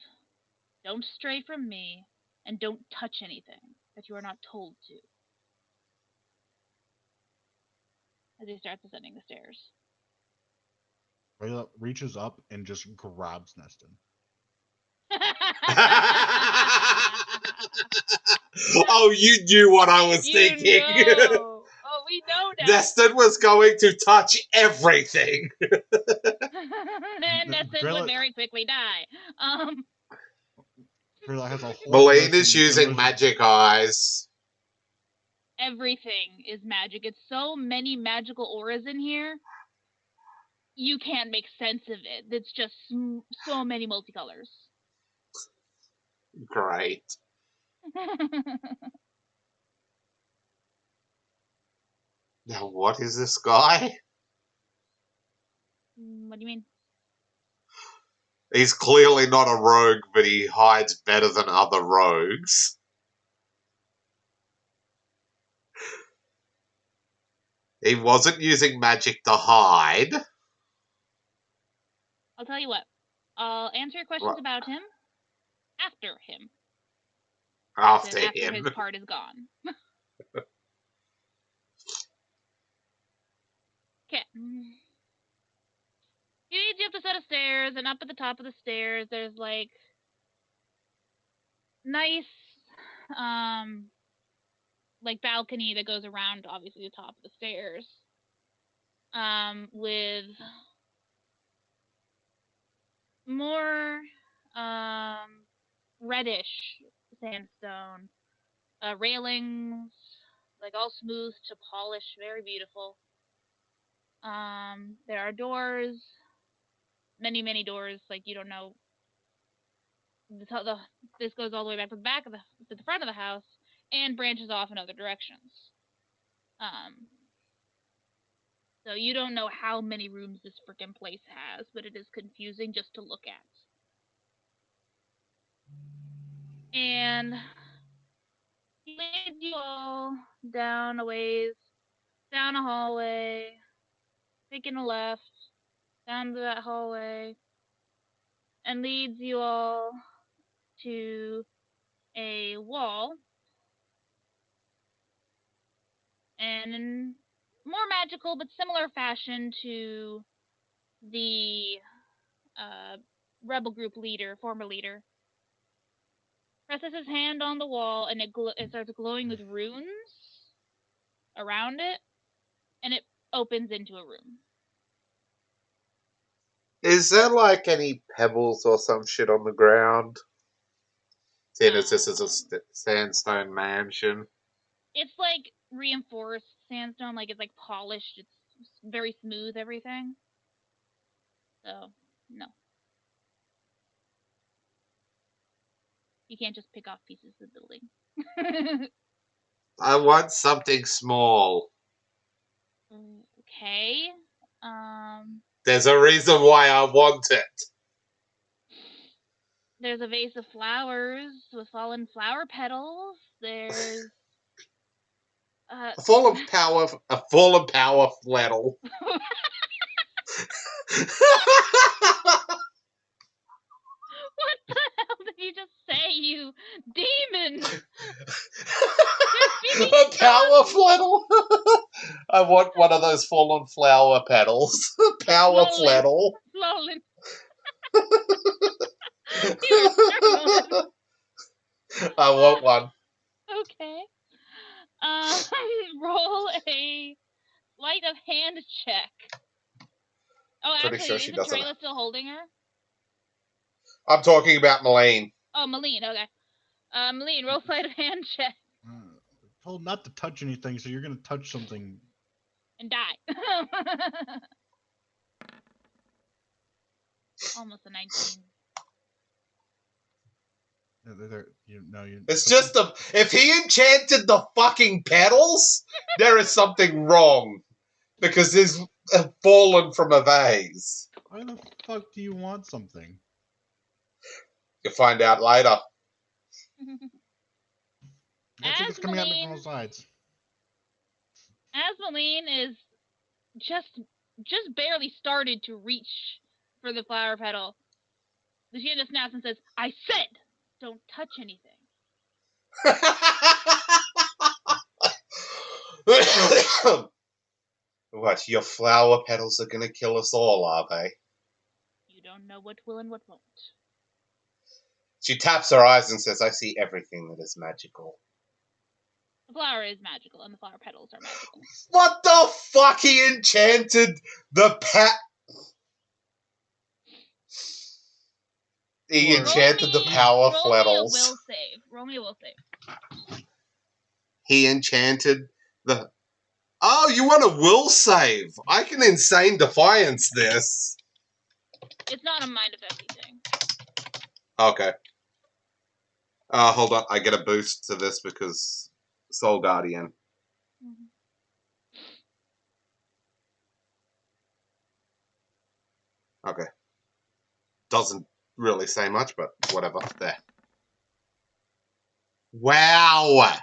don't stray from me, and don't touch anything that you are not told to." As he starts ascending the stairs. Rayla reaches up and just grabs Neston. Oh, you knew what I was You thinking. know. Oh, We know now. Destin was going to touch everything. And Neston Drilla- would very quickly die. Drilla has a whole Moline list is and using goes- magic eyes. Everything is magic. It's so many magical auras in here. You can't make sense of it. It's just so many multicolors. Great. Now, what is this guy? What do you mean? He's clearly not a rogue, but he hides better than other rogues. He wasn't using magic to hide. I'll tell you what. I'll answer your questions What? about him after him. After Then after him. his part is gone. Okay. He leads you up a set of stairs, and up at the top of the stairs, there's like nice, like balcony that goes around, obviously, the top of the stairs, with more, reddish sandstone, railings, like all smooth to polish, very beautiful. There are doors, many doors, like you don't know. This goes all the way back to the back of to the front of the house and branches off in other directions. So you don't know how many rooms this freaking place has, but it is confusing just to look at. And he leads you all down a ways, down a hallway, taking a left, down to that hallway, and leads you all to a wall, and in more magical but similar fashion to the rebel group leader, former leader, presses his hand on the wall, and it starts glowing with runes around it, and it opens into a room. Is there like any pebbles or some shit on the ground? Seeing as this is a sandstone mansion. It's like reinforced sandstone, like it's like polished. It's very smooth, everything. So, no. You can't just pick off pieces of the building. I want something small. Okay. There's a reason why I want it. There's a vase of flowers with fallen flower petals. There's A fallen power flannel. What the hell did you just say, you demon? A power flannel. I want one of those fallen flower petals. Power Slowly. flannel. Slowly. You deserve I want one. Okay. Roll a sleight of hand check. Oh, Pretty actually, sure she isn't doesn't. Trayla still holding her? I'm talking about Moline. Oh, Malene, okay. Malene, roll sleight of hand check told not to touch anything, so you're gonna touch something. and die. Almost a 19. It's just if he enchanted the fucking petals, there is something wrong. Because there's fallen from a vase. Why the fuck do you want something? You'll find out later. I think it's coming out Moline- from all sides. As Malene is just barely started to reach for the flower petal, Luciana snaps and says, I said, don't touch anything. What, your flower petals are gonna kill us all, are they? You don't know what will and what won't. She taps her eyes and says, I see everything that is magical. The flower is magical, and the flower petals are magical. What the fuck? He enchanted the He Or- enchanted the power Roll me a flannels. will save. Roll me a will save. He enchanted the... Oh, you want a will save? I can insane defiance this. It's not a mind affecting thing. Okay. Hold on. I get a boost to this because Soul Guardian. Mm-hmm. Okay. Doesn't really say much, but whatever. There. Wow!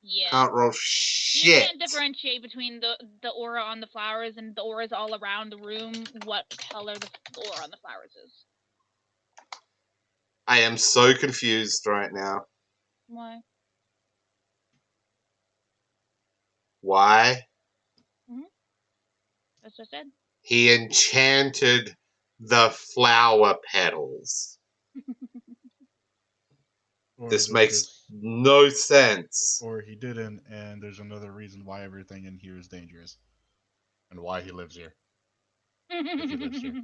Yeah. Can't roll You shit. can't differentiate between the aura on the flowers and the auras all around the room, what color the aura on the flowers is. I am so confused right now. Why? Why? That's what I said. He enchanted the flower petals. Or This there's makes just- no sense. Or he didn't, and there's another reason why everything in here is dangerous. And why he lives here. If he lives here.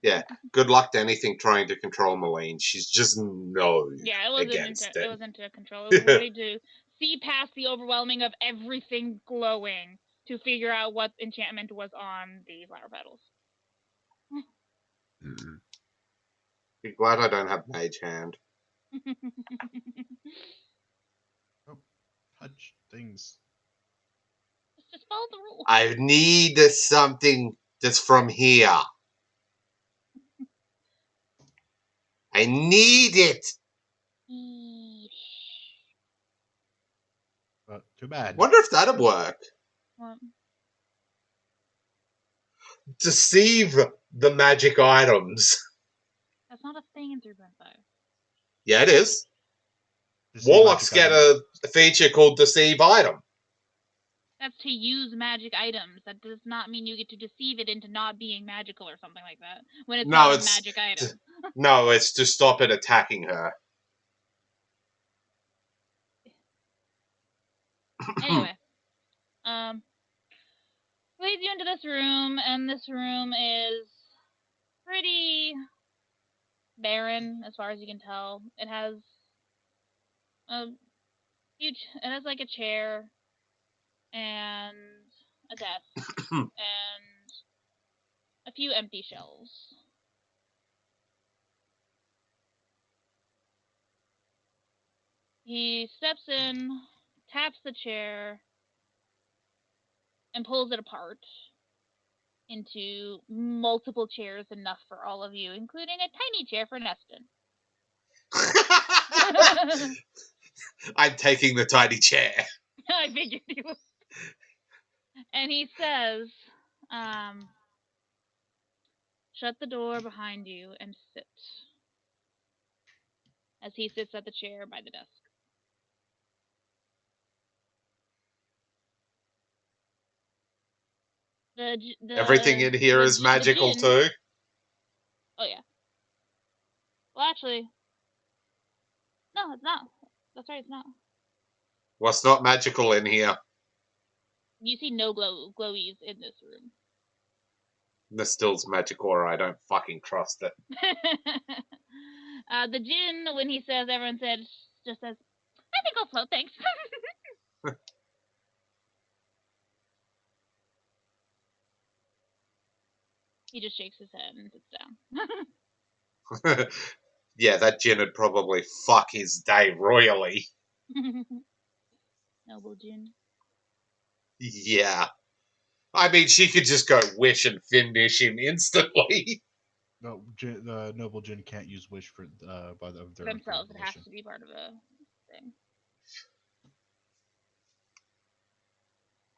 Yeah, good luck to anything trying to control Moline. She's just no Yeah, it wasn't against into it. it wasn't into control. It was really to see past the overwhelming of everything glowing to figure out what enchantment was on the flower petals. Be glad I don't have Mage Hand. Touch things. Just follow the rules. I need something that's from here. I need it. But too bad. Wonder if that'd work. What? Deceive the magic items. That's not a thing in 3.5. Yeah, it is. Deceive Warlocks magic get items. a feature called Deceive Item. That's to use magic items. That does not mean you get to deceive it into not being magical or something like that. When it's No, not it's- a magic item. No, it's to stop it attacking her. Anyway, leads you into this room, and this room is pretty barren as far as you can tell. It has it has like a chair and a desk and a few empty shelves. He steps in, taps the chair, and pulls it apart into multiple chairs, enough for all of you, including a tiny chair for Neston. I'm taking the tiny chair. I figured you would. And he says, shut the door behind you and sit. As he sits at the chair by the desk. Everything in here is magical too. Oh yeah. Well, actually, no, it's not. That's right, it's not. What's not magical in here? You see no glowies in this room. This still's magical, or I don't fucking trust it. The djinn, when he says, everyone just says, I think I'll float, thanks. He just shakes his head and sits down. Yeah, that djinn would probably fuck his day royally. Noble djinn. Yeah. I mean, she could just go wish and finish him instantly. No, the noble djinn can't use wish for by their own Themselves, it has volition. to be part of a thing.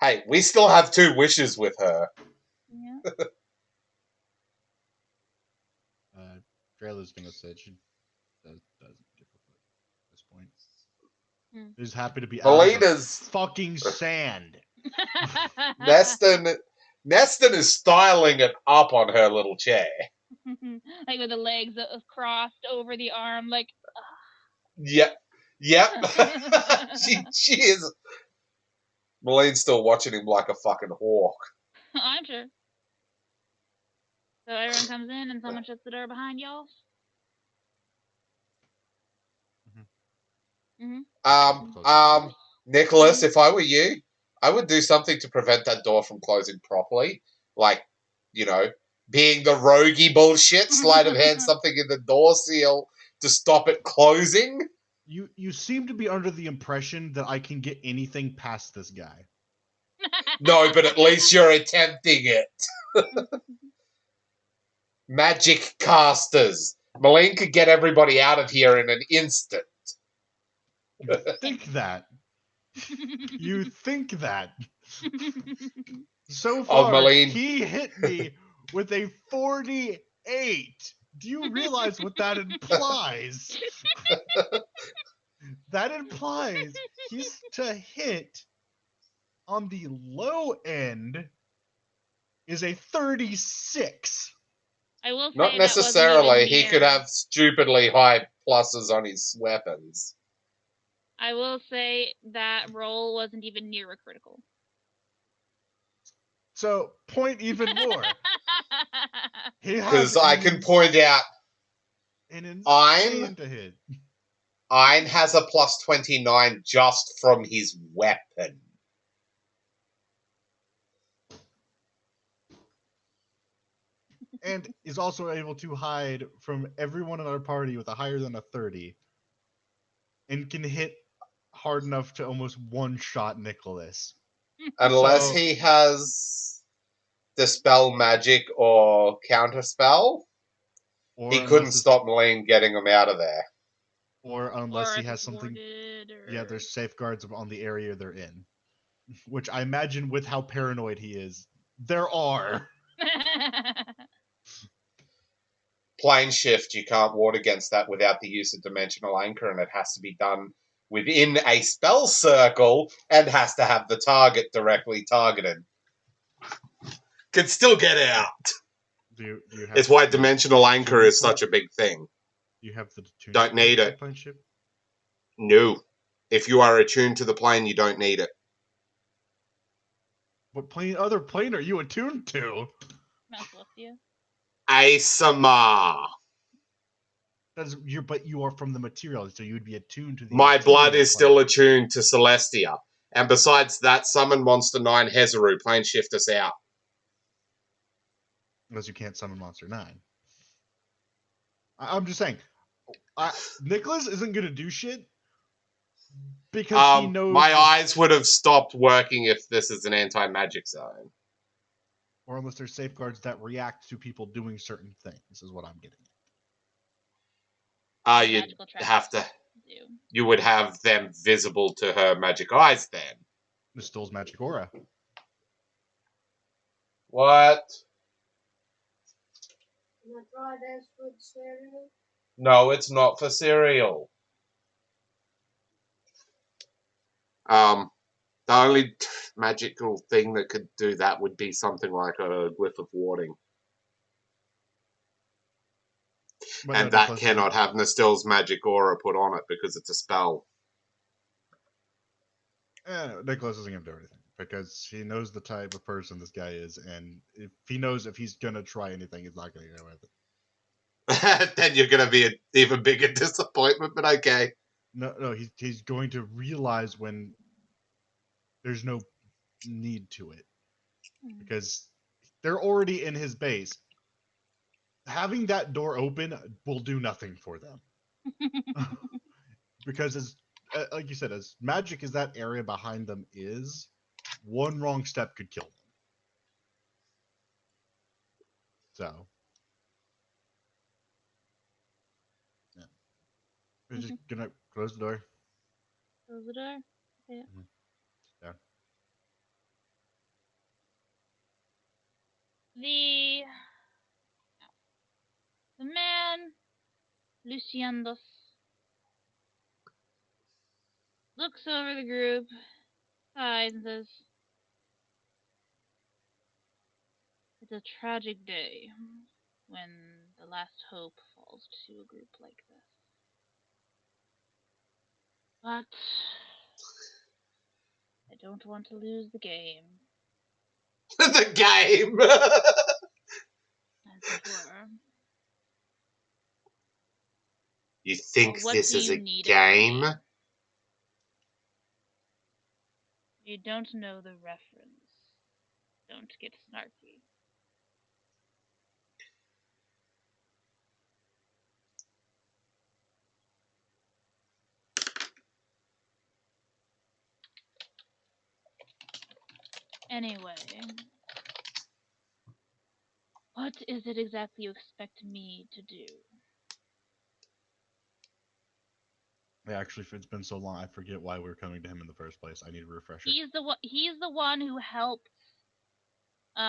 Hey, we still have 2 wishes with her. Yeah. Drayla's gonna say she doesn't give a fuck at this point. Hmm. She's happy to be out of the Melina's fucking sand. Neston is styling it up on her little chair. Like with the legs crossed over the arm, like. Yep. she is. Malene's still watching him like a fucking hawk. I'm sure. So everyone comes in and someone shuts the door behind y'all. Nicholas, if I were you, I would do something to prevent that door from closing properly. Like, being the roguey bullshit, sleight of hand something in the door seal to stop it closing. You seem to be under the impression that I can get anything past this guy. No, but at least you're attempting it. Magic casters. Malene could get everybody out of here in an instant. You think that. You think that. So far, Malene. he hit me with a 48. Do you realize what that implies? That implies he's to hit on the low end is a 36. I will say Not necessarily. He could have stupidly high pluses on his weapons. I will say that roll wasn't even near a critical. So, point even more. Because I can point out insane to hit. Ein has a plus 29 just from his weapon. And is also able to hide from everyone in our party with a higher than a 30. And can hit hard enough to almost one-shot Nicholas. Unless he has Dispel Magic or Counterspell, he couldn't stop Malene getting him out of there. Or unless he has something... Yeah, there's safeguards on the area they're in. Which I imagine with how paranoid he is, there are. Plane shift, you can't ward against that without the use of Dimensional Anchor, and it has to be done within a spell circle and has to have the target directly targeted. Can still get out. It's why Dimensional Anchor is such a big thing. You have the don't need it. Plane shift? No. If you are attuned to the plane, you don't need it. What other plane are you attuned to? Asamar. But you are from the material, so you would be attuned to the... My blood is still attuned to Celestia. And besides that, summon Monster 9 Hezaru. Plane shift us out. Unless you can't summon Monster 9. I'm just saying, Nicholas isn't going to do shit because he knows... My eyes would have stopped working if this is an anti-magic zone. Or unless there's safeguards that react to people doing certain things, is what I'm getting at. You'd have to... You would have them visible to her magic eyes then. Nestille's magic aura. What? No, it's not for cereal. The only magical thing that could do that would be something like a Glyph of Warding. But and that cannot have Nestille's magic aura put on it because it's a spell. Nicholas isn't going to do anything because he knows the type of person this guy is, and if he knows if he's going to try anything, he's not going to go with it. Then you're going to be an even bigger disappointment, but okay. No, he's going to realize when there's no need to it. Because they're already in his base. Having that door open will do nothing for them. Because, like you said, as magic as that area behind them is, one wrong step could kill them. So... We're just gonna close the door. Close the door? Yeah. Yeah. The man, Luciandos, looks over the group, sighs, and says, "It's a tragic day when the last hope falls to a group like this. But I don't want to lose the game, The game. as it were. You think Well, what this do is you a need from game? me? You don't know the reference. Don't get snarky. Anyway, what is it exactly you expect me to do? Yeah, actually, if it's been so long, I forget why we were coming to him in the first place. I need a refresher. He's the one who helped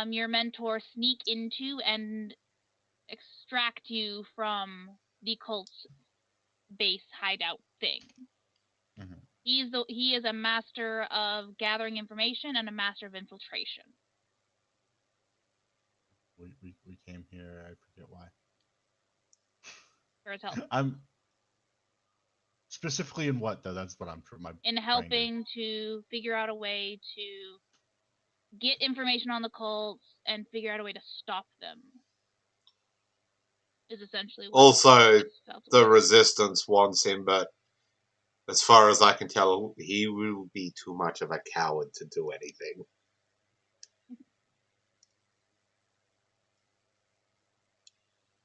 your mentor sneak into and extract you from the cult's base hideout thing. Mhm. He is a master of gathering information and a master of infiltration. We came here. I forget why. For his help. I'm specifically in what though? That's what I'm my In helping to figure out a way to get information on the cults and figure out a way to stop them. Is essentially what Also, this felt the was. Resistance wants him, but as far as I can tell, he will be too much of a coward to do anything.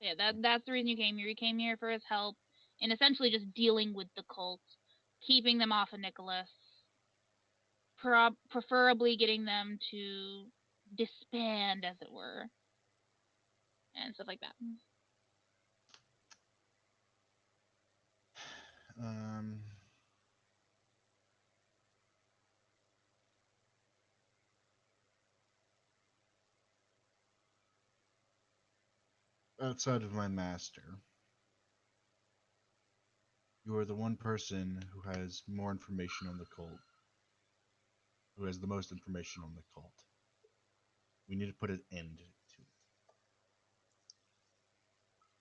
Yeah, that's the reason you came here. You came here for his help in essentially just dealing with the cult, keeping them off of Nicholas, preferably getting them to disband, as it were, and stuff like that. Um. Outside of my master, you are the one person who has more information on the cult, who has the most information on the cult. We need to put an end to it.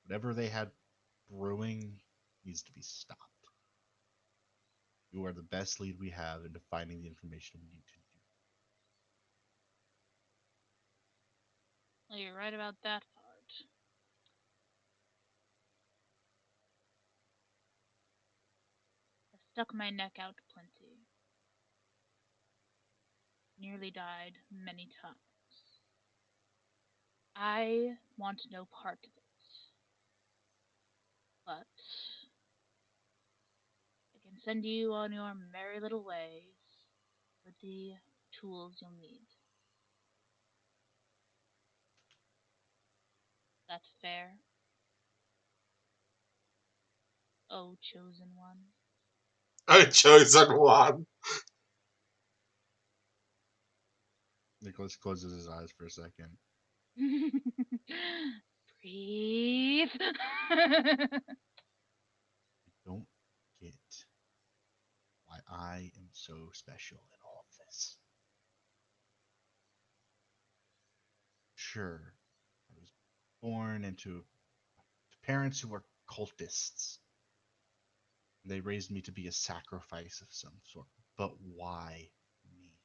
Whatever they had brewing needs to be stopped. You are the best lead we have into finding the information we need to do. Well, you're right about that part. I've stuck my neck out plenty. Nearly died many times. I want no part of it. But I can send you on your merry little ways with the tools you'll need. That fair? Oh, chosen one. Oh, chosen one. Nicholas closes his eyes for a second. Breathe. I don't get why I am so special in all of this. Sure, I was born into parents who were cultists. They raised me to be a sacrifice of some sort. But why me?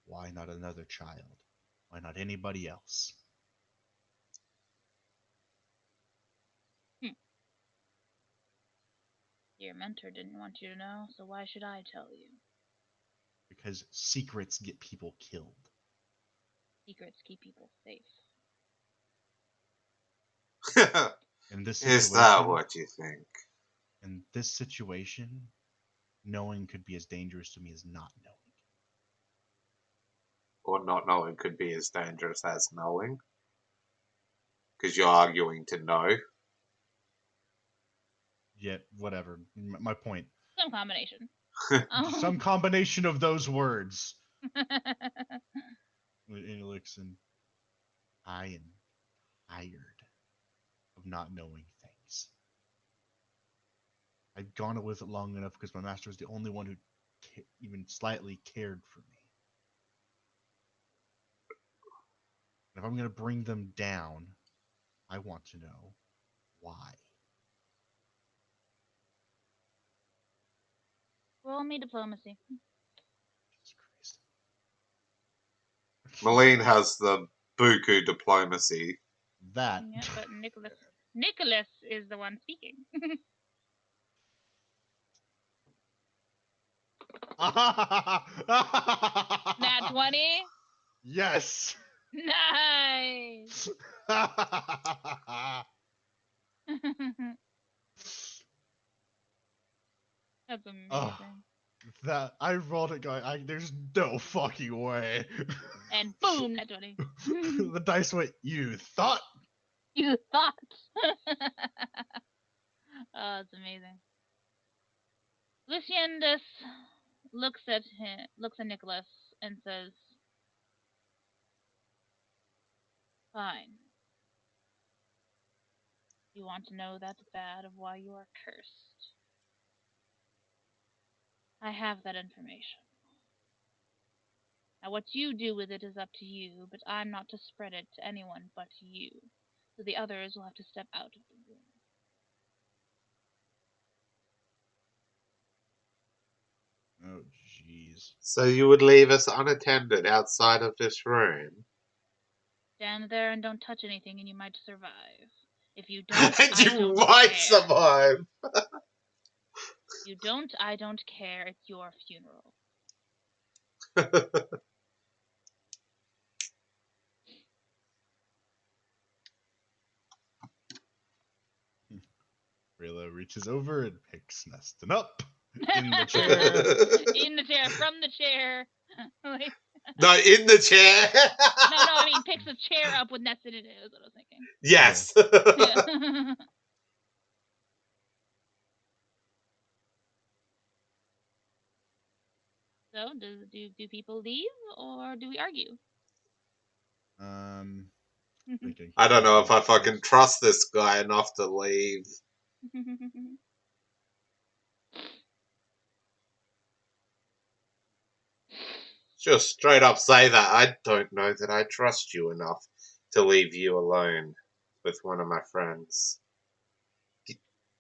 Why not another child? Why not anybody else? Your mentor didn't want you to know, so why should I tell you? Because secrets get people killed. Secrets keep people safe. In this Is that situation, what you think? knowing could be as dangerous to me as not knowing. Or not knowing could be as dangerous as knowing? Because you're arguing to know. Yet, whatever. My point. Some combination. Some combination of those words. And looks, and I am tired of not knowing things. I'd gone with it long enough because my master was the only one who even slightly cared for me. And if I'm going to bring them down, I want to know why. Roll me diplomacy. Jesus Christ. Malene has the buku diplomacy. That. Yeah, but Nicholas is the one speaking. Nat 20. Yes. Nice. That's amazing. That I rolled it going. There's no fucking way. And boom, Nat 20. The dice went. You thought. You thought. Oh, it's amazing. Luciandus looks at Nicholas and says, "Fine. You want to know that bad of why you are cursed? I have that information. Now, what you do with it is up to you, but I'm not to spread it to anyone but you. So the others will have to step out of the room." Oh jeez. So you would leave us unattended outside of this room? Stand there and don't touch anything, and you might survive. If you don't, And I you don't might care. survive! You don't, I don't care. It's your funeral. Rayla reaches over and picks Neston up in the chair. In the chair, from the chair. Like, No, in the chair! no, I mean picks the chair up with Neston in it. Is what I was thinking. Yes! Yeah. So, do people leave or do we argue? Thinking. I don't know if I fucking trust this guy enough to leave. Just straight up say that. I don't know that I trust you enough to leave you alone with one of my friends.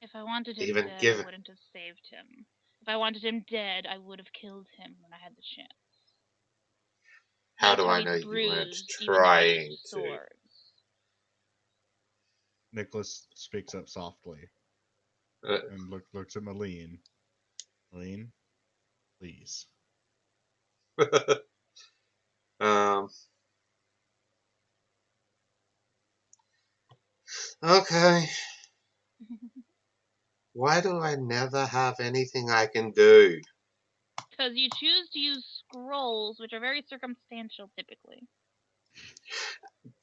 If I wanted him Even dead, give- I wouldn't have saved him. If I wanted him dead, I would have killed him when I had the chance. How That's do I he's know you weren't bruised, even though he trying has to? swords. Nicholas speaks up softly Uh, and looks at Malene. Malene, please. um. Okay. Why do I never have anything I can do? Because you choose to use scrolls, which are very circumstantial typically.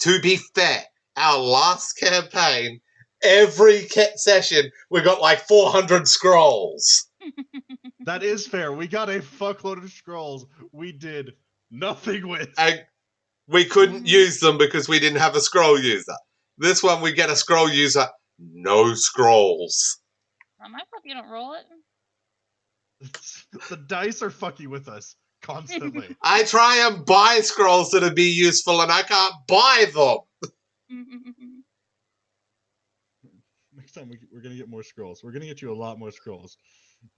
To be fair, our last campaign, every session, we got like 400 scrolls. That is fair. We got a fuckload of scrolls. We did nothing with. And we couldn't use them because we didn't have a scroll user. This one, we get a scroll user, no scrolls. My fault you don't roll it. The dice are fucking with us constantly. I try and buy scrolls that'd be useful, and I can't buy them. Next time we're gonna get more scrolls. We're gonna get you a lot more scrolls.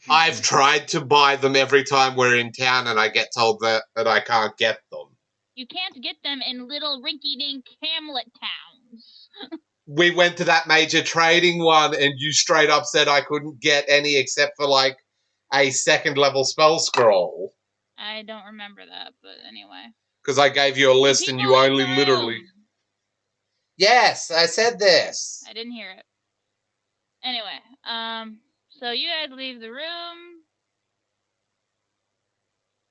I've tried to buy them every time we're in town, and I get told that I can't get them. You can't get them in little rinky-dink hamlet towns. We went to that major trading one, and you straight up said I couldn't get any except for like a second level spell scroll. I don't remember that, but anyway. Because I gave you a list and you People in only the literally. room. Yes, I said this. I didn't hear it. Anyway, so you guys leave the room,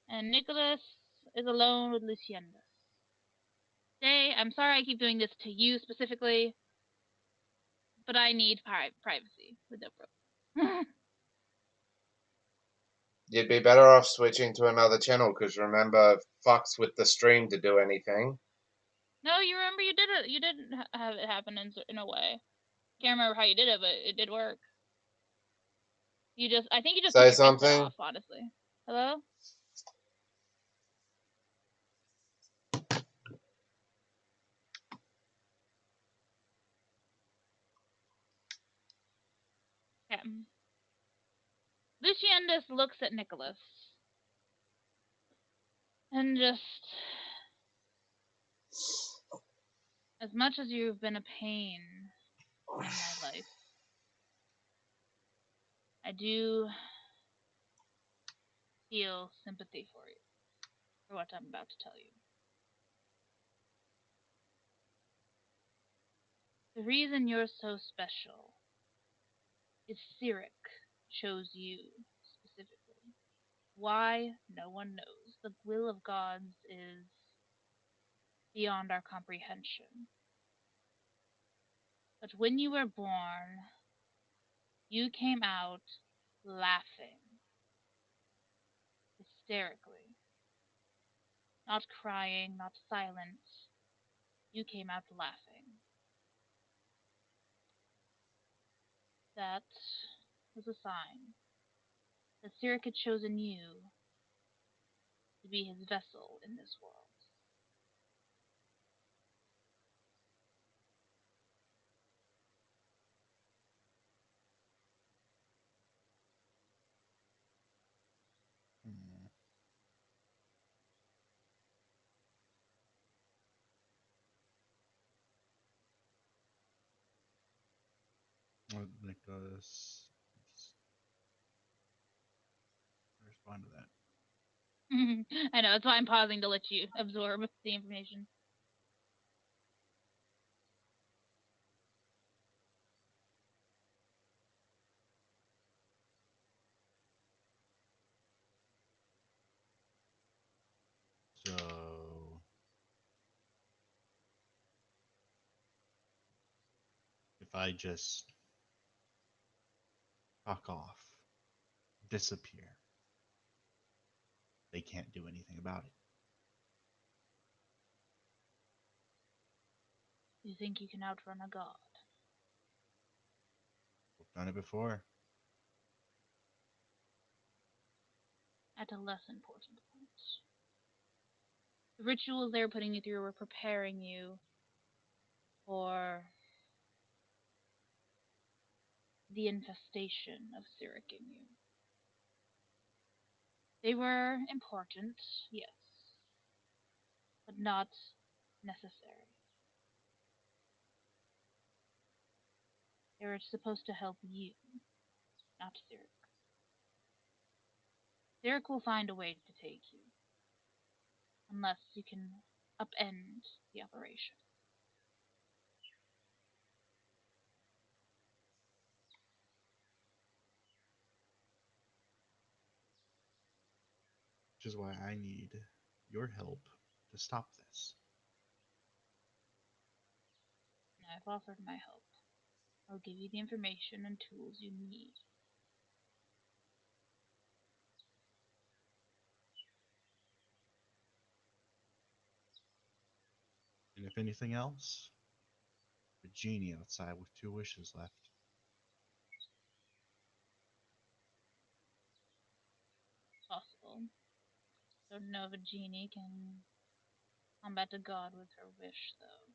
and Nicholas is alone with Luciandus. I'm sorry I keep doing this to you specifically, but I need privacy with Dobro. You'd be better off switching to another channel, because remember, fucks with the stream to do anything. No, you remember you did it. You did have it happen in a way. Can't remember how you did it, but it did work. I think you just Say took your headset something? off, honestly. Hello? Luciandus looks at Nicholas and just, as much as you've been a pain in my life, I do feel sympathy for you, for what I'm about to tell you. The reason you're so special is Cyric chose you specifically. Why? No one knows. The will of gods is beyond our comprehension. But when you were born, you came out laughing, hysterically. Not crying, not silent. You came out laughing. That was a sign that Cyric had chosen you to be his vessel in this world. Hmm. Nicholas, just respond to that. I know, that's why I'm pausing to let you absorb the information. So, if I just fuck off, disappear, they can't do anything about it. You think you can outrun a god? We've done it before. At a less important point. The rituals they were putting you through were preparing you for the infestation of Cyric in you. They were important, yes, but not necessary. They were supposed to help you, not Cyric. Cyric will find a way to take you, unless you can upend the operation. Which is why I need your help to stop this. I've offered my help. I'll give you the information and tools you need. And if anything else, a genie outside with 2 wishes left. Possible. Don't know if a genie can combat a god with her wish, though.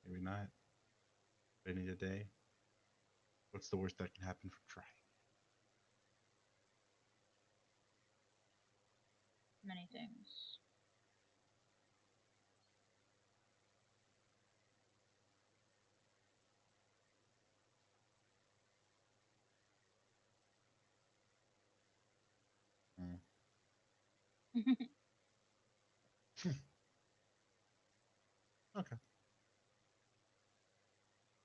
Maybe not. Any day. What's the worst that can happen from trying? Many things. Mm. Okay.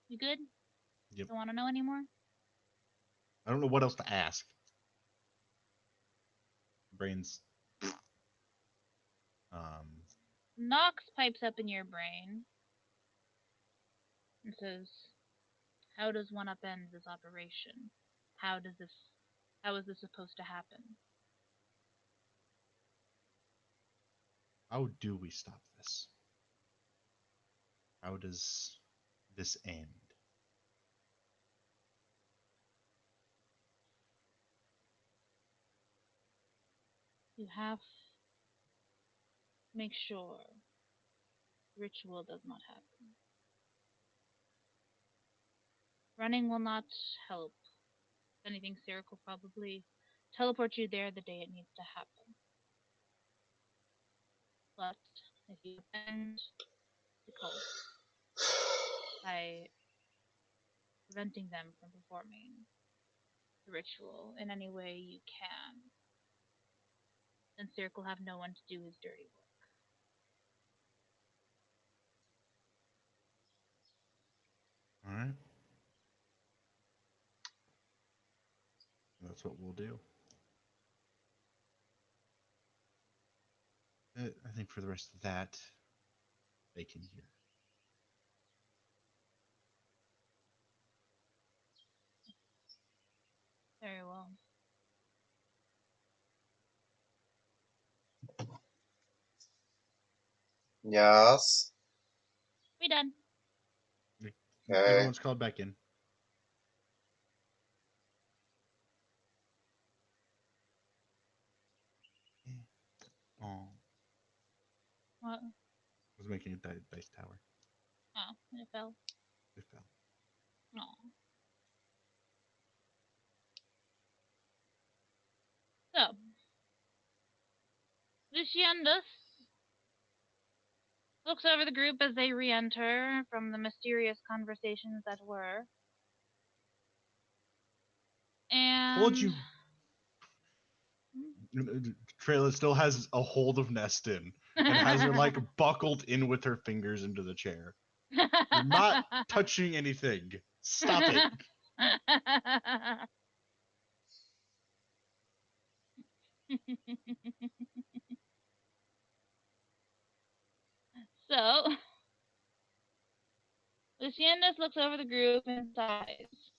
You good? Yep. Don't want to know anymore? I don't know what else to ask. Brains. Um. Nox pipes up in your brain and says, how does one upend this operation? How does this how is this supposed to happen? How do we stop this? How does this end? You have to make sure ritual does not happen. Running will not help. If anything, Sirik will probably teleport you there the day it needs to happen. But if you offend the cult by preventing them from performing the ritual in any way you can, then Sirik will have no one to do his dirty work. All right. That's what we'll do. I think for the rest of that, they can hear. Very well. Yes. We done. Okay. Everyone's called back in. Oh, What? I was making a dice tower. Oh, it fell. It fell. No. So, Luciandus looks over the group as they re-enter from the mysterious conversations that were. And Told you. Trayla still has a hold of Nestin and has her like buckled in with her fingers into the chair. You're not touching anything. Stop it. So, Luciandus looks over the group and sighs.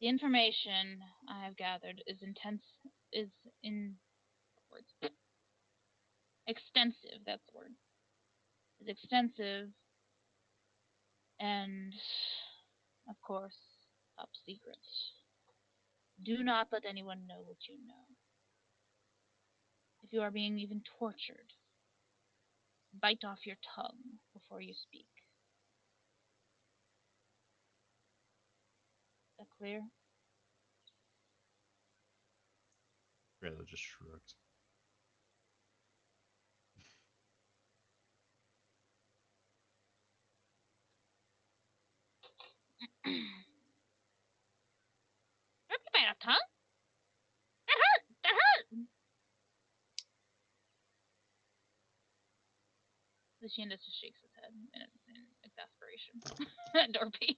The information I have gathered is extensive, that's the word. Is extensive and, of course, top secret. Do not let anyone know what you know. If you are being even tortured, bite off your tongue before you speak. Is that clear? Trayla just shrugged. Don't you bite off tongue? That hurt! That hurt! Luciandus just shakes his head in exasperation at Dorpy.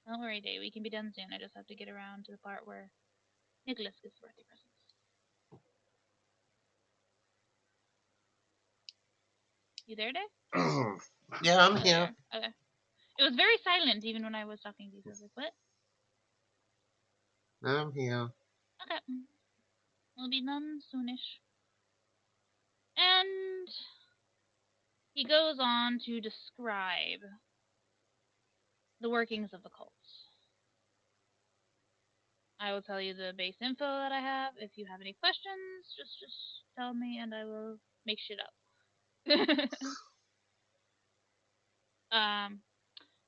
Don't worry, Day. We can be done soon. I just have to get around to the part where Nicholas gets the birthday presents. You there, Day? Yeah, I'm Oh, here. there. Okay. It was very silent even when I was talking to you. So I was like, what? I'm here. Okay. We'll be done soonish. And he goes on to describe the workings of the cult. I will tell you the base info that I have. If you have any questions, just tell me and I will make shit up.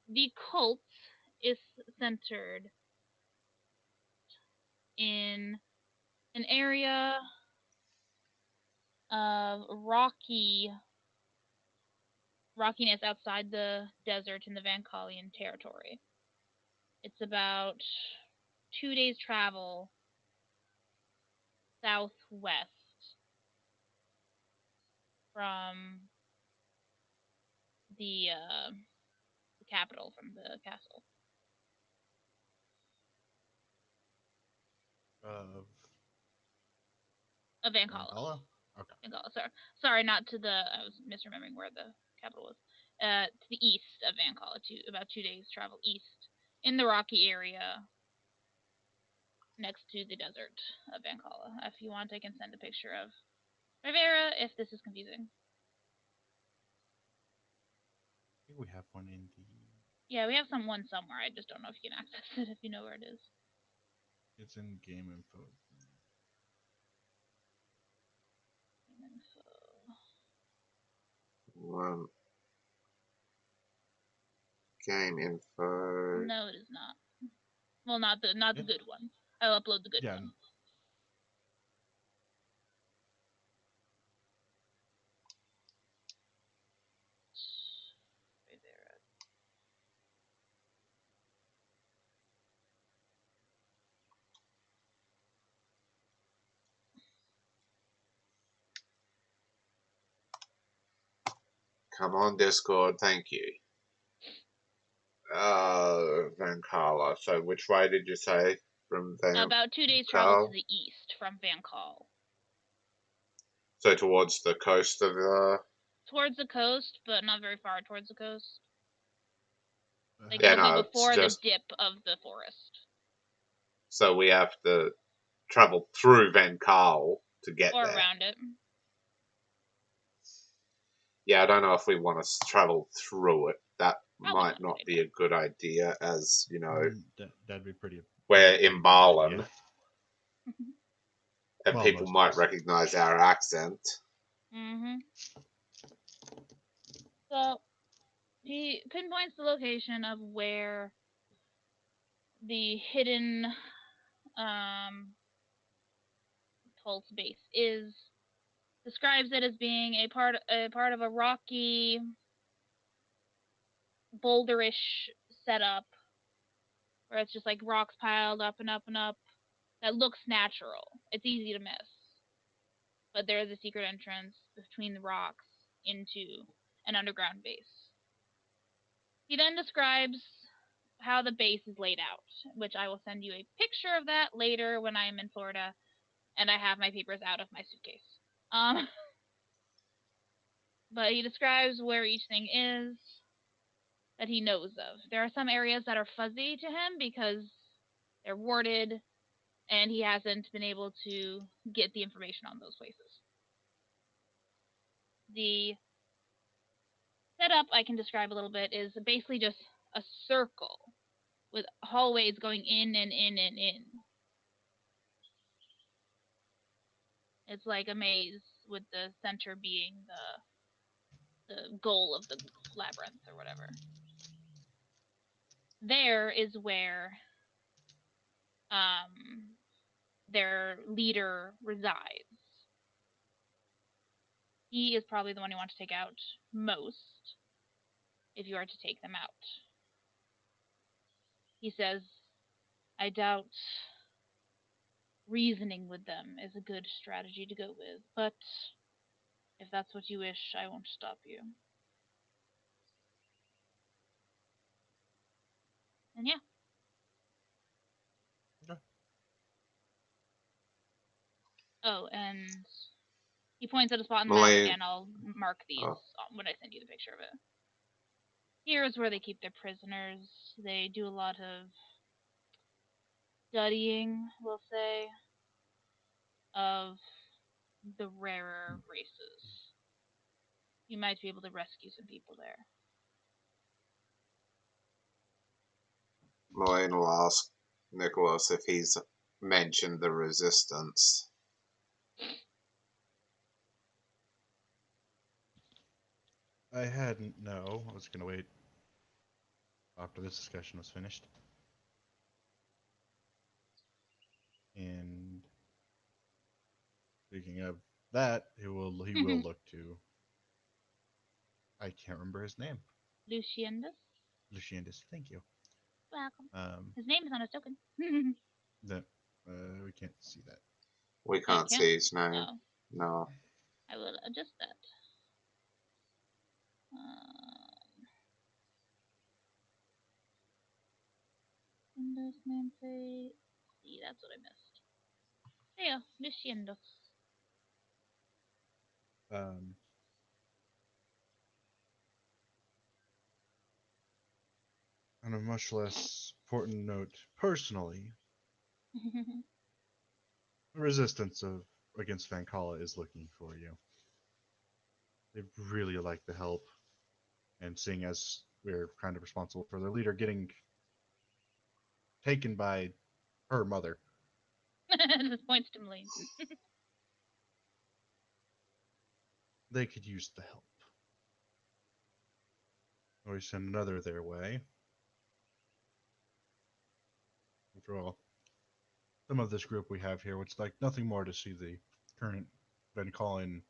The cult is centered in an area of rockiness outside the desert in the Vancalian territory. It's about 2 days travel southwest from the capital, from the castle. Of Vancala. Valhalla? Okay. Vancala. Sorry, not to the. I was misremembering where the capital was. To the east of Vancala, about 2 days travel east, in the rocky area next to the desert of Vancala. If you want, I can send a picture of Rivera if this is confusing. I think we have one in the. Yeah, we have one somewhere. I just don't know if you can access it if you know where it is. It's in game info. one. Game info. No, it is not. Well, not the Yeah. good one. I'll upload the good Yeah. one. Right there. Come on, Discord. Thank you. Van Carla. So which way did you say from Van? About 2 days travel Carl? to the east from Van Call. So towards the coast of Towards the coast, but not very far towards the coast. Like Yeah, it'll no, be it's before just- the dip of the forest. So we have to travel through Van Carl to get Or there. around it. Yeah, I don't know if we want to travel through it. That Probably might not a not good be a good idea, as you know, That'd be pretty. we're in Barlin, Yeah. and Well, people most of might us. recognize our accent. Mm-hmm. So, he pinpoints the location of where the hidden pulse base is. Describes it as being a part of a rocky, boulderish setup where it's just like rocks piled up and up and up that looks natural. It's easy to miss. But there is a secret entrance between the rocks into an underground base. He then describes how the base is laid out, which I will send you a picture of that later when I am in Florida and I have my papers out of my suitcase. But he describes where each thing is that he knows of. There are some areas that are fuzzy to him because they're warded and he hasn't been able to get the information on those places. The setup I can describe a little bit is basically just a circle with hallways going in and in and in. It's like a maze with the center being the goal of the labyrinth or whatever. There is where their leader resides. He is probably the one you want to take out most if you are to take them out. He says, I doubt reasoning with them is a good strategy to go with, but if that's what you wish, I won't stop you. And yeah. Okay. Oh, and he points at a spot in the Malay- map, and I'll mark these when I send you the picture of it. Here's where they keep their prisoners. They do a lot of studying, we'll say, of the rarer races. You might be able to rescue some people there. Moline will ask Nicholas if he's mentioned the resistance. I hadn't. No, I was gonna wait after this discussion was finished. And speaking of that, he will look to. I can't remember his name. Luciandus? Luciandus. Thank you. Welcome. His name is on his token. That we can't see that. We can't can't? see his name. Oh, No. I will adjust that. Windows nameplate. See, that's what I missed. There you go, Luciandus. On a much less important note, personally, the resistance against Vankala is looking for you. They really like the help, and seeing as we're kind of responsible for their leader getting taken by her mother, This points to Malene. they could use the help. Or we send another their way. After all, some of this group we have here, it's like nothing more to see the current been calling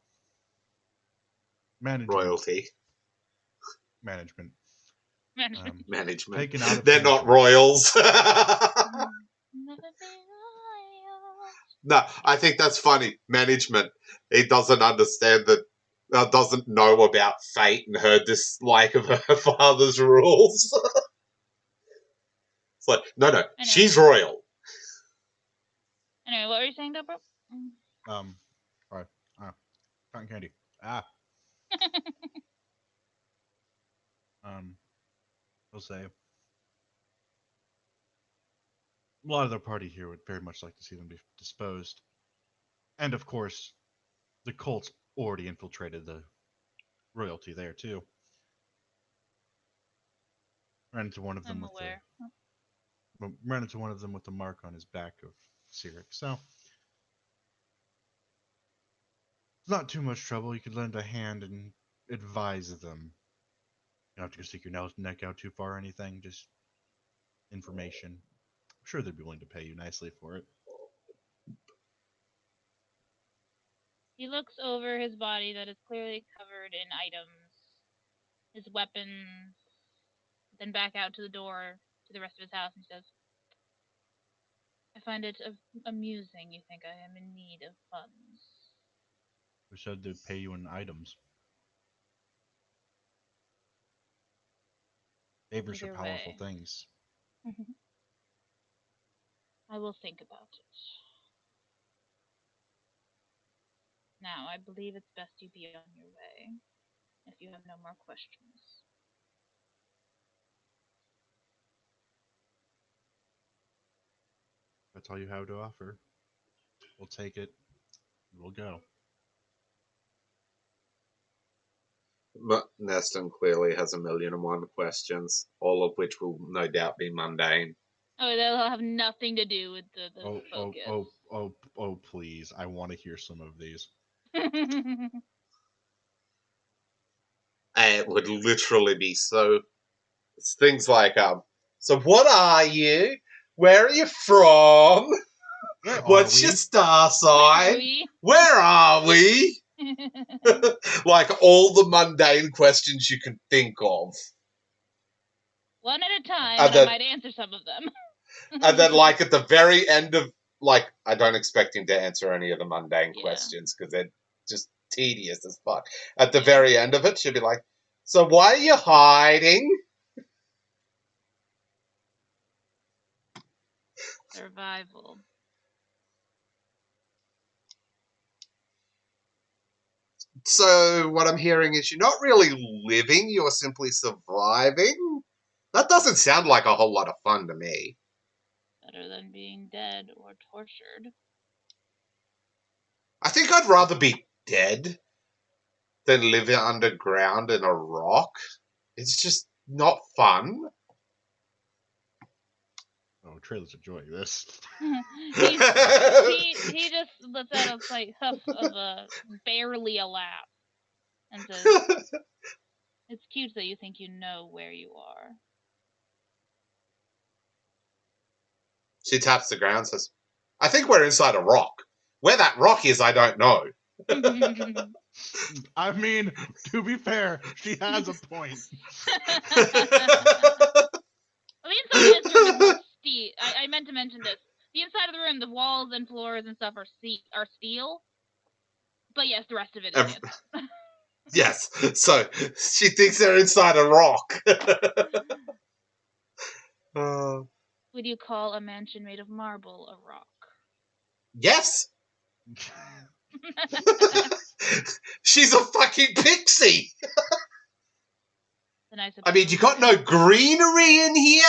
management. Royalty. Management. Management. Taken out of They're not control. royals. Never be royal. No, I think that's funny. Management. He doesn't understand that, doesn't know about fate and her dislike of her father's rules. It's like, no, know. she's royal. Anyway, what were you saying, Dobro? Sorry. Cotton candy. Ah. I'll say a lot of the party here would very much like to see them be disposed. And of course, the cults already infiltrated the royalty there too. Ran into one of them I'm with aware. ran into one of them with the mark on his back of Cyric. So it's not too much trouble. You could lend a hand and advise them. You don't have to go stick your neck out too far or anything. Just information. I'm sure they'd be willing to pay you nicely for it. He looks over his body that is clearly covered in items, his weapons, then back out to the door to the rest of his house and says, I find it amusing you think I am in need of funds. Who said they'd pay you in items? Favors are Either powerful way. things. I will think about it. Now, I believe it's best you be on your way, if you have no more questions. That's all you have to offer. We'll take it. We'll go. Neston clearly has 1,000,001 questions, all of which will no doubt be mundane. Oh, that'll have nothing to do with the focus. Oh, please. I want to hear some of these. It would literally be so. It's things like, so what are you? Where are you from? What's your star sign? Where are we? Like all the mundane questions you can think of. One at a time, and I might answer some of them. And then, like, at the very end of, like, I don't expect him to answer any of the mundane questions because they're just tedious as fuck. At the very end of it, she'll be like, so why are you hiding? Survival. So what I'm hearing is you're not really living, you're simply surviving? That doesn't sound like a whole lot of fun to me. Better than being dead or tortured. I think I'd rather be dead than living underground in a rock. It's just not fun. Oh, Trailer's enjoying this. he just lets out a slight huff of barely a laugh and says, it's cute that you think you know where you are. She taps the ground and says, I think we're inside a rock. Where that rock is, I don't know. I mean, to be fair, she has a point. Well, the inside of this room is more steel. I meant to mention this. The inside of the room, the walls and floors and stuff are steel. But yes, the rest of it is Yes, so she thinks they're inside a rock. Would you call a mansion made of marble a rock? Yes. She's a fucking pixie. I mean, you got no greenery in here?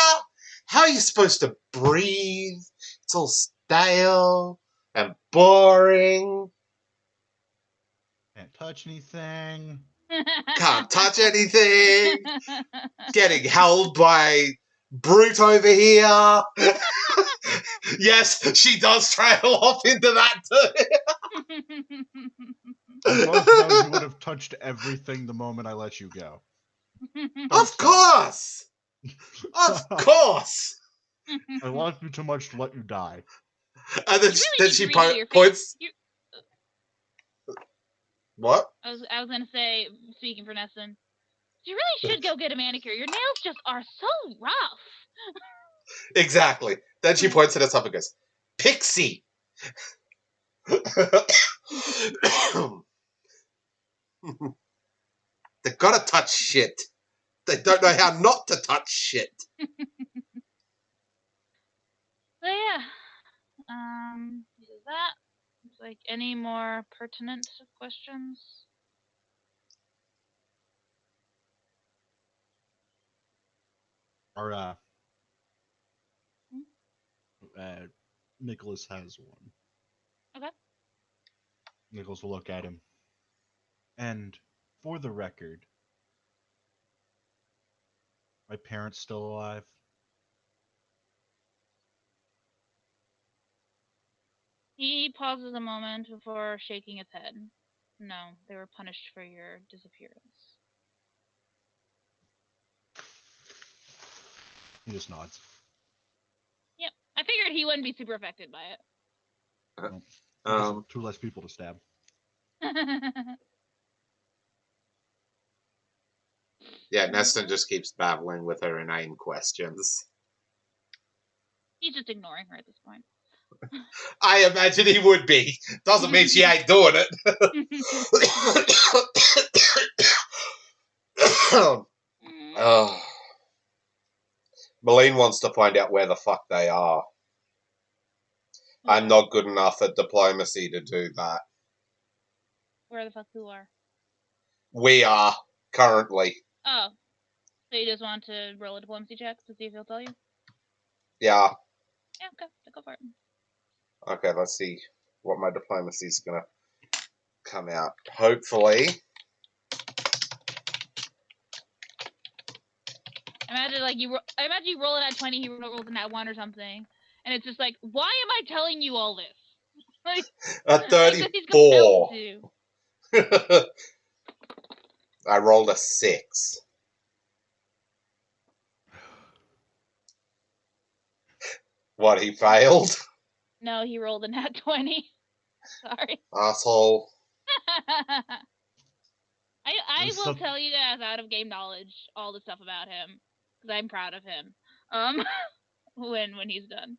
How are you supposed to breathe? It's all stale and boring. Can't touch anything. Can't touch anything. Getting held by Brute over here. Yes, she does trail off into that too. You both know you would have touched everything the moment I let you go. Of course! Of course! I like you too much to let you die. And then, You really then should she redo your face. points. You- What? I was gonna say, speaking for Neston, you really should go get a manicure. Your nails just are so rough. Exactly. Then she points at herself and goes, Pixie! They gotta touch shit. They don't know how not to touch shit. So yeah, is that like any more pertinent questions? Or Hmm? Nicholas has one. Okay. Nicholas will look at him. And for the record, my parents still alive? He pauses a moment before shaking his head. No, they were punished for your disappearance. He just nods. Yep, I figured he wouldn't be super affected by Just 2 less people to stab. it. Yeah, Neston just keeps babbling with her inane questions. He's just ignoring her at this point. I imagine he would be. Doesn't mean she ain't doing it. Oh. Malene wants to find out where the fuck they are. I'm not good enough at diplomacy to do that. Where the fuck who are? We are, currently. Oh, so you just want to roll a diplomacy check to see if he'll tell you? Yeah. Yeah, okay, go for it. Okay, let's see what my diplomacy is going to come out. Hopefully. I imagine you roll it at 20, he rolls it at 1 or something, and it's just like, why am I telling you all this? Like, A like he's compelled 34. to. I rolled a 6. What, he failed? No, he rolled a nat 20. Sorry. Asshole. I There's will some- tell you guys out of game knowledge all the stuff about him because I'm proud of him. When he's done.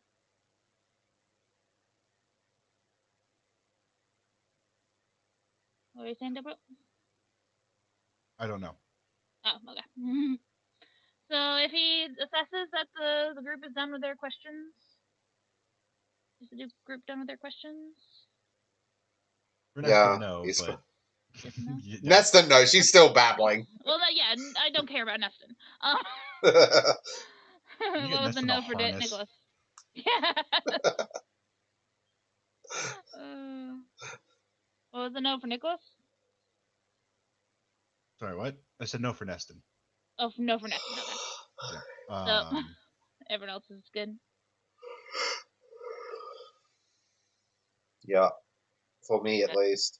What were you saying, Deborah? I don't know. Oh, okay. So if he assesses that the group is done with their questions, is the group done with their questions? For Yeah, Neston, no, he's but Yes, no? Yeah. Neston, no, she's still babbling. Well, yeah, I don't care about Neston. You What get was the Neston no a for harness. Nicholas? Yeah. What was the no for Nicholas? Sorry, what? I said no for Neston. Oh, no for Neston. Okay. Yeah. So everyone else is good. Yeah, for me at Okay. least.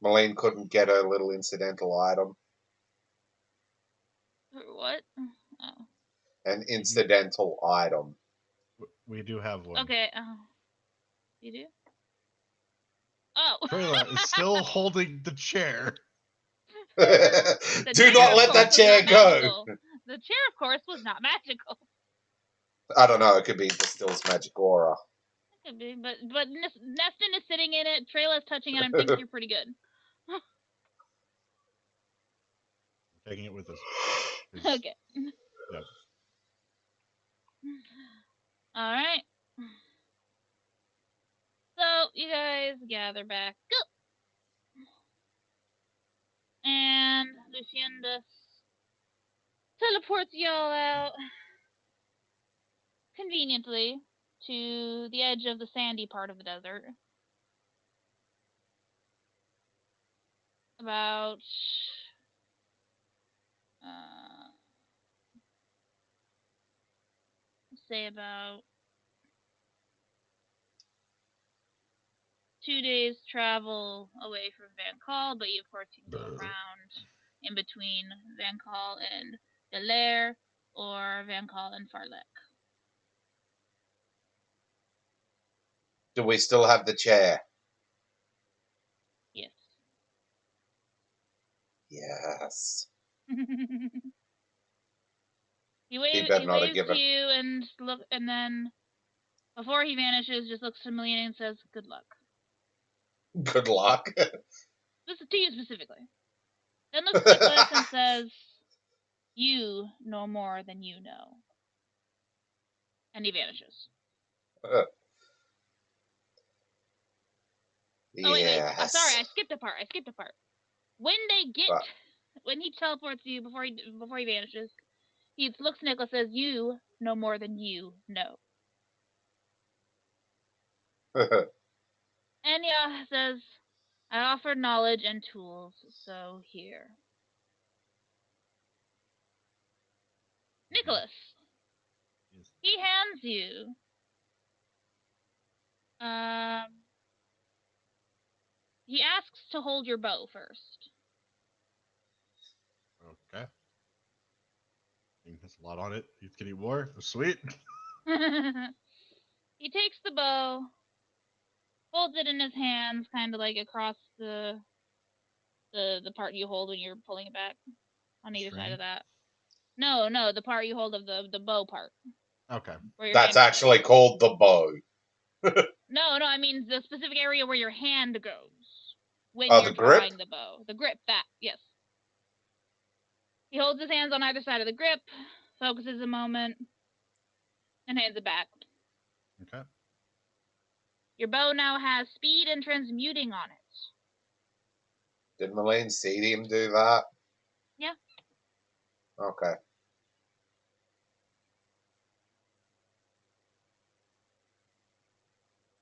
Malene couldn't get a little incidental item. What? Oh. An incidental item. We do have one. Okay. You do? Oh. Trayla is still holding the chair. Do chair, not of let that course, was chair not go. magical. The chair, of course, was not magical. I don't know, it could be Distill's magic aura. It could be, but Neston is sitting in it. Trayla's touching it and thinks you're pretty good. Taking it with us. Okay. Yep. All right. So you guys gather back up, and Luciandus teleports y'all out conveniently to the edge of the sandy part of the desert. About say about 2 days travel away from Van Call, but you of course can go around in between Van Call and Delaire or Van Call and Farlek. Do we still have the chair? Yes. Yes. He waves better not have to given- you and then before he vanishes, just looks to Melina and says, "Good luck." Good luck. This is to you specifically. Then looks at Nicholas and says, "You know more than you know." And he vanishes. Yes. Oh, wait. Sorry, I skipped a part. When he teleports you before he vanishes, he looks at Nicholas and says, "You know more than you know." Enya says, "I offer knowledge and tools, so here." Nicholas, Yes. he hands you he asks to hold your bow first. Okay. Thing has a lot on it. He's getting more. Oh, sweet. He takes the bow, holds it in his hands, kind of like across the part you hold when you're pulling it back on either side String? of that. No, the part you hold of the bow part. Okay. Where your That's hand actually called the bow. goes. No, I mean the specific area where your hand goes when Oh, you're the grip? drawing the bow. The grip, yes. He holds his hands on either side of the grip, focuses a moment, and hands it back. Okay. Your bow now has speed and transmuting on it. Did Malene see him do that? Yeah. Okay.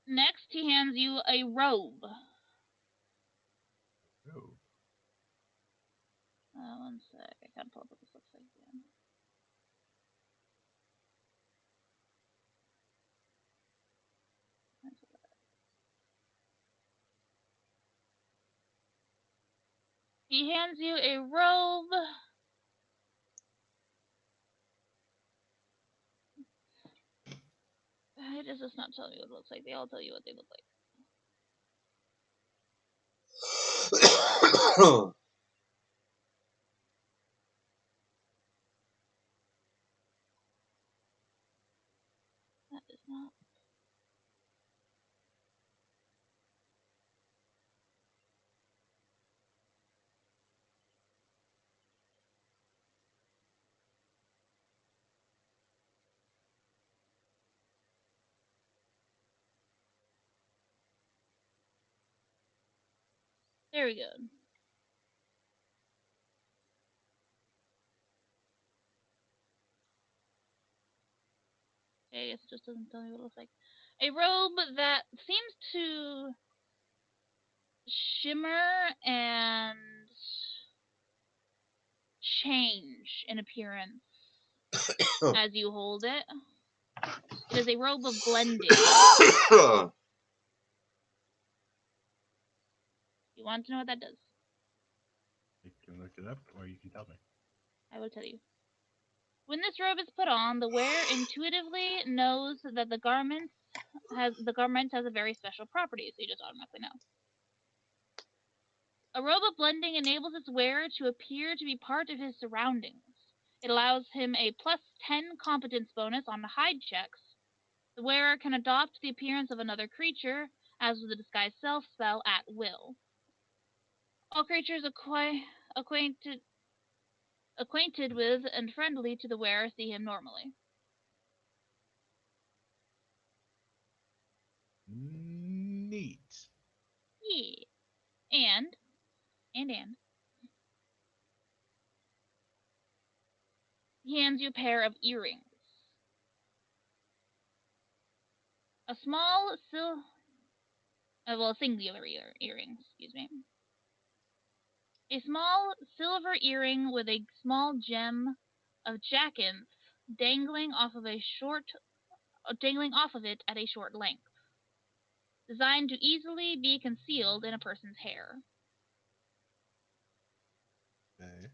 Next, he hands you a robe. Oh. One sec. I gotta pull up what this looks like again. He hands you a robe. It does just not tell me what it looks like. They all tell you what they look like. That is not. There we go. Okay, I guess it just doesn't tell me what it looks like. A robe that seems to shimmer and change in appearance as you hold it. It is a robe of blending. You want to know what that does? You can look it up, or you can tell me. I will tell you. When this robe is put on, the wearer intuitively knows that the garment has a very special property, so you just automatically know. A robe of blending enables its wearer to appear to be part of his surroundings. It allows him a +10 competence bonus on hide checks. The wearer can adopt the appearance of another creature, as with the disguise self spell, at will. All creatures acquainted with and friendly to the wearer see him normally. Neat. Yeah. And he hands you a pair of earrings. A small singular earring, excuse me. A small silver earring with a small gem of jacinth dangling off of it at a short length. designed to easily be concealed in a person's hair. Okay.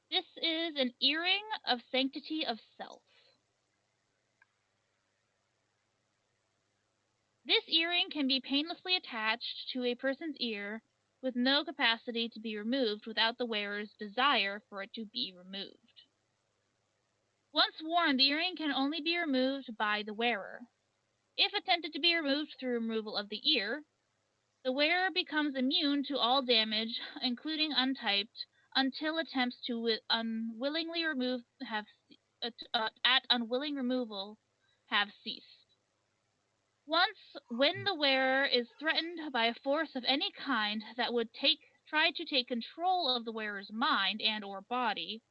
This is an earring of sanctity of self. This earring can be painlessly attached to a person's ear with no capacity to be removed without the wearer's desire for it to be removed. Once worn, the earring can only be removed by the wearer. If attempted to be removed through removal of the ear, the wearer becomes immune to all damage, including untyped, until attempts to unwillingly remove at unwilling removal have ceased. Once, when the wearer is threatened by a force of any kind that would try to take control of the wearer's mind and or body,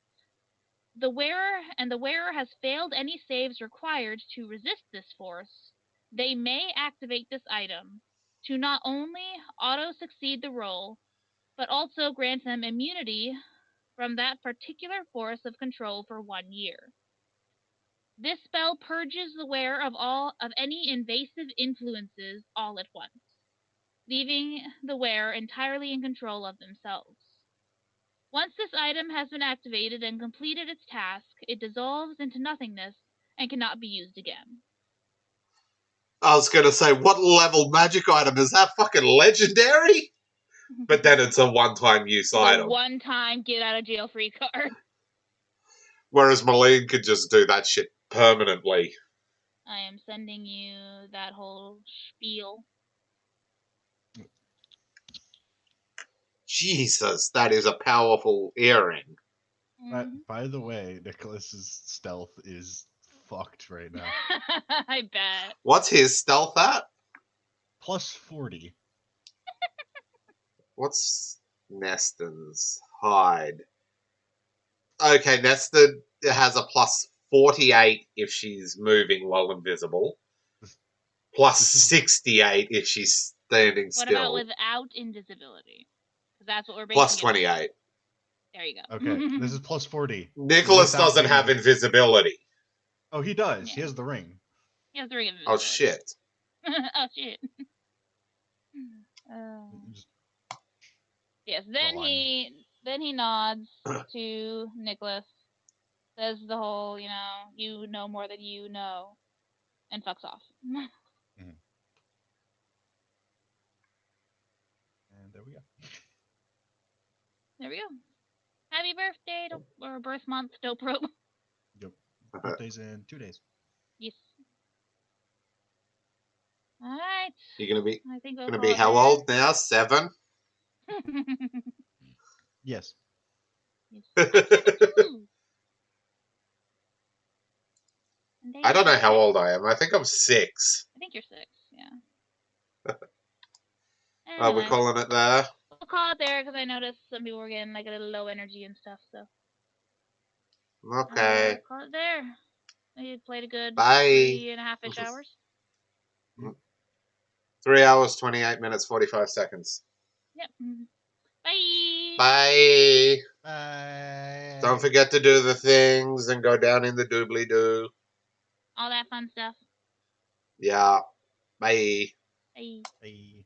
the wearer has failed any saves required to resist this force, they may activate this item to not only auto-succeed the roll, but also grant them immunity from that particular force of control for 1 year. This spell purges the wearer of any invasive influences all at once, leaving the wearer entirely in control of themselves. Once this item has been activated and completed its task, it dissolves into nothingness and cannot be used again. I was going to say, what level magic item is that? Fucking legendary? But then it's a one-time use The item. one-time get-out-of-jail-free card. Whereas Malene could just do that shit permanently. I am sending you that whole spiel. Jesus, that is a powerful earring. By the way, Nicholas's stealth is fucked right now. I bet. What's his stealth at? Plus 40. What's Neston's hide? Okay, Neston has a plus 48 if she's moving while invisible. Plus 68 if she's standing What still. about without invisibility? Because that's what we're basing Plus it on. 28. There you go. Okay, this is plus 40. Nicholas Without doesn't being have invisibility. Oh, he does. Yeah. He has the ring. He has the ring of Oh, invisibility. shit. Oh shit. Just Yes. Go on. Then he nods to Nicholas, says the whole, you know more than you know, and fucks off. And there we go. There we go. Happy birthday or birth month, Dope Rope. Yep. Birthday's in 2 days. Yes. All right. You're gonna be I think we'll gonna call be it how there. old now? 7? Yes. Ooh. And I don't know how David, old I am. I think I'm 6. I think you're 6. Yeah. Are we Anyway, calling it there? we'll call it there because I noticed some people were getting like a little low energy and stuff. So Okay. call it there. We played a good Bye. 3.5-ish hours. 3 hours, 28 minutes, 45 seconds. Yep. Bye. Bye. Bye. Don't forget to do the things and go down in the doobly-doo. All that fun stuff. Yeah. Bye. Bye. Bye.